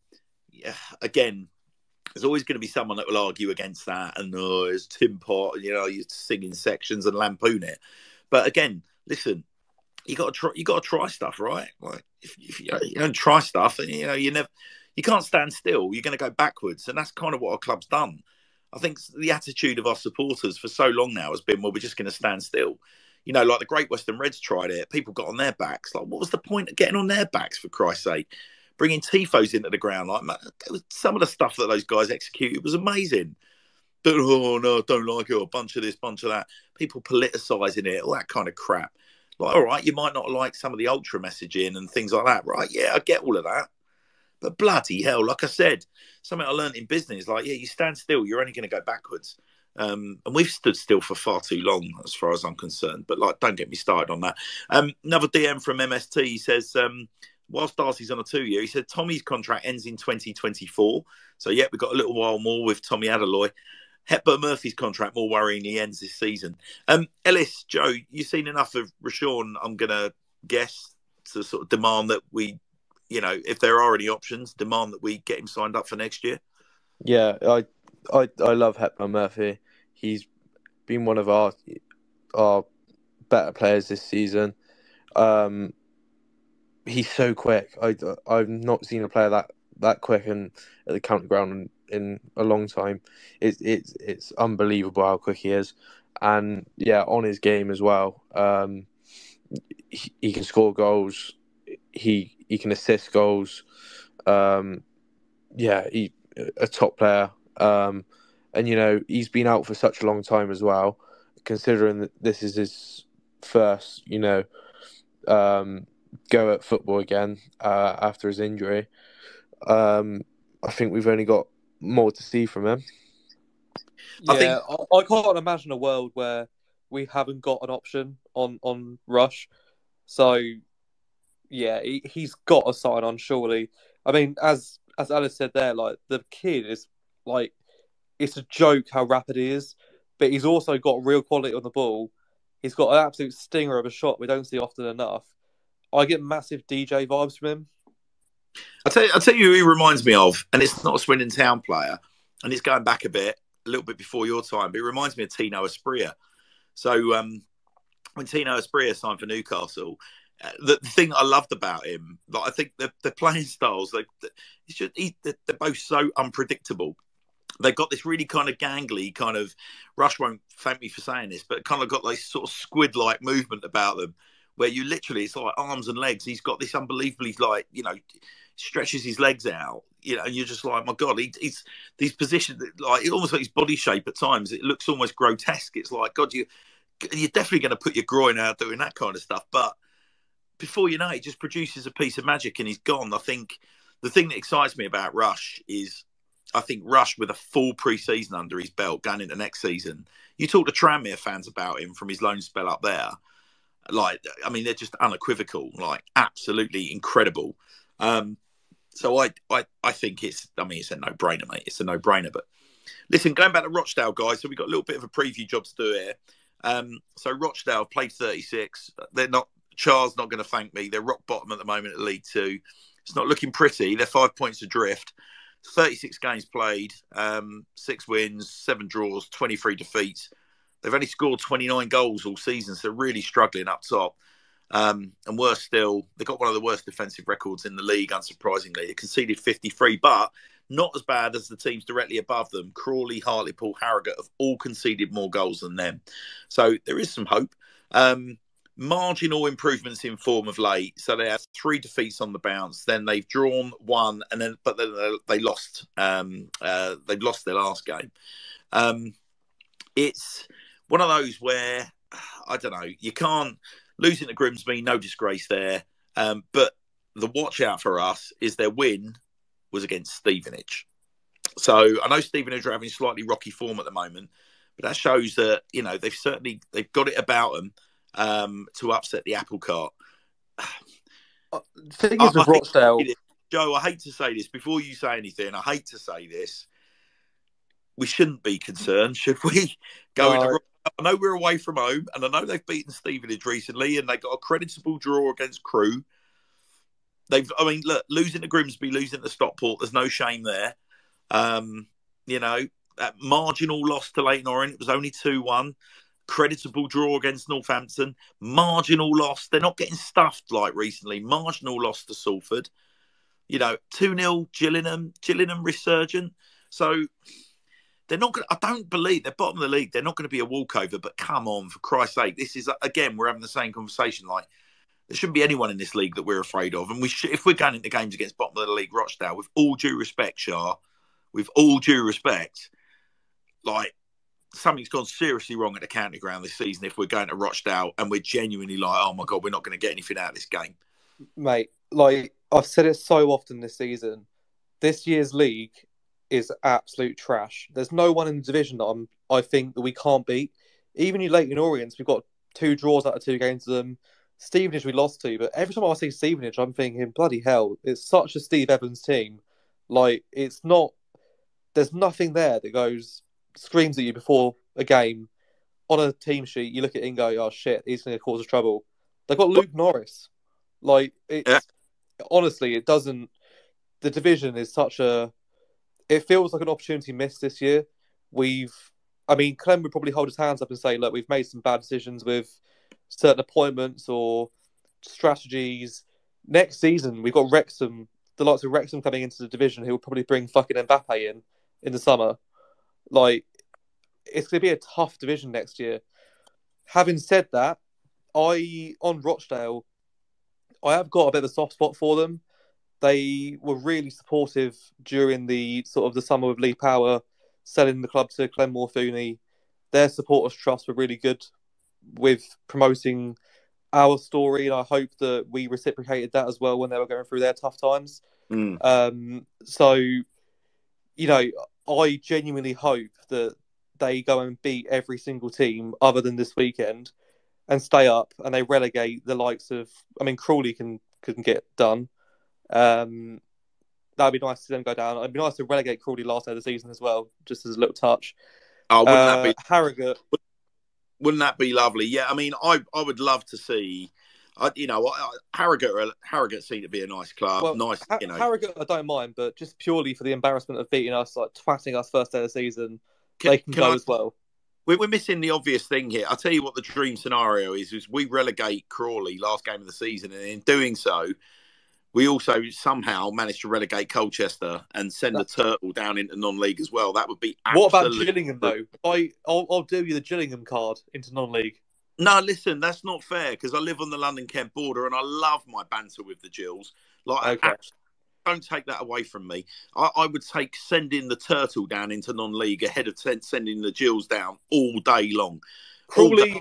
there's always going to be someone that will argue against that. And, it's Tim Pot, you're singing sections and lampoon it. But again, listen, you got to try stuff, right? if you don't try stuff, and you can't stand still. You're going to go backwards, and that's kind of what our club's done. I think the attitude of our supporters for so long now has been, well, we're just going to stand still. Like the Great Western Reds tried it. People got on their backs. Like, what was the point of getting on their backs, for Christ's sake? Bringing tifos into the ground. Like, man, some of the stuff that those guys executed was amazing. But, oh, no, I don't like it. Or a bunch of this, bunch of that. People politicising it, all that kind of crap. Like, all right, you might not like some of the ultra messaging and things like that, right? Yeah, I get all of that. But bloody hell, like I said, something I learned in business, like, yeah, you stand still, you're only going to go backwards. And we've stood still for far too long, as far as I'm concerned. But, like, don't get me started on that. Another DM from MST, he says, whilst Darcy's on a 2-year, he said Tommy's contract ends in 2024. So, yeah, we've got a little while more with Tommy Adeloy. Hepburn Murphy's contract, more worrying, he ends this season. Ellis, Joe, you've seen enough of Rashawn, I'm going to guess, to sort of demand that we, if there are any options, demand that we get him signed up for next year? Yeah, I love Hepburn Murphy. He's been one of our better players this season. He's so quick. I've not seen a player that quick and at the county ground in a long time. It's unbelievable how quick he is, and yeah, on his game as well. He can score goals. He can assist goals. He a top player. And he's been out for such a long time as well. Considering that this is his first, go at football again after his injury. I think we've only got more to see from him. Yeah, I can't imagine a world where we haven't got an option on Rush. So, yeah, he's got to sign on, surely. I mean, as Alice said there, like, the kid is, like, it's a joke how rapid he is, but he's also got real quality on the ball. He's got an absolute stinger of a shot we don't see often enough. I get massive DJ vibes from him. I'll tell you who he reminds me of, and it's not a Swindon Town player, and it's going back a little bit before your time, but it reminds me of Tino Asprilla. So when Tino Asprilla signed for Newcastle, the thing I loved about him, like, I think the playing styles, they're both so unpredictable. They've got this really kind of gangly kind of, Rush won't thank me for saying this, but kind of got this sort of squid-like movement about them, where you literally, it's like arms and legs. He's got this unbelievably, like, stretches his legs out, and you're just like, my God, he's these positions, like, almost like his body shape at times, it looks almost grotesque. It's like, God, you're definitely going to put your groin out doing that kind of stuff. But before you know it, he just produces a piece of magic and he's gone. I think the thing that excites me about Rush is, I think Rush, with a full pre-season under his belt going into next season, you talk to Tranmere fans about him from his loan spell up there. Like, I mean, they're just unequivocal, like, absolutely incredible. So I think it's a no-brainer, mate. It's a no-brainer. But listen, going back to Rochdale, guys, so we've got a little bit of a preview job to do here. So Rochdale played 36. Char's not going to thank me. They're rock bottom at the moment at League Two. It's not looking pretty. They're 5 points adrift. 36 games played, 6 wins, 7 draws, 23 defeats. They've only scored 29 goals all season, so they're really struggling up top. And worse still, they've got one of the worst defensive records in the league, unsurprisingly. They conceded 53, but not as bad as the teams directly above them. Crawley, Hartlepool, Harrogate have all conceded more goals than them. So there is some hope. Marginal improvements in form of late. So they had 3 defeats on the bounce. Then they've drawn 1, but then they lost. They've lost their last game. It's one of those where, I don't know, you can't, losing to Grimsby, no disgrace there. But the watch out for us is their win was against Stevenage. So I know Stevenage are having slightly rocky form at the moment, but that shows that, they've got it about them to upset the apple cart. Thing is with Rochdale, Joe, I hate to say this before you say anything. I hate to say this. We shouldn't be concerned, should we? I know we're away from home, and I know they've beaten Stevenage recently, and they got a creditable draw against Crewe. Look, losing to Grimsby, losing to Stockport, there's no shame there. That marginal loss to Leyton Orient, it was only 2-1. creditable draw against Northampton, marginal loss. They're not getting stuffed like recently. Marginal loss to Salford. 2-0 Gillingham resurgent. So they're not going. I don't believe they're bottom of the league. They're not going to be a walkover. But come on, for Christ's sake, this is again we're having the same conversation. Like there shouldn't be anyone in this league that we're afraid of. And if we're going into games against bottom of the league Rochdale, with all due respect, Shah, with all due respect, like something's gone seriously wrong at the county ground this season. If we're going to Rochdale and we're genuinely like, oh my God, we're not going to get anything out of this game, mate. Like I've said it so often this season, this year's league is absolute trash. There's no one in the division that I think that we can't beat. Even you Leighton Orients, we've got 2 draws out of 2 games to them. Stevenage we lost to, but every time I see Stevenage, I'm thinking, bloody hell, it's such a Steve Evans team. Like it's not. There's nothing there that screams at you before a game on a team sheet. You look at it and go, oh shit, he's going to cause us trouble. They've got Luke Norris. Like it's honestly, it doesn't. The division is such a. It feels like an opportunity missed this year. Clem would probably hold his hands up and say, look, we've made some bad decisions with certain appointments or strategies. Next season, we've got Wrexham, the likes of Wrexham coming into the division, who will probably bring fucking Mbappe in the summer. Like, it's going to be a tough division next year. Having said that, on Rochdale, I have got a bit of a soft spot for them. They were really supportive during the summer with Lee Power, selling the club to Clem Morfuni. Their supporters' trust were really good with promoting our story, and I hope that we reciprocated that as well when they were going through their tough times. I genuinely hope that they go and beat every single team other than this weekend and stay up, and they relegate the likes of. Crawley can get done. That'd be nice to see them go down. It'd be nice to relegate Crawley last day of the season as well, just as a little touch. Oh, wouldn't that be Harrogate? Wouldn't that be lovely? Yeah, I would love to see. Harrogate seem to be a nice club. Well, Harrogate, I don't mind, but just purely for the embarrassment of beating us, like twatting us first day of the season, they can go as well. We're missing the obvious thing here. I'll tell you what the dream scenario is we relegate Crawley last game of the season, and in doing so, we also somehow managed to relegate Colchester and send the Turtle down into non-league as well. That would be absolutely... What about Gillingham, though? I'll do you the Gillingham card into non-league. No, listen, that's not fair, because I live on the London-Kent border and I love my banter with the Gills. Don't take that away from me. I would take sending the Turtle down into non-league ahead of sending the Gills down all day long. Crawley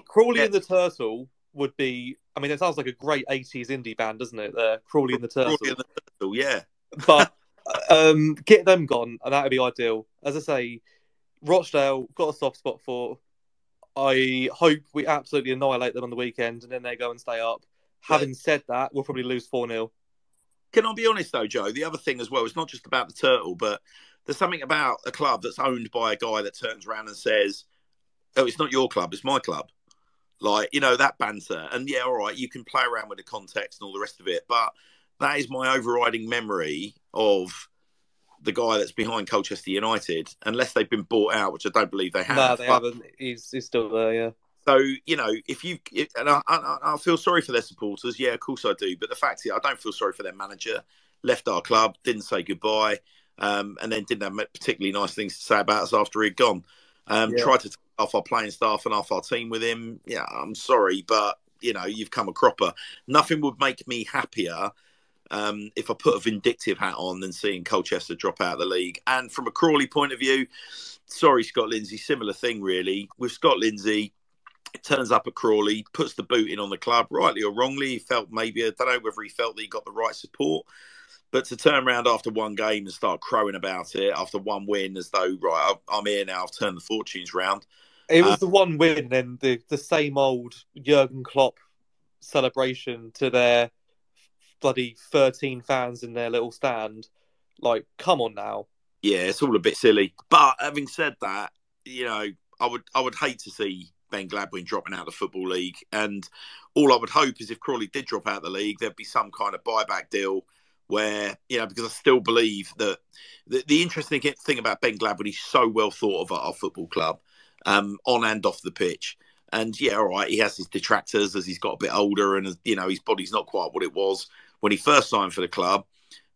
and the Turtle would be... it sounds like a great 80s indie band, doesn't it? Crawley and the Turtle. Crawley and the Turtle, yeah. But get them gone, and that would be ideal. As I say, Rochdale, got a soft spot for. I hope we absolutely annihilate them on the weekend, and then they go and stay up. Having said that, we'll probably lose 4-0. Can I be honest, though, Joe? The other thing as well, it's not just about the Turtle, but there's something about a club that's owned by a guy that turns around and says, oh, it's not your club, it's my club. Like, that banter. And yeah, all right, you can play around with the context and all the rest of it. But that is my overriding memory of the guy that's behind Colchester United, unless they've been bought out, which I don't believe they have. No, they haven't. He's still there, yeah. So, and I feel sorry for their supporters. Yeah, of course I do. But the fact is, I don't feel sorry for their manager. Left our club, didn't say goodbye, and then didn't have particularly nice things to say about us after he'd gone. Tried to take off our playing staff and off our team with him. Yeah, I'm sorry, but, you've come a cropper. Nothing would make me happier if I put a vindictive hat on than seeing Colchester drop out of the league. And from a Crawley point of view, sorry, Scott Lindsay, similar thing, really. With Scott Lindsay, it turns up at Crawley, puts the boot in on the club, rightly or wrongly. He felt I don't know whether he felt that he got the right support. But to turn around after one game and start crowing about it after one win as though, right, I'm here now, I've turned the fortunes round. It was the one win and the same old Jurgen Klopp celebration to their bloody 13 fans in their little stand. Like, come on now. Yeah, it's all a bit silly. But having said that, I would hate to see Ben Gladwin dropping out of the Football League. And all I would hope is if Crawley did drop out of the league, there'd be some kind of buyback deal where, because I still believe that the interesting thing about Ben Gladwin, he's so well thought of at our football club, on and off the pitch. And yeah, all right, he has his detractors as he's got a bit older and, you know, his body's not quite what it was when he first signed for the club.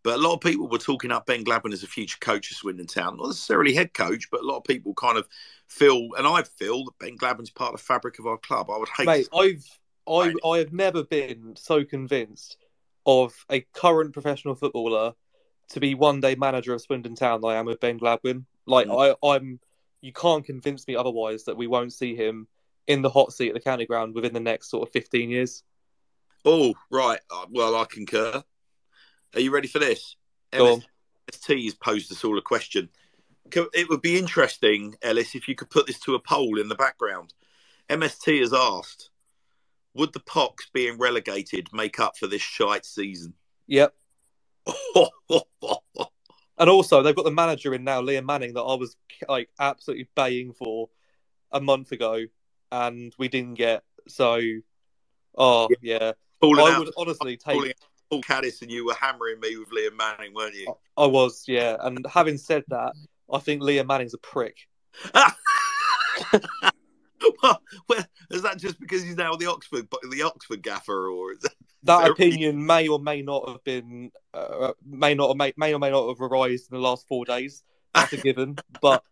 But a lot of people were talking up Ben Gladwin as a future coach of Swindon Town. Not necessarily head coach, but a lot of people kind of feel, and I feel, that Ben Gladwin's part of the fabric of our club. I would hate Mate, I have never been so convinced of a current professional footballer to be one day manager of Swindon Town than I am with Ben Gladwin. Like, you can't convince me otherwise that we won't see him in the hot seat at the county ground within the next sort of 15 years. Oh, right. Well, I concur. Are you ready for this? Go on. MST has posed us all a question. It would be interesting, Ellis, if you could put this to a poll in the background. MST has asked, would the Pox being relegated make up for this shite season? Yep. And also, they've got the manager in now, Liam Manning, that I was like absolutely baying for a month ago, and we didn't get. So, yeah. I would honestly take Paul Caddis, and you were hammering me with Liam Manning, weren't you? I was, yeah. And having said that, I think Liam Manning's a prick. Well, is that just because he's now the Oxford gaffer, or is that opinion may or may not have been may or may not have arisen in the last 4 days? That's a given, but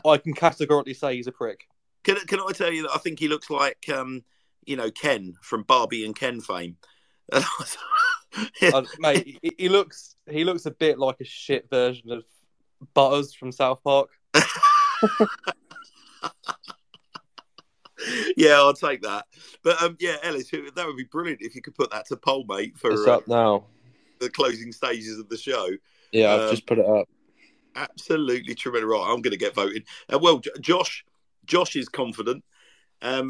I can categorically say he's a prick. Can I tell you that I think he looks like Ken from Barbie and Ken fame? Mate, he looks a bit like a shit version of Butters from South Park. Yeah, I'll take that. But yeah, Ellis, that would be brilliant if you could put that to poll, mate, for it's up now. The closing stages of the show. Yeah, I've just put it up. Absolutely tremendous. Right, I'm going to get voted. Well, Josh is confident. Hello,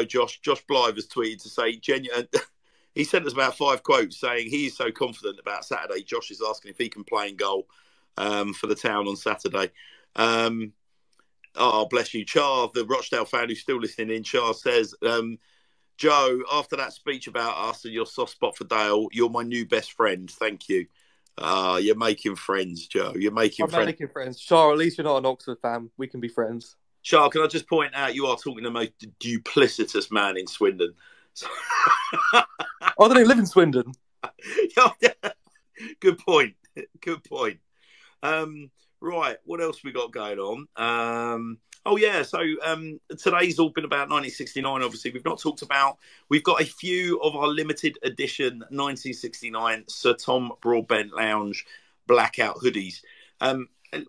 Josh. Josh Blythe has tweeted to say genuine. He sent us about 5 quotes saying he is so confident about Saturday. Josh is asking if he can play in goal for the town on Saturday. Oh, bless you. Char, the Rochdale fan who's still listening in, Char says, Joe, after that speech about us and your soft spot for Dale, you're my new best friend. Thank you. You're making friends, Joe. You're making friends. I'm making friends. Char, at least you're not an Oxford fan. We can be friends. Char, can I just point out you are talking to the most duplicitous man in Swindon. I don't even live in Swindon. Good point. Good point. Right, what else we got going on? Today's all been about 1969, obviously. We've got a few of our limited edition 1969 Sir Tom Broadbent Lounge Blackout hoodies.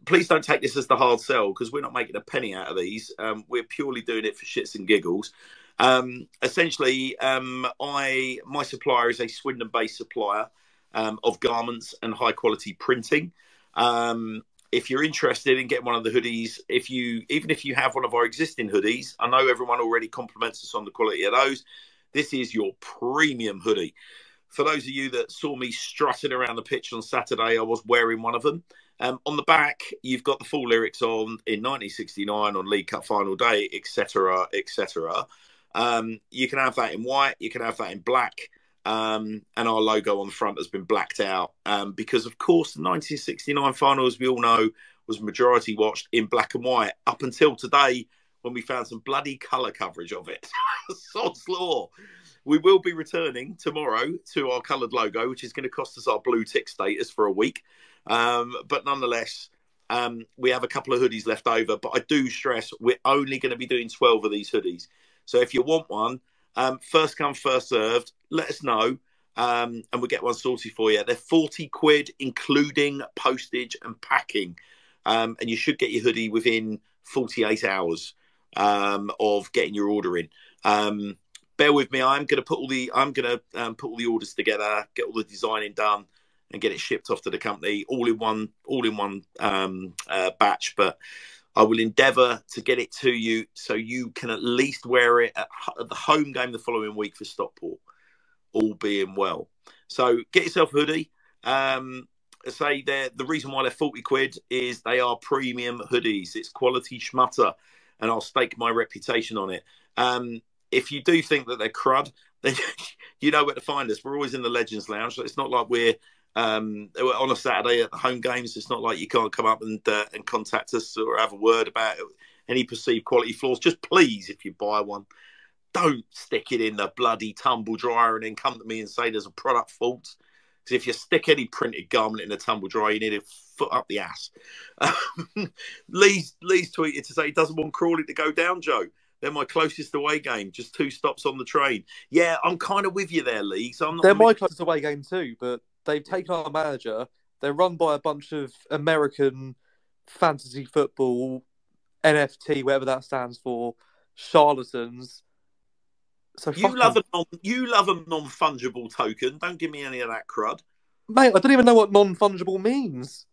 Please don't take this as the hard sell, because we're not making a penny out of these. We're purely doing it for shits and giggles. Essentially, my supplier is a Swindon-based supplier of garments and high-quality printing. If you're interested in getting one of the hoodies, even if you have one of our existing hoodies, I know everyone already compliments us on the quality of those. This is your premium hoodie. For those of you that saw me strutting around the pitch on Saturday, I was wearing one of them. On the back, you've got the full lyrics on in 1969 on League Cup final day, etc., etc. You can have that in white. You can have that in black. And our logo on the front has been blacked out because, of course, the 1969 final, as we all know, was majority watched in black and white up until today when we found some bloody colour coverage of it. Sod's law. We will be returning tomorrow to our coloured logo, which is going to cost us our blue tick status for a week. But nonetheless, we have a couple of hoodies left over. But I do stress we're only going to be doing 12 of these hoodies. So if you want one, first come, first served, let us know, and we'll get one sorted for you. They're 40 quid, including postage and packing. And you should get your hoodie within 48 hours of getting your order in. Bear with me. I'm going to put all the orders together, get all the designing done, and get it shipped off to the company all in one batch. But I will endeavour to get it to you so you can at least wear it at the home game the following week for Stockport, all being well. So get yourself a hoodie. The reason why they're 40 quid is they are premium hoodies. It's quality schmutter, and I'll stake my reputation on it. If you do think that they're crud, then you know where to find us. We're always in the Legends Lounge. So it's not like we're on a Saturday at the home games. It's not like you can't come up and contact us or have a word about any perceived quality flaws, just please, if you buy one, don't stick it in the bloody tumble dryer and then come to me and say there's a product fault. Because if you stick any printed garment in a tumble dryer, you need a foot up the ass. Lee's tweeted to say he doesn't want Crawley to go down, Joe. They're my closest away game, just 2 stops on the train. Yeah, I'm kind of with you there, Lee. So I'm not. They're my closest away game too, but they've taken our manager. They're run by a bunch of American fantasy football, NFT, whatever that stands for, charlatans. So you love a non-fungible token. Don't give me any of that crud, mate. I don't even know what non-fungible means.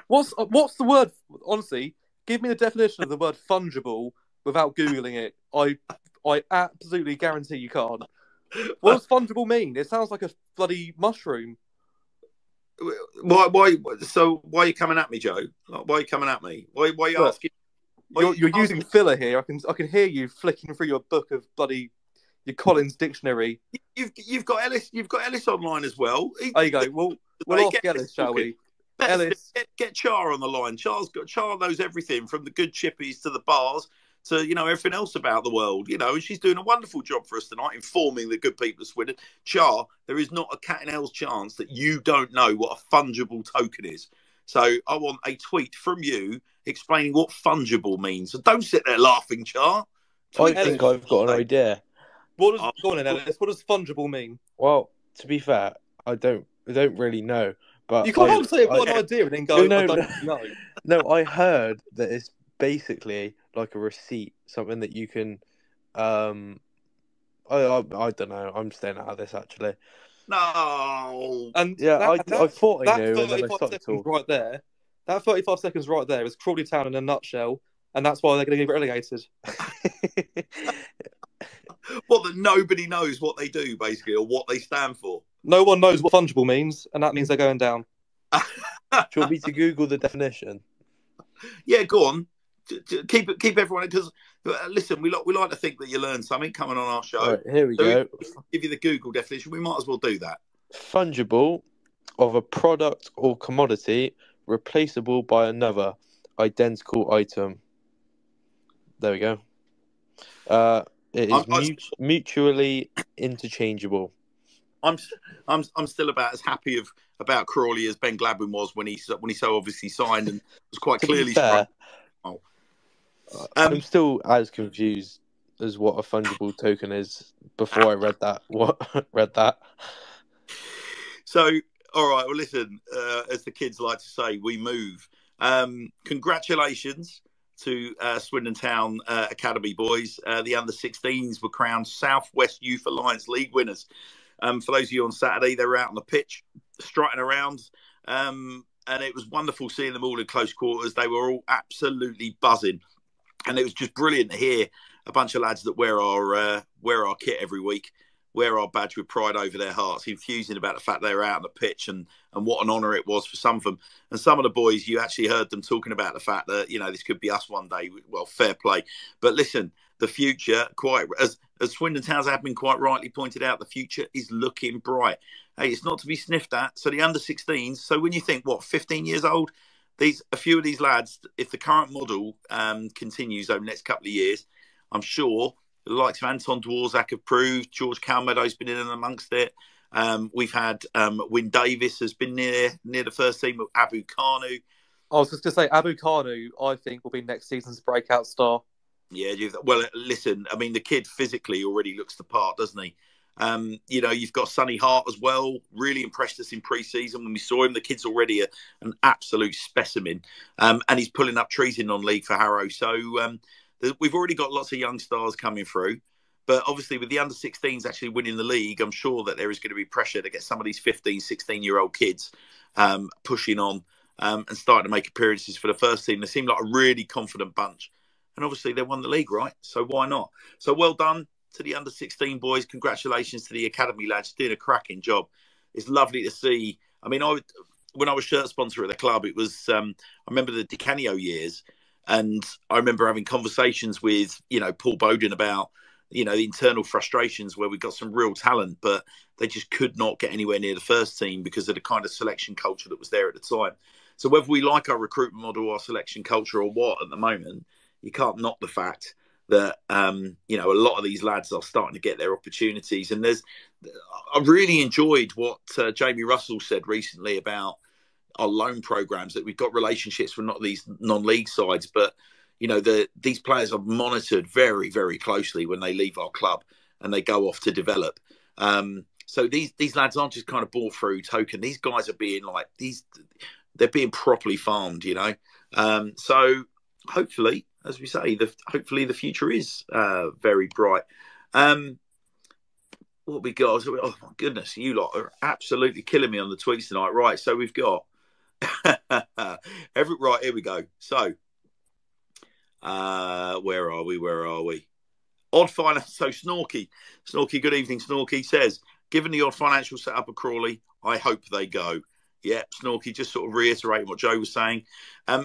What's the word? Honestly, give me the definition of the word fungible without googling it. I absolutely guarantee you can't. What does fungible mean? It sounds like a bloody mushroom. Why? So why are you coming at me, Joe? Why are you coming at me? Why are you asking? You're using filler here. I can hear you flicking through your book of bloody your Collins dictionary. You've got Ellis. You've got Ellis online as well. There you go. We'll ask Ellis, shall we? Ellis, get Char on the line. Char knows everything from the good chippies to the bars to everything else about the world. And she's doing a wonderful job for us tonight, informing the good people of Swindon. Char, there is not a cat and hell's chance that you don't know what a fungible token is. So I want a tweet from you explaining what fungible means. So don't sit there laughing, Char. I think I've got an idea. Go on then, Ellis. What does fungible mean? Well, to be fair, I don't really know. But you can't say I've got an idea and then go, I don't know. No, I heard that it's basically like a receipt, something that you can... I don't know. I'm staying out of this, actually. No. And yeah, I thought I knew, and then I started talking. Right there, that 35 seconds right there is Crawley Town in a nutshell, and that's why they're going to get relegated. Well, that nobody knows what they do, basically, or what they stand for. No one knows what fungible means, and that means they're going down. Do you want me to Google the definition? Yeah, go on. Keep everyone, because listen, we like to think that you learn something coming on our show. Right, here we go. Give you the Google definition. We might as well do that. Fungible, of a product or commodity replaceable by another identical item. There we go. It is mutually interchangeable. I'm still about as happy about Crawley as Ben Gladwin was when he so obviously signed and was quite clearly struck. I'm still as confused as what a fungible token is before I read that. So, all right. Well, listen, as the kids like to say, we move. Congratulations to Swindon Town Academy boys. The under-16s were crowned South West Youth Alliance League winners. For those of you on Saturday, they were out on the pitch, strutting around. And it was wonderful seeing them all in close quarters. They were all absolutely buzzing. And it was just brilliant to hear a bunch of lads that wear our kit every week, wear our badge with pride over their hearts, infusing about the fact they were out on the pitch and what an honour it was for some of them. And some of the boys, you actually heard them talking about the fact that, this could be us one day. Well, fair play. But listen, the future, quite as Swindon Town's admin quite rightly pointed out, the future is looking bright. Hey, it's not to be sniffed at. So the under-16s, so when you think, 15 years old? A few of these lads, if the current model continues over the next couple of years, I'm sure the likes of Anton Dworzak have proved. George Calmedo's been in and amongst it. We've had Wyn Davis has been near the first team of Abu Kanu. I was just going to say, Abu Kanu, I think, will be next season's breakout star. Yeah, well, listen, I mean, the kid physically already looks the part, doesn't he? You've got Sonny Hart as well. Really impressed us in pre-season when we saw him. The kid's already an absolute specimen, and he's pulling up trees in non-league for Harrow. So we've already got lots of young stars coming through. But obviously, with the under-16s actually winning the league, I'm sure that there is going to be pressure to get some of these 15, 16-year-old kids pushing on and starting to make appearances for the first team. They seem like a really confident bunch. And obviously, they won the league, right? So why not? So well done to the under-16 boys. Congratulations to the academy lads. Doing a cracking job. It's lovely to see. I mean, when I was shirt sponsor at the club, it was, I remember the Di Canio years. And I remember having conversations with, Paul Bowden about, the internal frustrations where we got some real talent, but they just could not get anywhere near the first team because of the kind of selection culture that was there at the time. So whether we like our recruitment model, our selection culture, or what, at the moment, you can't knock the fact that you know, a lot of these lads are starting to get their opportunities. And I really enjoyed what Jamie Russell said recently about our loan programs, that we've got relationships with not these non-league sides, but you know, these players are monitored very, very closely when they leave our club and they go off to develop. So these lads aren't just kind of ball through token. These guys are being they're being properly farmed, you know. So hopefully, as we say, hopefully the future is very bright. What we got? Oh my goodness, you lot are absolutely killing me on the tweets tonight. Right, so we've got right, here we go. So where are we? Odd finance. So Snorky, good evening, Snorky says, given the odd financial setup of Crawley, I hope they go. Yeah, Snorky, just sort of reiterating what Joe was saying.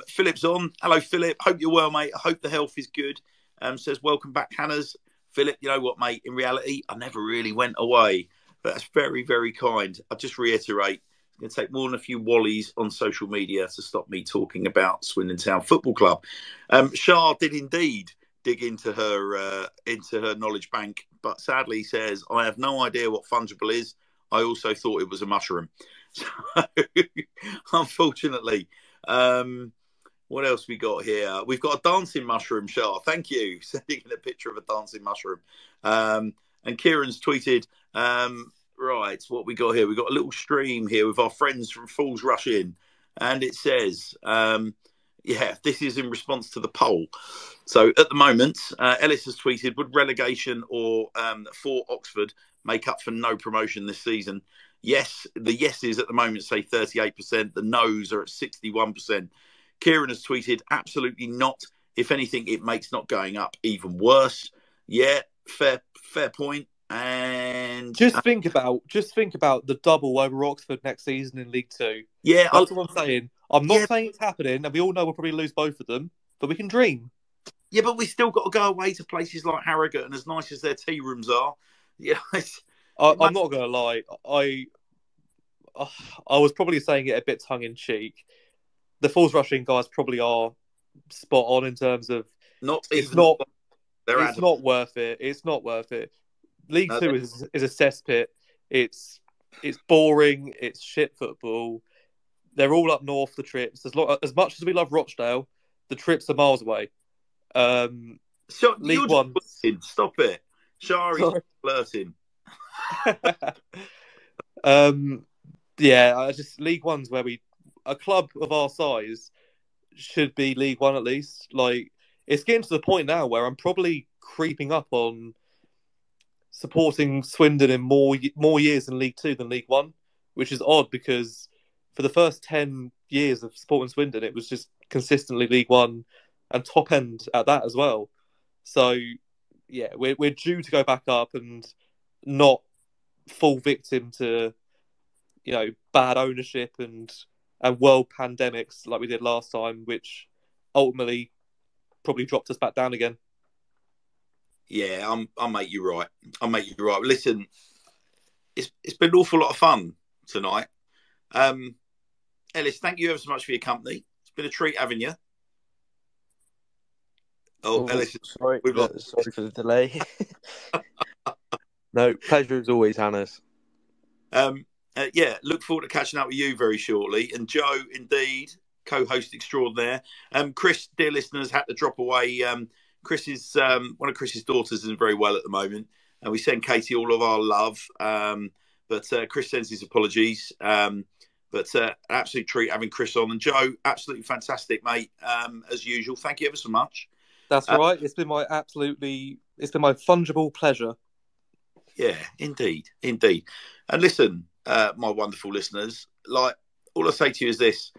Philip's on. Hello, Philip. Hope you're well, mate. I hope the health is good. Says, welcome back, Hannah's. Philip, you know what, mate? In reality, I never really went away. But that's very, very kind. I'll just reiterate, it's going to take more than a few wallies on social media to stop me talking about Swindon Town Football Club. Shah did indeed dig into her knowledge bank, but sadly he says, I have no idea what fungible is. I also thought it was a mushroom. So, unfortunately, what else we got here? We've got a dancing mushroom, Shah. Thank you. Sending in a picture of a dancing mushroom. And Kieran's tweeted, right, what we got here? We got a little stream here with our friends from Fools Rush In. And it says, yeah, this is in response to the poll. So at the moment, Ellis has tweeted, would relegation or for Oxford make up for no promotion this season? Yes, the yeses at the moment say 38%. The noes are at 61%. Kieran has tweeted, absolutely not. If anything, it makes not going up even worse. Yeah, fair point. And just think about the double over Oxford next season in League Two. Yeah, that's what I'm saying. I'm not saying it's happening, and we all know we'll probably lose both of them, but we can dream. Yeah, but we still got to go away to places like Harrogate, and as nice as their tea rooms are, yeah. I'm not going to lie. I was probably saying it a bit tongue in cheek. The Falls Rushing guys probably are spot on in terms of it's not worth it. It's not worth it. League Two is a cesspit. It's boring. It's shit football. They're all up north. The trips, as much as we love Rochdale, the trips are miles away. So League One. Stop it, Shari's flirting. Yeah, League One's where a club of our size should be League One at least. Like, it's getting to the point now where I'm probably creeping up on supporting Swindon in more years in League Two than League One, which is odd because for the first 10 years of supporting Swindon, it was just consistently League One and top end at that as well. So, yeah, we're due to go back up and not fall victim to, you know, bad ownership and world pandemics like we did last time, which ultimately probably dropped us back down again. Yeah, I'll make you right. Listen, it's been an awful lot of fun tonight. Ellis, thank you ever so much for your company. It's been a treat having you. Ellis, sorry for the delay. No, pleasure as always, Hannes. Yeah, look forward to catching up with you very shortly. And Joe, indeed, co-host extraordinaire. Chris, dear listeners, had to drop away. Chris is one of Chris's daughters isn't very well at the moment, and we send Katie all of our love. But Chris sends his apologies. But absolute treat having Chris on, and Joe, absolutely fantastic, mate. As usual, thank you ever so much. That's right. It's been my fungible pleasure. Yeah, indeed. And listen, my wonderful listeners, like, all I say to you is this.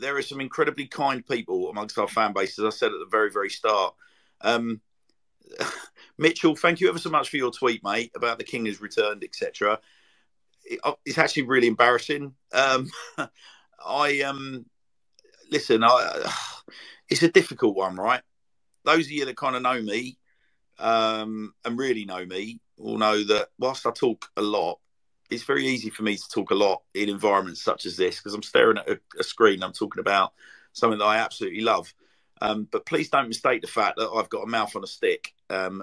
There are some incredibly kind people amongst our fan base, as I said at the very, very start. Mitchell, thank you ever so much for your tweet, mate, about the king has returned, etc. It's actually really embarrassing. Listen, it's a difficult one, right? Those of you that kind of know me and really know me will know that whilst I talk a lot, it's very easy for me to talk a lot in environments such as this because I'm staring at a screen. I'm talking about something that I absolutely love. But please don't mistake the fact that I've got a mouth on a stick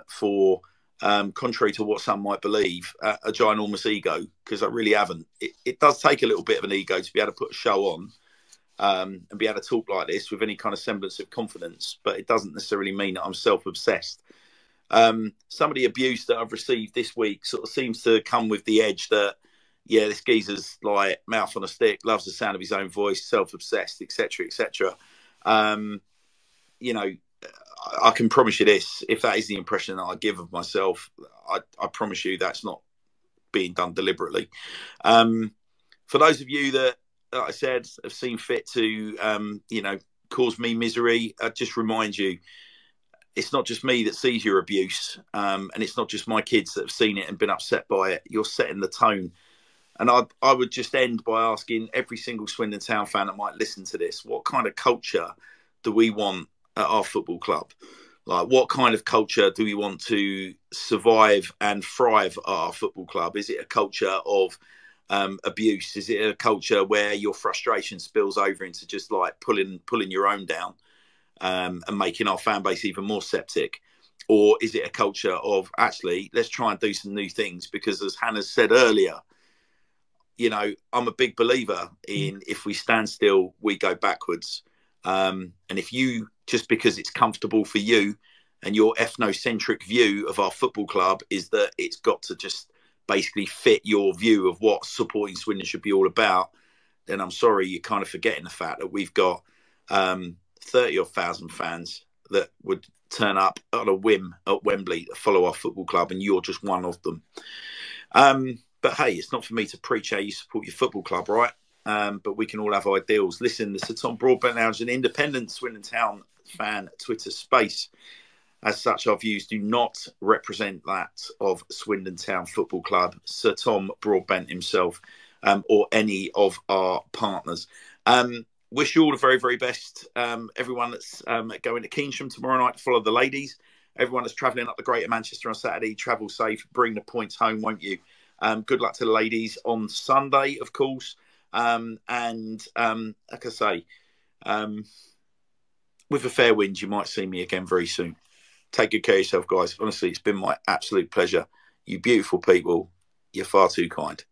for, contrary to what some might believe, a ginormous ego, because I really haven't. It does take a little bit of an ego to be able to put a show on and be able to talk like this with any kind of semblance of confidence, but it doesn't necessarily mean that I'm self-obsessed. Some of the abuse that I've received this week sort of seems to come with the edge that, yeah, this geezer's like mouth on a stick, loves the sound of his own voice, self-obsessed, etc., etc. You know, I can promise you this: if that is the impression that I give of myself, I promise you that's not being done deliberately. For those of you that, like I said, have seen fit to, you know, cause me misery, I just remind you, it's not just me that sees your abuse, and it's not just my kids that have seen it and been upset by it. You're setting the tone. And I would just end by asking every single Swindon Town fan that might listen to this, what kind of culture do we want at our football club? Like, what kind of culture do we want to survive and thrive at our football club? Is it a culture of abuse? Is it a culture where your frustration spills over into just like pulling your own down and making our fan base even more septic? Or is it a culture of, actually, let's try and do some new things? Because as Hannah said earlier, you know, I'm a big believer in if we stand still, we go backwards. And if you, just because it's comfortable for you and your ethnocentric view of our football club is that it's got to just basically fit your view of what supporting Swindon should be all about, then I'm sorry, you're kind of forgetting the fact that we've got 30,000 fans that would turn up on a whim at Wembley to follow our football club, and you're just one of them. But hey, it's not for me to preach how you support your football club, right? But we can all have ideals. Listen, the Sir Tom Broadbent Lounge is an independent Swindon Town fan Twitter space. As such, our views do not represent that of Swindon Town Football Club, Sir Tom Broadbent himself, or any of our partners. Wish you all the very, very best. Everyone that's going to Keynsham tomorrow night to follow the ladies. Everyone that's travelling up the Greater Manchester on Saturday, travel safe, bring the points home, won't you? Good luck to the ladies on Sunday, of course. And like I say, with a fair wind, you might see me again very soon. Take good care of yourself, guys. Honestly, it's been my absolute pleasure. You beautiful people. You're far too kind.